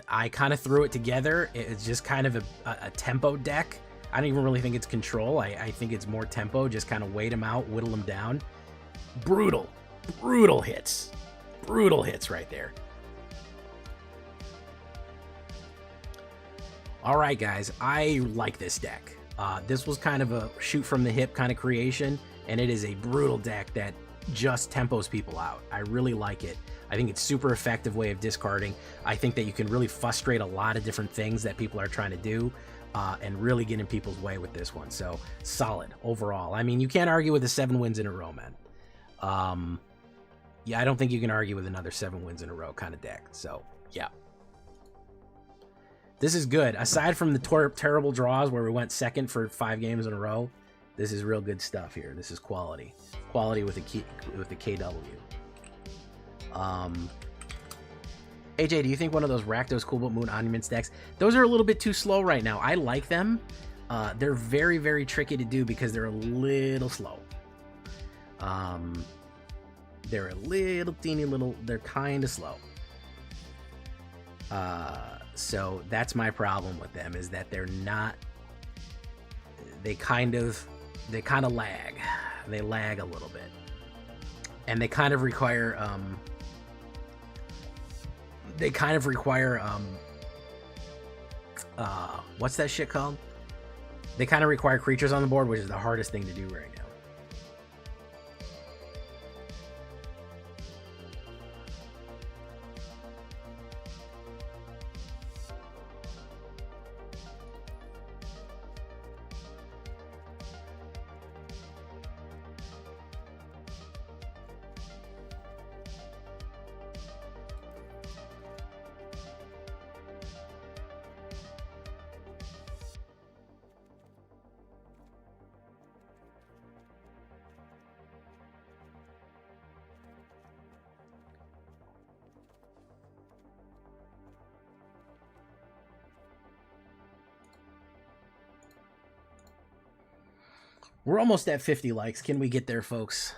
I kind of threw it together. It's just kind of a tempo deck. I don't even really think it's control. I think it's more tempo. Just kind of wait them out, whittle them down. Brutal hits. Brutal hits right there. All right, guys. I like this deck. This was kind of a shoot from the hip kind of creation, and it is a brutal deck that just tempos people out. I really like it. I think it's super effective way of discarding. I think that you can really frustrate a lot of different things that people are trying to do, and really get in people's way with this one. So solid overall. I mean, you can't argue with the 7 wins in a row, man. Yeah, I don't think you can argue with another 7 wins in a row kind of deck. So yeah, this is good. Aside from the terrible draws where we went second for 5 games in a row, this is real good stuff here. This is quality with a KW. AJ, do you think one of those Rakdos Cool Boat Moon Monuments decks? Those are a little bit too slow right now. I like them. They're very, very tricky to do because they're a little slow. They're a little teeny little. They're kind of slow. So that's my problem with them, is that they're not. They kind of lag. They lag a little bit, and they kind of require. What's that shit called? They kind of require creatures on the board, which is the hardest thing to do right now. We're almost at 50 likes. Can we get there, folks?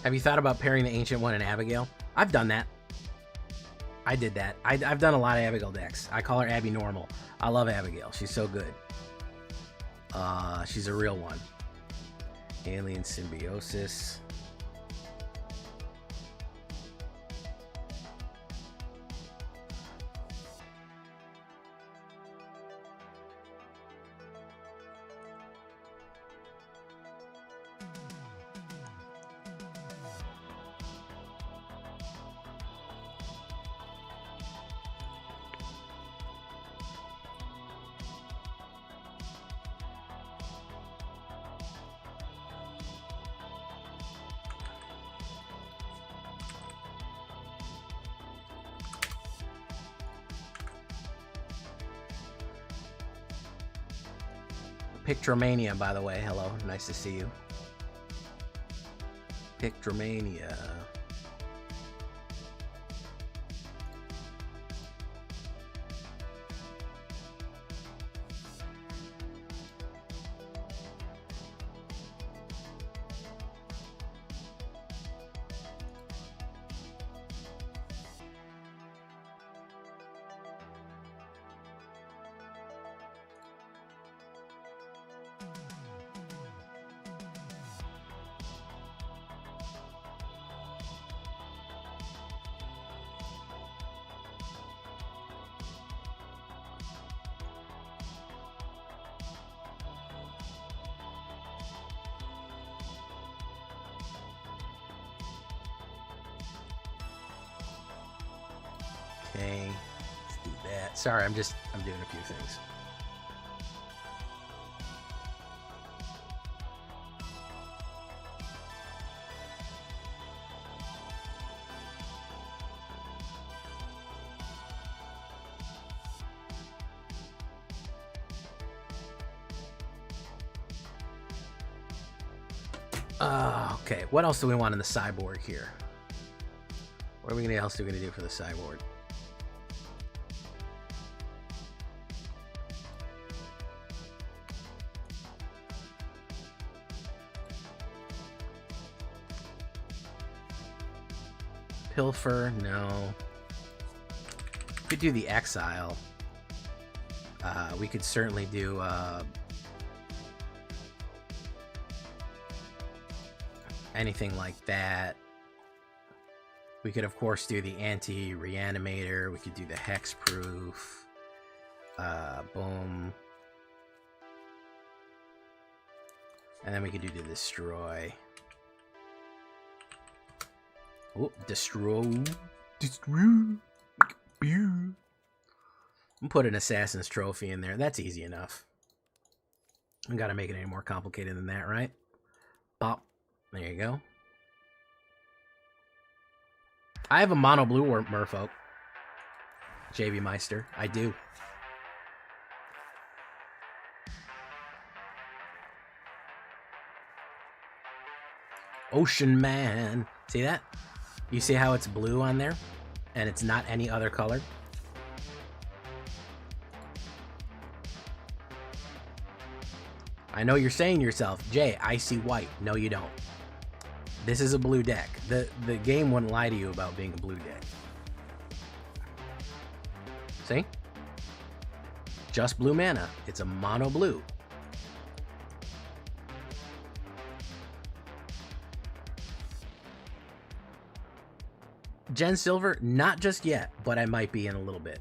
Have you thought about pairing the Ancient One and Abigail? I've done that. I did that. I've done a lot of Abigail decks. I call her Abby Normal. I love Abigail. She's so good. She's a real one. Alien Symbiosis. Pictromania, by the way. Hello, nice to see you. Pictromania. Okay, let's do that. Sorry, I'm doing a few things. Okay, what else do we want in the sideboard here? What else are we gonna do for the sideboard? Pilfer, no. We could do the Exile. We could certainly do anything like that. We could, of course, do the Anti-Reanimator. We could do the Hexproof. Boom. And then we could do the Destroy. Oh, Destroy. I'm put an Assassin's Trophy in there. That's easy enough. I gotta make it any more complicated than that, right? Pop. There you go. I have a mono blue merfolk. JB Meister. I do. Ocean Man. See that? You see how it's blue on there? And it's not any other color? I know you're saying to yourself, Jay, I see white. No, you don't. This is a blue deck. The game wouldn't lie to you about being a blue deck. See? Just blue mana. It's a mono blue. Gen Silver, not just yet, but I might be in a little bit.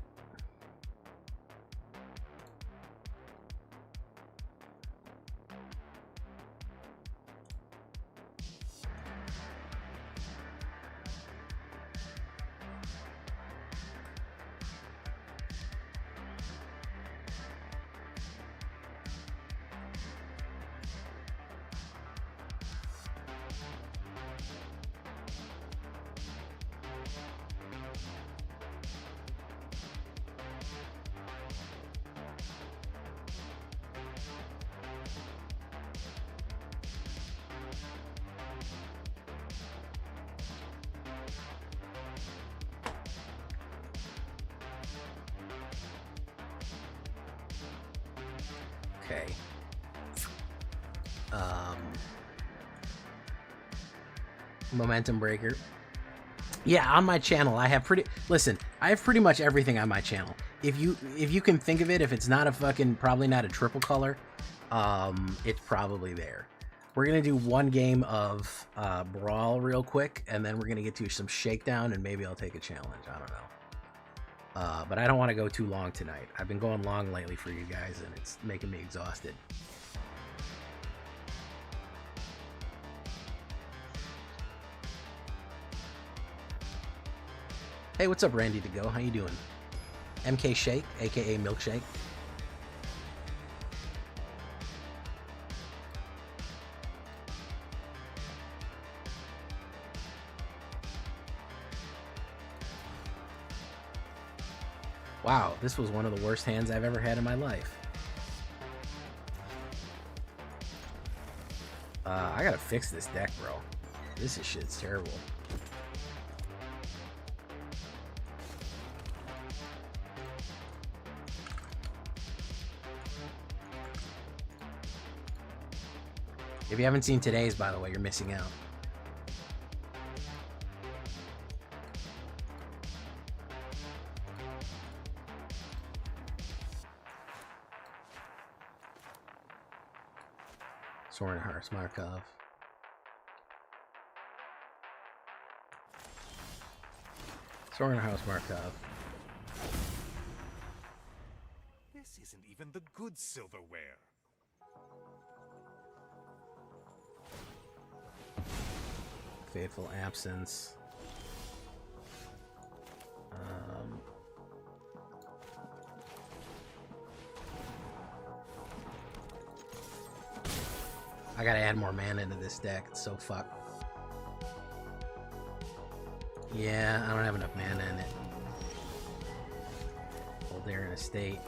Okay. Momentum Breaker. Yeah, on my channel, I have pretty much everything on my channel. If you can think of it, if it's not a probably not a triple color, it's probably there. We're gonna do one game of Brawl real quick, and then we're gonna get to some Shakedown, and maybe I'll take a challenge. I don't know. But I don't want to go too long tonight. I've been going long lately for you guys, and it's making me exhausted. Hey, what's up, Randy to go? How you doing? MK Shake, aka Milkshake. Wow, this was one of the worst hands I've ever had in my life. I gotta fix this deck, bro. This shit's terrible. If you haven't seen today's, by the way, you're missing out. Soren Harsh Markov. Soren House Markov. This isn't even the good silverware. Faithful Absence. I gotta add more mana into this deck. It's so fucked. Yeah, I don't have enough mana in it. Hold there in a state.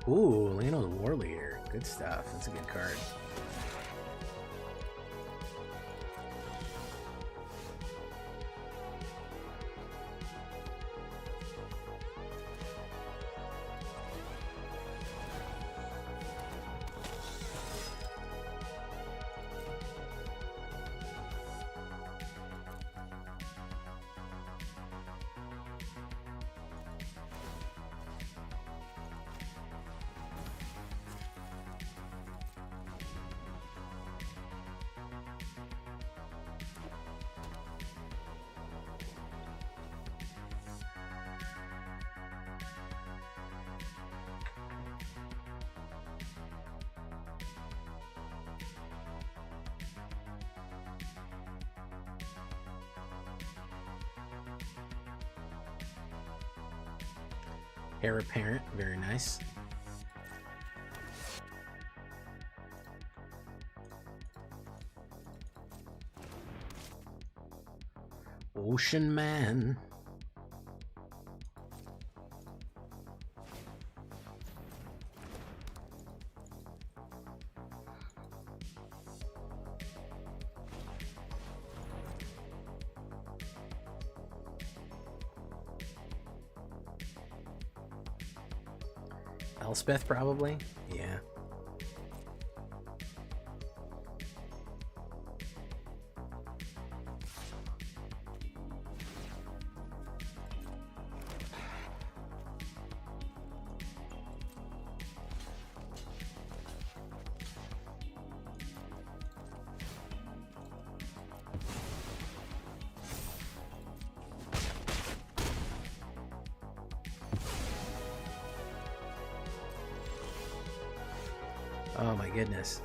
Ooh, Leno's War Leader. Good stuff. That's a good card. Heir Apparent, very nice. Ocean Man. Elspeth, probably? Yeah. Oh my goodness.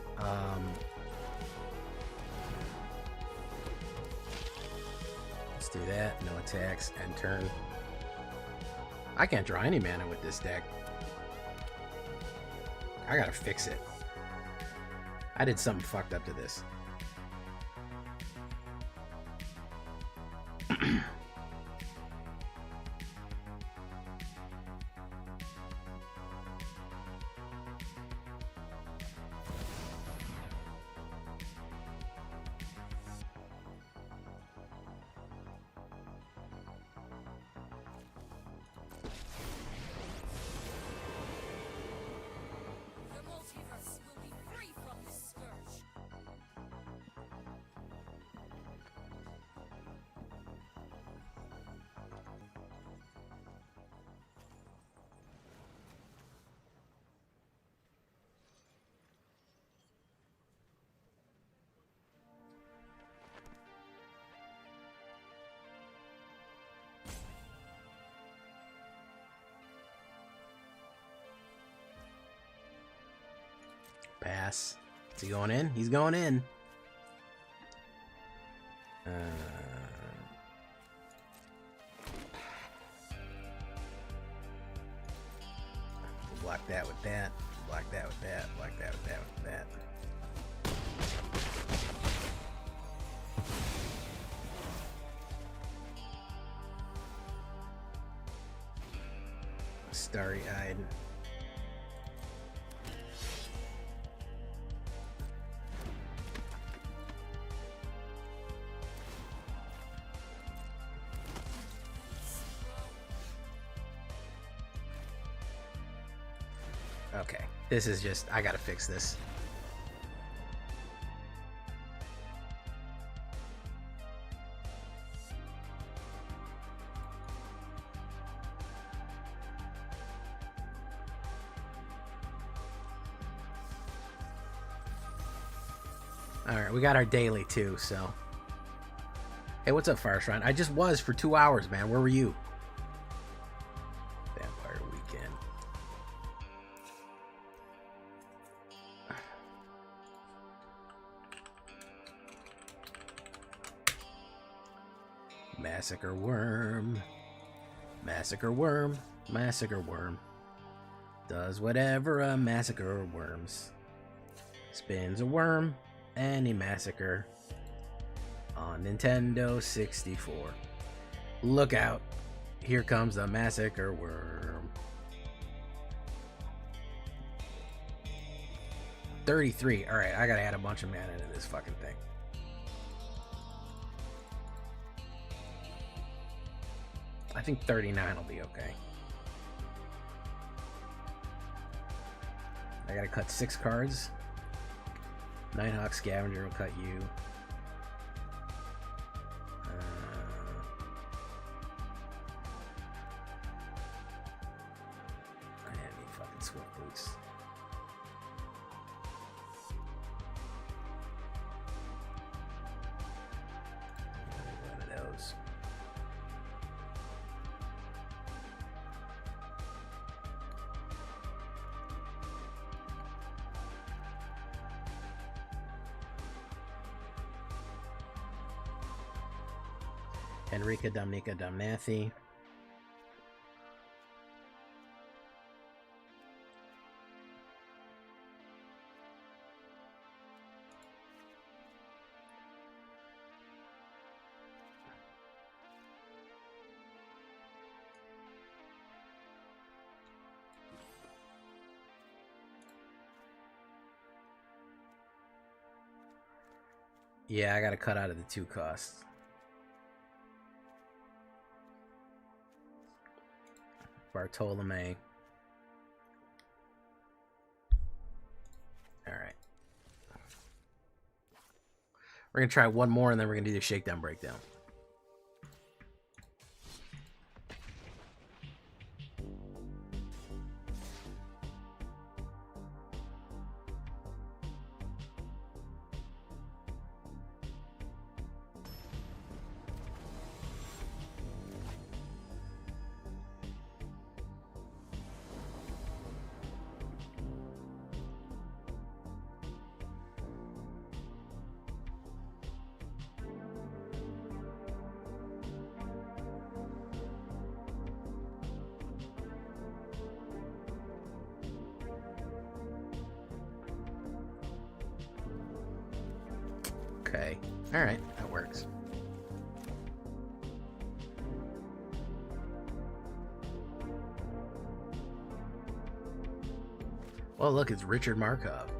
Let's do that. No attacks. End turn. I can't draw any mana with this deck. I gotta fix it. I did something fucked up to this. ass. Is he going in? He's going in. Block that with that. Block that with that. Block that with that with that. Starry-eyed. Okay, this is just, I gotta fix this. Alright, we got our daily too, so. Hey, what's up, Fireshrine? I just was for 2 hours, man. Where were you? Vampire Weekend. Massacre Worm. Massacre Worm. Massacre Worm. Does whatever a massacre worms. Spins a worm. Any massacre on Nintendo 64. Look out. Here comes the massacre worm. 33. Alright, I gotta add a bunch of mana into this fucking thing. I think 39 will be okay. I gotta cut 6 cards. Nighthawk Scavenger will cut you. I need fucking Swift Boots. One of those. Enrica Domnica Domnathi. Yeah, I gotta cut out of the 2 costs. Bartolome. Alright. We're gonna try one more and then we're gonna do the shakedown breakdown. Okay. Alright, that works. Well, look, it's Richard Markov.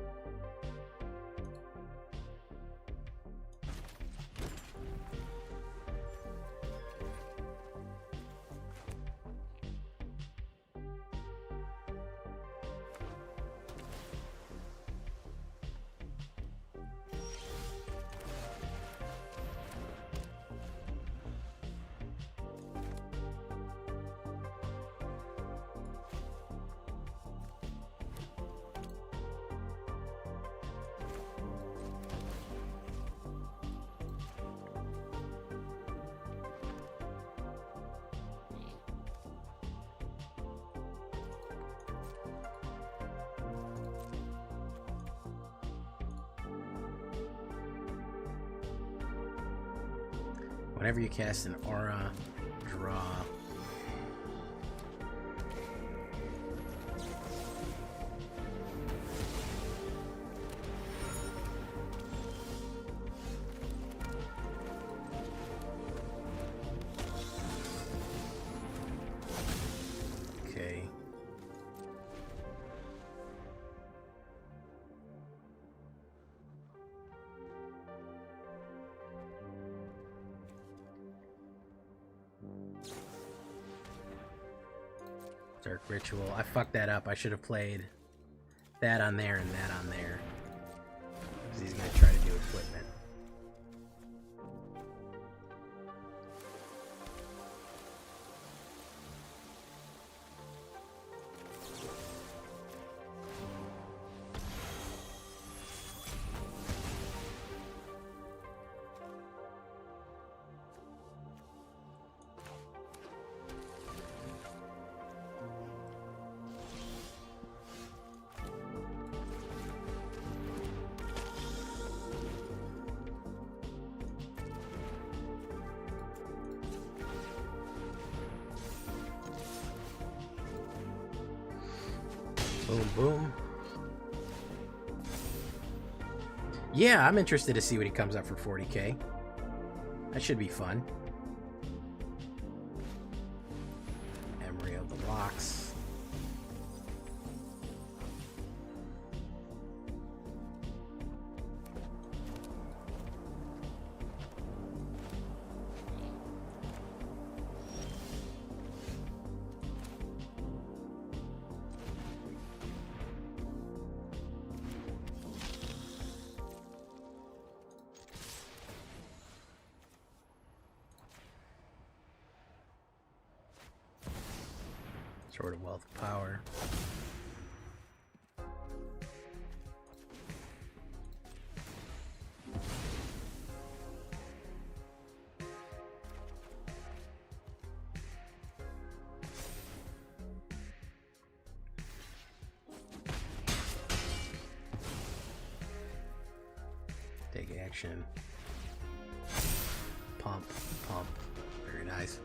Whenever you cast an aura, draw. Okay. Dark Ritual. I fucked that up. I should have played that on there and that on there. 'Cause he's gonna try to do equipment. Boom, boom. Yeah, I'm interested to see what he comes up for 40k. That should be fun. Memory of the Locks. Sword of Wealth Power. Take action. Pump, pump. Very nice.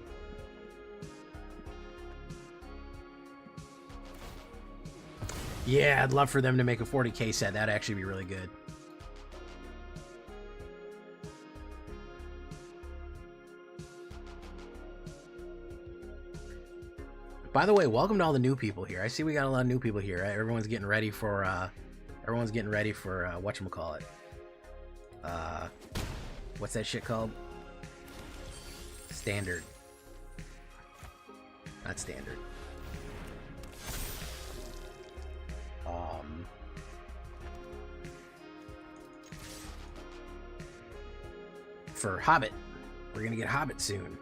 Yeah, I'd love for them to make a 40k set. That'd actually be really good. By the way, welcome to all the new people here. I see we got a lot of new people here. Right? Everyone's getting ready for whatchamacallit. What's that shit called? Standard. Not standard. For Hobbit. We're gonna get Hobbit soon.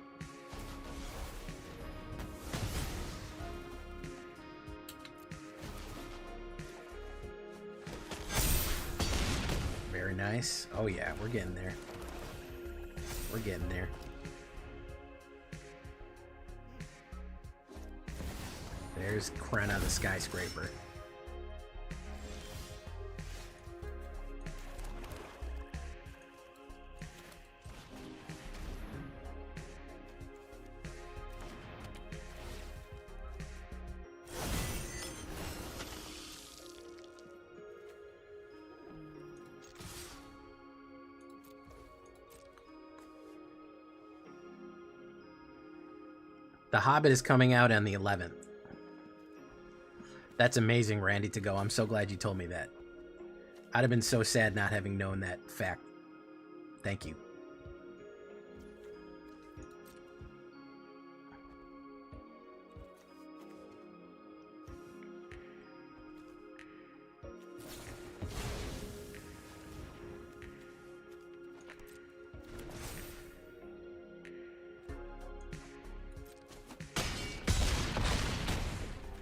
Very nice. Oh yeah, we're getting there. We're getting there. There's Krenna the Skyscraper. The Hobbit is coming out on the 11th. That's amazing, Randy, to go. I'm so glad you told me that. I'd have been so sad not having known that fact. Thank you.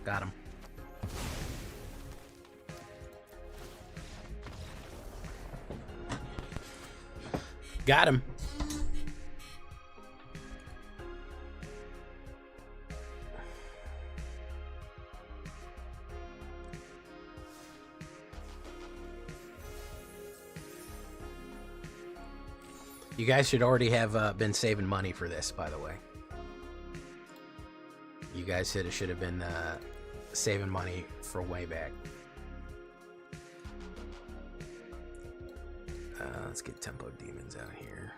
Got him. Got him. You guys should already have been saving money for this, by the way. You guys should have been saving money for way back. Let's get Tempo Demons out here.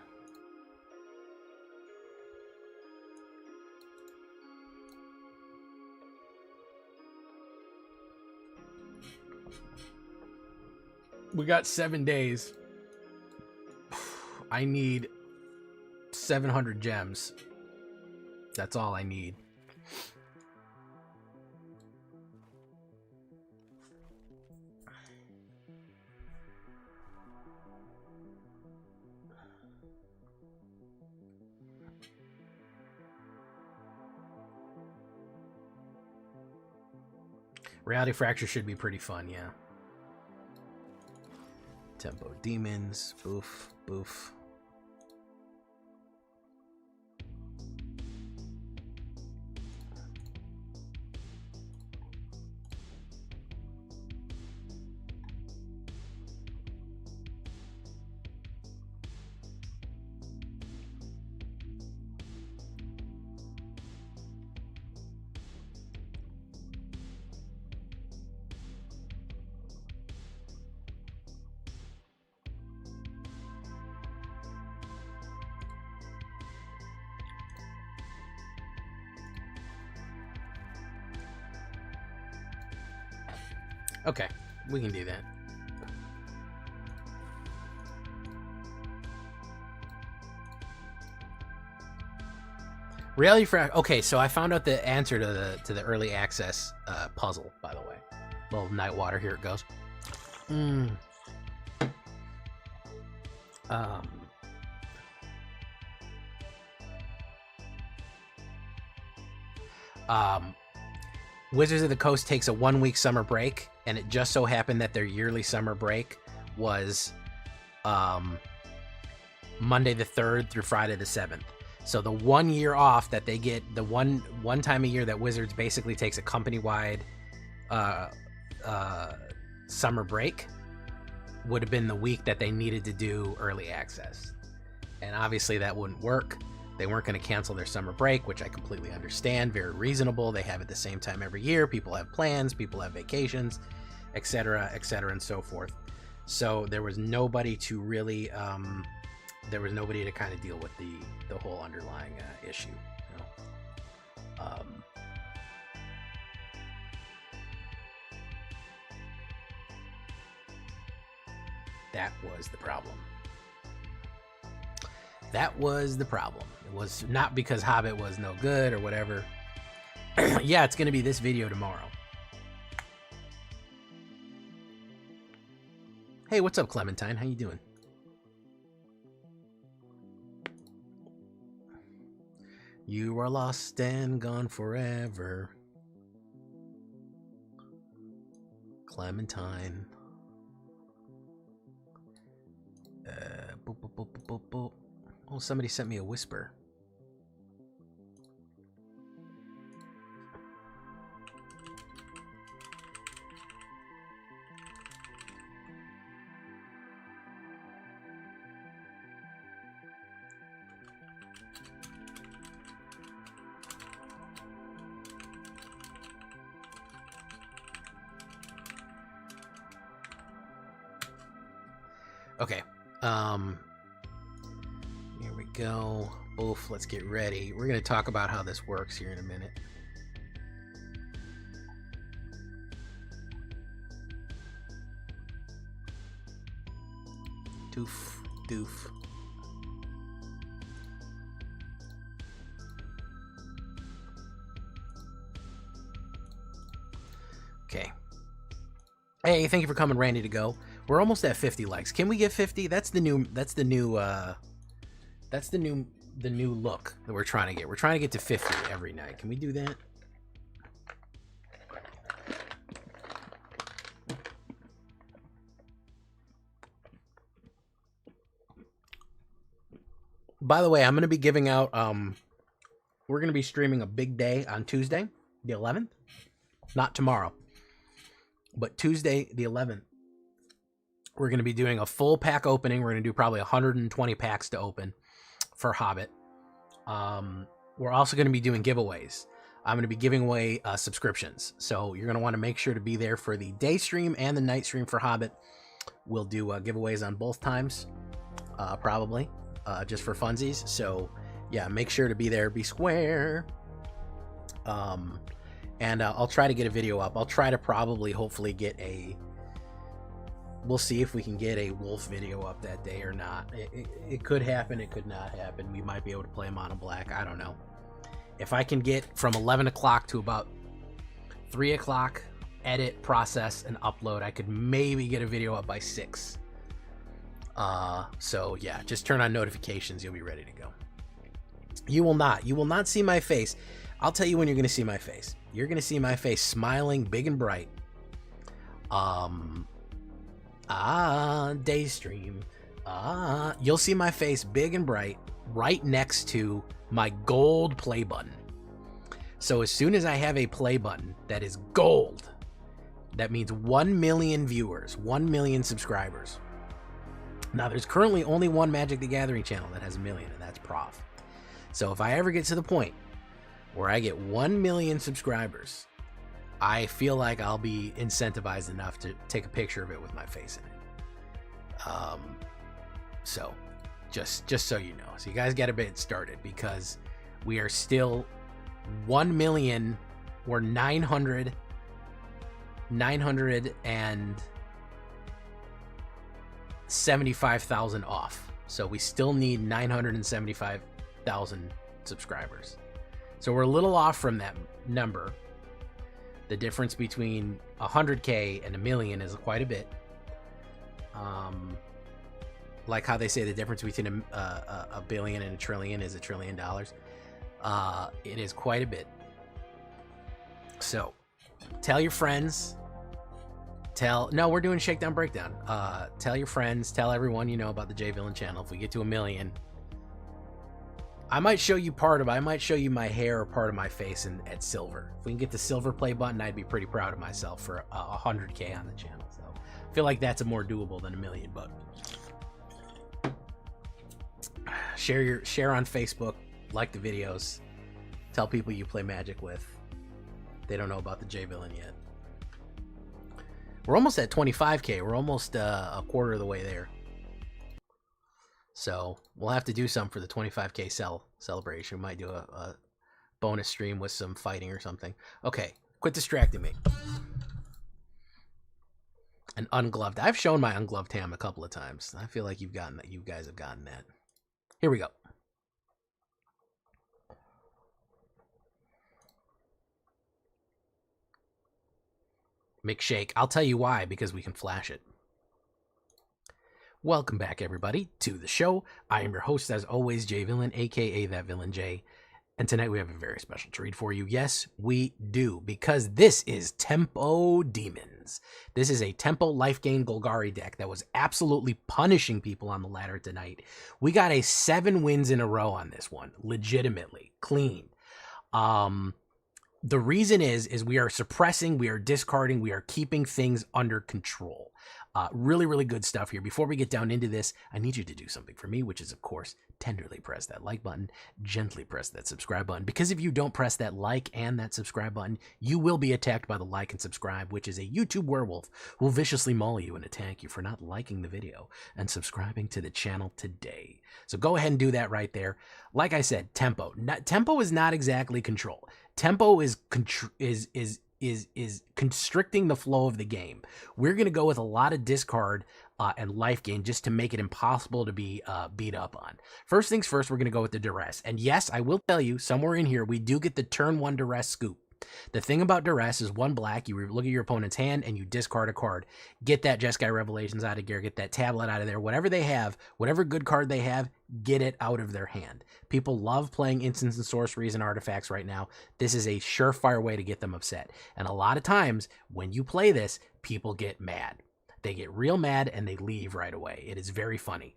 We got 7 days. I need 700 gems. That's all I need. Reality Fracture should be pretty fun, yeah. Tempo Demons, boof, boof. Okay, we can do that. Reality Fracture. Okay, so I found out the answer to the early access puzzle. By the way, little Nightwater. Here it goes. Wizards of the Coast takes a 1-week summer break, and it just so happened that their yearly summer break was Monday the 3rd through Friday the 7th. So the 1 year off that they get, the one time a year that Wizards basically takes a company-wide summer break, would have been the week that they needed to do early access. And obviously that wouldn't work. They weren't going to cancel their summer break, which I completely understand. Very reasonable. They have it the same time every year. People have plans. People have vacations, etc., and so forth. So there was nobody to really, there was nobody to kind of deal with the whole underlying issue. You know? That was the problem. That was the problem. It was not because Hobbit was no good or whatever. Yeah, it's going to be this video tomorrow. Hey, what's up, Clementine? How you doing? You are lost and gone forever. Clementine. Boop, boop, boop, boop, boop, boop. Oh, somebody sent me a whisper. Okay. Here we go. Oof, let's get ready. We're going to talk about how this works here in a minute. Doof, doof. Okay. Hey, thank you for coming, Randy to go. We're almost at 50 likes. Can we get 50? That's the new look that we're trying to get. We're trying to get to 50 every night. Can we do that? By the way, I'm going to be giving out we're going to be streaming a big day on Tuesday, the 11th. Not tomorrow, but Tuesday the 11th. We're going to be doing a full pack opening. We're going to do probably 120 packs to open for Hobbit. We're also going to be doing giveaways. I'm going to be giving away subscriptions. So you're going to want to make sure to be there for the day stream and the night stream for Hobbit. We'll do giveaways on both times, probably, just for funsies. So yeah, make sure to be there. Be square. And I'll try to get a video up. I'll try to probably, hopefully get a... We'll see if we can get a wolf video up that day or not. It could happen. It could not happen. We might be able to play Mono Black. I don't know. If I can get from 11 o'clock to about 3 o'clock, edit, process, and upload, I could maybe get a video up by 6. So yeah, just turn on notifications. You'll be ready to go. You will not see my face. I'll tell you when you're going to see my face. You're going to see my face smiling big and bright. Daystream. You'll see my face big and bright right next to my gold play button. So as soon as I have a play button that is gold, that means 1 million viewers, 1 million subscribers. Now there's currently only one Magic the Gathering channel that has 1 million, and that's Prof. So if I ever get to the point where I get 1 million subscribers, I feel like I'll be incentivized enough to take a picture of it with my face in it. So just so you know. So you guys got to get started, because we are still 1 million or 975,000 off. So we still need 975,000 subscribers. So we're a little off from that number. The difference between 100K and 1 million is quite a bit. Like how they say the difference between a billion and a trillion is $1 trillion. It is quite a bit. So tell your friends. No, we're doing Shakedown Breakdown. Tell your friends, tell everyone you know about the J Villain channel. If we get to 1 million, I might show you I might show you my hair or part of my face at silver. If we can get the silver play button, I'd be pretty proud of myself for 100K on the channel. So I feel like that's more doable than 1 million, but share on Facebook, like the videos, tell people you play Magic with. They don't know about the J Villain yet. We're almost at 25K. We're almost a quarter of the way there. So we'll have to do something for the 25K celebration. We might do a bonus stream with some fighting or something. Okay, quit distracting me. An ungloved. I've shown my ungloved ham a couple of times. I feel like you guys have gotten that. Here we go. McShake. I'll tell you why, because we can flash it. Welcome back, everybody, to the show. I am your host, as always, J Villain, aka That Villain J. And tonight we have a very special treat for you. Yes, we do, because this is Tempo Demons. This is a Tempo Life Gain Golgari deck that was absolutely punishing people on the ladder tonight. We got a 7 wins in a row on this one, legitimately, clean. The reason is we are suppressing, we are discarding, we are keeping things under control. Really, really good stuff here. Before we get down into this, I need you to do something for me, which is, of course, tenderly press that like button, gently press that subscribe button. Because if you don't press that like and that subscribe button, you will be attacked by the like and subscribe, which is a YouTube werewolf who will viciously maul you and attack you for not liking the video and subscribing to the channel today. So go ahead and do that right there. Like I said, tempo. Tempo is not exactly control. Tempo is constricting the flow of the game. We're going to go with a lot of discard and life gain just to make it impossible to be beat up on. First things first, we're going to go with the duress. And yes, I will tell you, somewhere in here, we do get the turn 1 duress scoop. The thing about duress is 1 black, you look at your opponent's hand and you discard a card. Get that Jeskai Revelations out of gear, get that tablet out of there, whatever they have, whatever good card they have, get it out of their hand. People love playing instants and sorceries and artifacts right now. This is a surefire way to get them upset. And a lot of times when you play this, people get mad. They get real mad and they leave right away. It is very funny.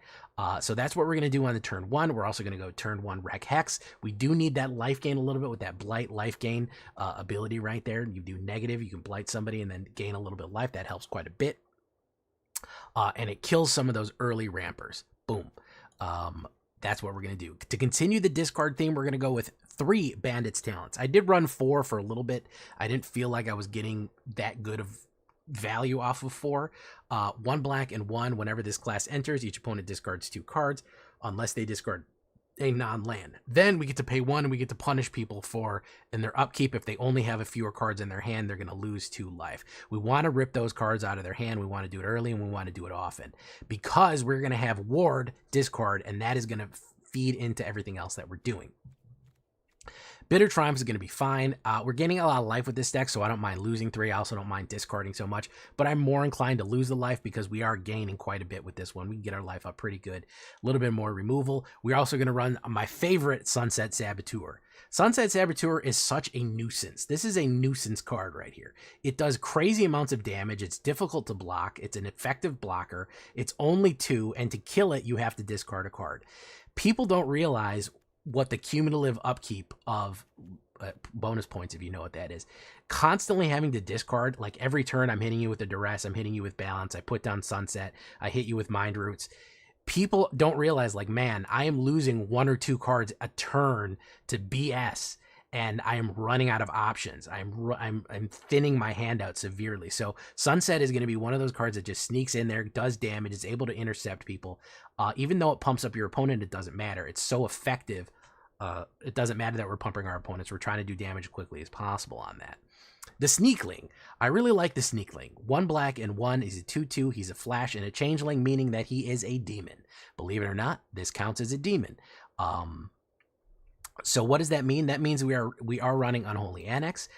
So that's what we're going to do on the turn 1. We're also going to go turn 1 Wreck Hex. We do need that life gain a little bit with that Blight life gain ability right there. You do negative, you can blight somebody and then gain a little bit of life. That helps quite a bit. and it kills some of those early rampers. Boom. That's what we're going to do. To continue the discard theme, we're going to go with 3 Bandits talents. I did run 4 for a little bit. I didn't feel like I was getting that good of value off of 4. 1 black and 1. Whenever this class enters, each opponent discards 2 cards, unless they discard a non-land. Then we get to pay 1 and we get to punish people for in their upkeep. If they only have a fewer cards in their hand, they're going to lose 2 life. We want to rip those cards out of their hand. We want to do it early and we want to do it often, because we're going to have ward discard, and that is going to feed into everything else that we're doing. Bitter Triumph is going to be fine. We're gaining a lot of life with this deck, so I don't mind losing 3. I also don't mind discarding so much, but I'm more inclined to lose the life because we are gaining quite a bit with this one. We can get our life up pretty good. A little bit more removal. We're also going to run my favorite Sunset Saboteur. Sunset Saboteur is such a nuisance. This is a nuisance card right here. It does crazy amounts of damage. It's difficult to block. It's an effective blocker. It's only 2, and to kill it, you have to discard a card. People don't realize what the cumulative upkeep of bonus points, if you know what that is. Constantly having to discard, like every turn I'm hitting you with a duress, I'm hitting you with balance, I put down sunset, I hit you with mind roots. People don't realize, like, man, I am losing 1 or 2 cards a turn to BS, and I am running out of options. I'm thinning my hand out severely. So Sunset is going to be one of those cards that just sneaks in there, does damage, is able to intercept people. Even though it pumps up your opponent, it doesn't matter. It's so effective. It doesn't matter that we're pumping our opponents. We're trying to do damage as quickly as possible on that. The Sneakling. I really like the Sneakling. 1 black and 1. He's a 2/2. He's a flash and a changeling, meaning that he is a demon. Believe it or not, this counts as a demon. So what does that mean? That means we are running Unholy Annex,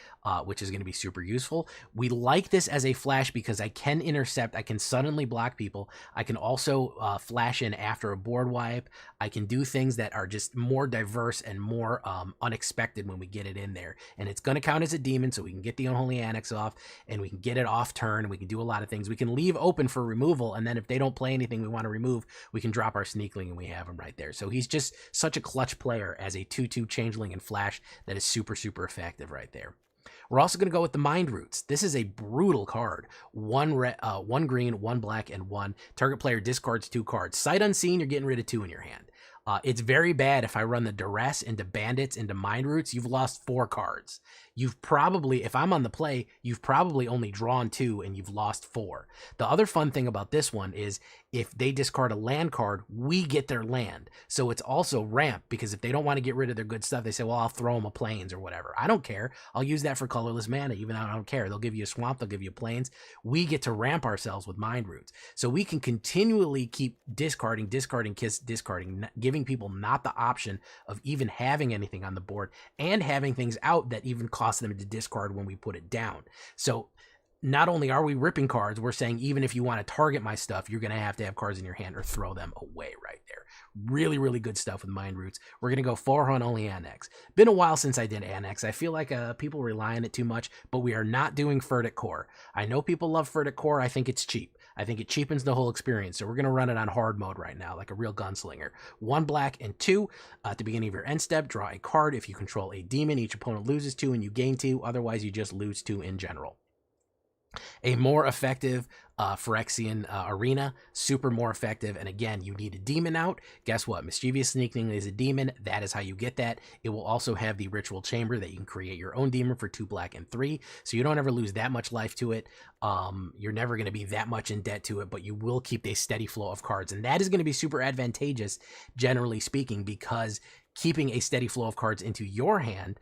which is going to be super useful. We like this as a flash because I can intercept. I can suddenly block people. I can also flash in after a board wipe. I can do things that are just more diverse and more unexpected when we get it in there. And it's going to count as a demon, so we can get the Unholy Annex off, and we can get it off turn, and we can do a lot of things. We can leave open for removal, and then if they don't play anything we want to remove, we can drop our Sneakling, and we have him right there. So he's just such a clutch player as a 2/2 changeling and flash that is super, super effective right there. We're also going to go with the Mind Roots. This is a brutal card. 1 green, 1 black, and 1. Target player discards 2 cards. Sight Unseen, you're getting rid of 2 in your hand. It's very bad if I run the Duress into Bandits into Mind Roots. You've lost 4 cards. You've probably, if I'm on the play, you've probably only drawn 2 and you've lost 4. The other fun thing about this one is if they discard a land card, we get their land. So it's also ramp, because if they don't want to get rid of their good stuff, they say, well, I'll throw them a plains or whatever. I don't care. I'll use that for colorless mana, even though I don't care. They'll give you a swamp, they'll give you plains. We get to ramp ourselves with Mind Roots. So we can continually keep discarding, giving people not the option of even having anything on the board, and having things out that even cost them to discard when we put it down. So not only are we ripping cards, we're saying even if you want to target my stuff, you're going to have cards in your hand or throw them away right there. Really, really good stuff with Mind Roots. We're going to go 4 Unholy Annex. Been a while since I did Annex. I feel like people rely on it too much, but we are not doing Furtic Core. I know people love Furtic Core. I think it's cheap. I think it cheapens the whole experience, so we're going to run it on hard mode right now, like a real gunslinger. 1 black and 2. At the beginning of your end step, draw a card. If you control a demon, each opponent loses 2 and you gain 2. Otherwise, you just lose 2 in general. A more effective Phyrexian Arena, super more effective. And again, you need a demon out. Guess what? Mischievous Sneakling is a demon. That is how you get that. It will also have the Ritual Chamber that you can create your own demon for 2 black and 3. So you don't ever lose that much life to it. You're never going to be that much in debt to it, but you will keep a steady flow of cards. And that is going to be super advantageous, generally speaking, because keeping a steady flow of cards into your hand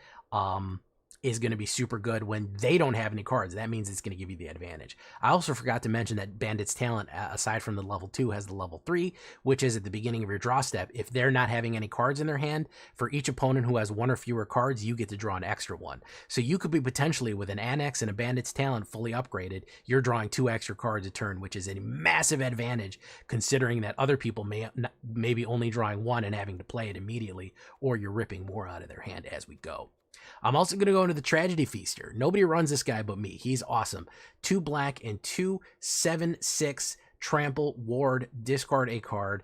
is going to be super good when they don't have any cards. That means it's going to give you the advantage. I also forgot to mention that Bandit's Talent, aside from the level 2, has the level 3, which is at the beginning of your draw step. If they're not having any cards in their hand, for each opponent who has 1 or fewer cards, you get to draw an extra 1. So you could be potentially, with an Annex and a Bandit's Talent fully upgraded, you're drawing 2 extra cards a turn, which is a massive advantage, considering that other people may be only drawing 1 and having to play it immediately, or you're ripping more out of their hand as we go. I'm also going to go into the Tragedy Feaster. Nobody runs this guy but me. He's awesome. 2 black and 2, 7/6, trample, ward, discard a card.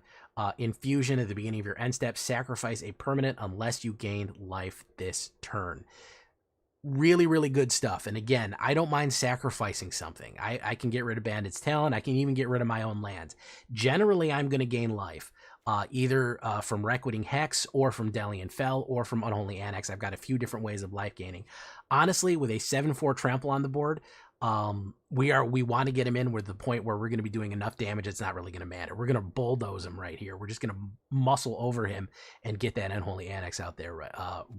Infusion at the beginning of your end step. Sacrifice a permanent unless you gain life this turn. really, really good stuff. And again, I don't mind sacrificing something. I can get rid of Bandit's Talon. I can even get rid of my own lands. Generally, I'm going to gain life, either from Requiting Hex or from Delian Fell or from Unholy Annex. I've got a few different ways of life gaining. Honestly, with a 7/4 trample on the board, we want to get him in with the point where we're going to be doing enough damage it's not really going to matter. We're going to bulldoze him right here. We're just going to muscle over him and get that Unholy Annex out there.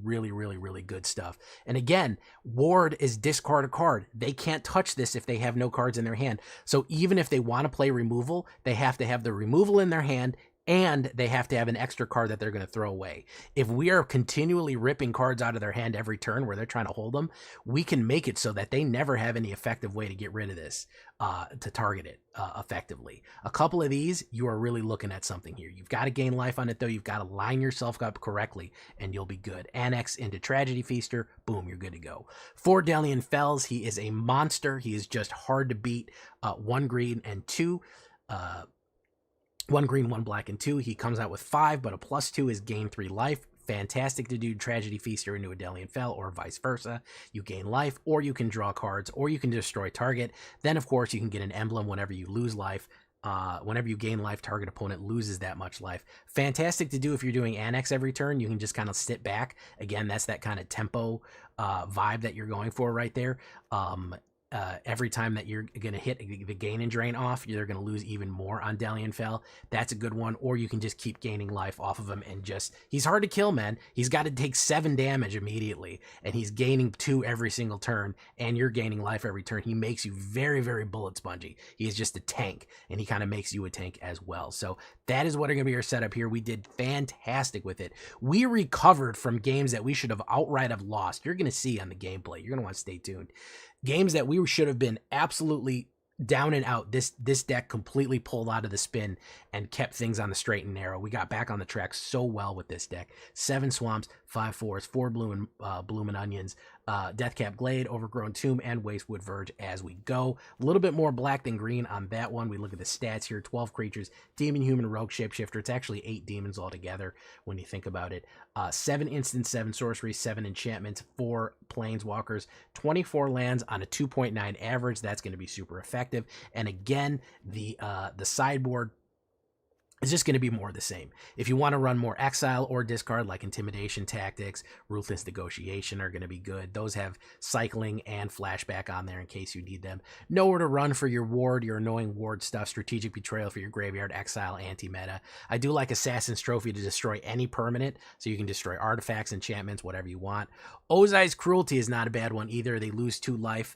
Really, really, really good stuff. And again, Ward is discard a card. They can't touch this if they have no cards in their hand. So even if they want to play removal, they have to have the removal in their hand, and they have to have an extra card that they're going to throw away. If we are continually ripping cards out of their hand every turn where they're trying to hold them, we can make it so that they never have any effective way to get rid of this, to target it effectively. A couple of these, you are really looking at something here. You've got to gain life on it, though. You've got to line yourself up correctly, and you'll be good. Annex into Tragedy Feaster, boom, you're good to go. For Delian Fells, he is a monster. He is just hard to beat. 1 green and 2. 1 green, 1 black, and 2. He comes out with 5, but a +2 is gain 3 life. Fantastic to do Tragedy Feaster into a Delian Fell, or vice versa. You gain life, or you can draw cards, or you can destroy target. Then, of course, you can get an emblem whenever you lose life. Whenever you gain life, target opponent loses that much life. Fantastic to do if you're doing Annex every turn. You can just kind of sit back. Again, that's that kind of tempo vibe that you're going for right there. Every time that you're going to hit the gain and drain off, you're going to lose even more on Delian Fell. That's a good one. Or you can just keep gaining life off of him and just, he's hard to kill, man. He's got to take 7 damage immediately, and he's gaining 2 every single turn, and you're gaining life every turn. He makes you very, very bullet spongy. He is just a tank, and he kind of makes you a tank as well. So that is what are going to be our setup here. We did fantastic with it. We recovered from games that we should have outright have lost. You're going to see on the gameplay. You're going to want to stay tuned. Games that we should have been absolutely down and out. This deck completely pulled out of the spin and kept things on the straight and narrow. We got back on the track so well with this deck. 7 swamps, 5 forests, 4 bloomin' onions, Deathcap Glade, Overgrown Tomb, and Wastewood Verge as we go. A little bit more black than green on that one. We look at the stats here. 12 creatures, demon, human, rogue, shapeshifter. It's actually 8 demons altogether when you think about it. 7 instants, 7 sorceries, 7 enchantments, 4 planeswalkers, 24 lands on a 2.9 average. That's going to be super effective. And again, the sideboard is just going to be more of the same. If you want to run more exile or discard, like Intimidation Tactics, Ruthless Negotiation are going to be good. Those have cycling and flashback on there in case you need them. Nowhere to run for your ward, your annoying ward stuff. Strategic Betrayal for your graveyard, exile, anti-meta. I do like Assassin's Trophy to destroy any permanent, so you can destroy artifacts, enchantments, whatever you want. Ozai's Cruelty is not a bad one either. They lose 2 life.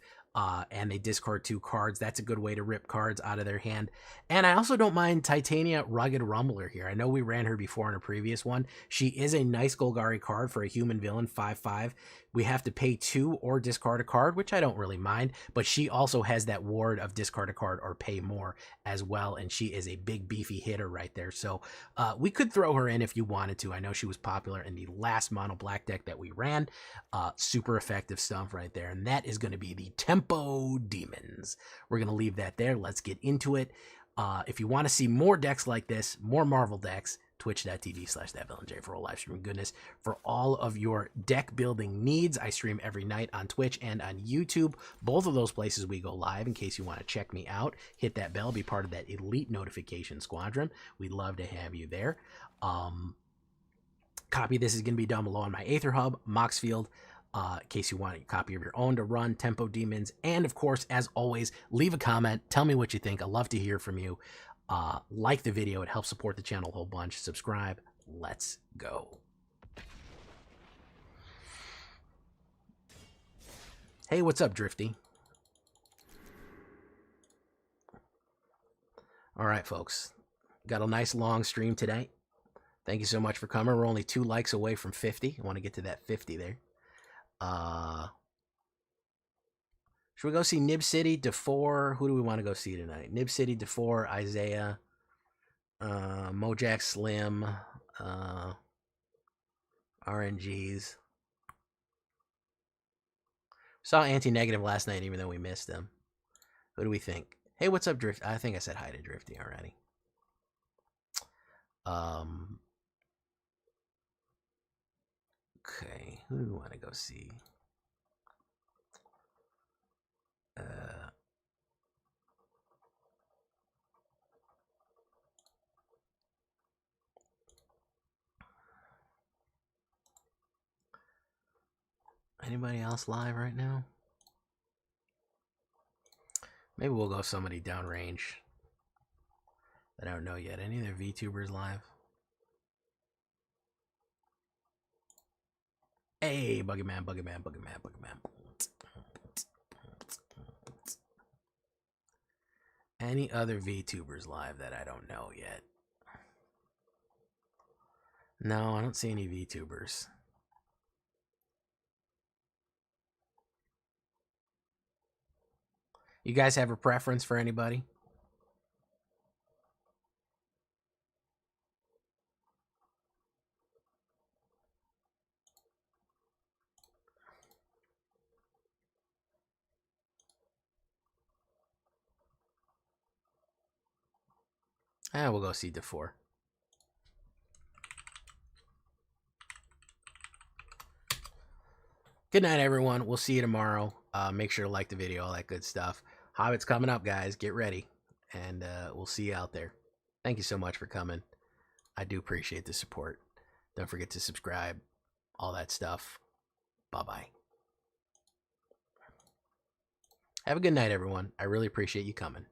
And they discard 2 cards. That's a good way to rip cards out of their hand. And I also don't mind Titania Rugged Rumbler here. I know we ran her before in a previous one. She is a nice Golgari card for a human villain, 5/5. We have to pay 2 or discard a card, which I don't really mind, but she also has that ward of discard a card or pay more as well, and she is a big beefy hitter right there. So we could throw her in if you wanted to. I know she was popular in the last mono black deck that we ran. Super effective stuff right there, and that is going to be the Tempo Demons. We're going to leave that there. Let's get into it. If you want to see more decks like this, more Marvel decks, twitch.tv/thatvillainj for all live stream goodness. For all of your deck building needs, I stream every night on Twitch and on YouTube. Both of those places we go live. In case you want to check me out, hit that bell, be part of that elite notification squadron. We'd love to have you there. Copy this is going to be down below on my AetherHub, Moxfield, in case you want a copy of your own to run, Tempo Demons. And of course, as always, leave a comment. Tell me what you think. I love to hear from you. Like the video. It helps support the channel a whole bunch. Subscribe. Let's go. Hey, what's up, Drifty? All right, folks. Got a nice long stream today. Thank you so much for coming. We're only 2 likes away from 50. I want to get to that 50 there. Should we go see Nib City, DeFore? Who do we want to go see tonight? Nib City, DeFore, Isaiah, Mojack Slim, RNGs. Saw Anti-Negative last night, even though we missed them. Who do we think? Hey, what's up, Drift? I think I said hi to Drifty already. Okay, who do we want to go see? Anybody else live right now? Maybe we'll go somebody downrange that I don't know yet. Any other VTubers live? Hey, Buggy Man. Any other VTubers live that I don't know yet? No, I don't see any VTubers. You guys have a preference for anybody? We'll go see D4. Good night, everyone. We'll see you tomorrow. Make sure to like the video, all that good stuff. Hobbit's coming up, guys. Get ready. And we'll see you out there. Thank you so much for coming. I do appreciate the support. Don't forget to subscribe. All that stuff. Bye-bye. Have a good night, everyone. I really appreciate you coming.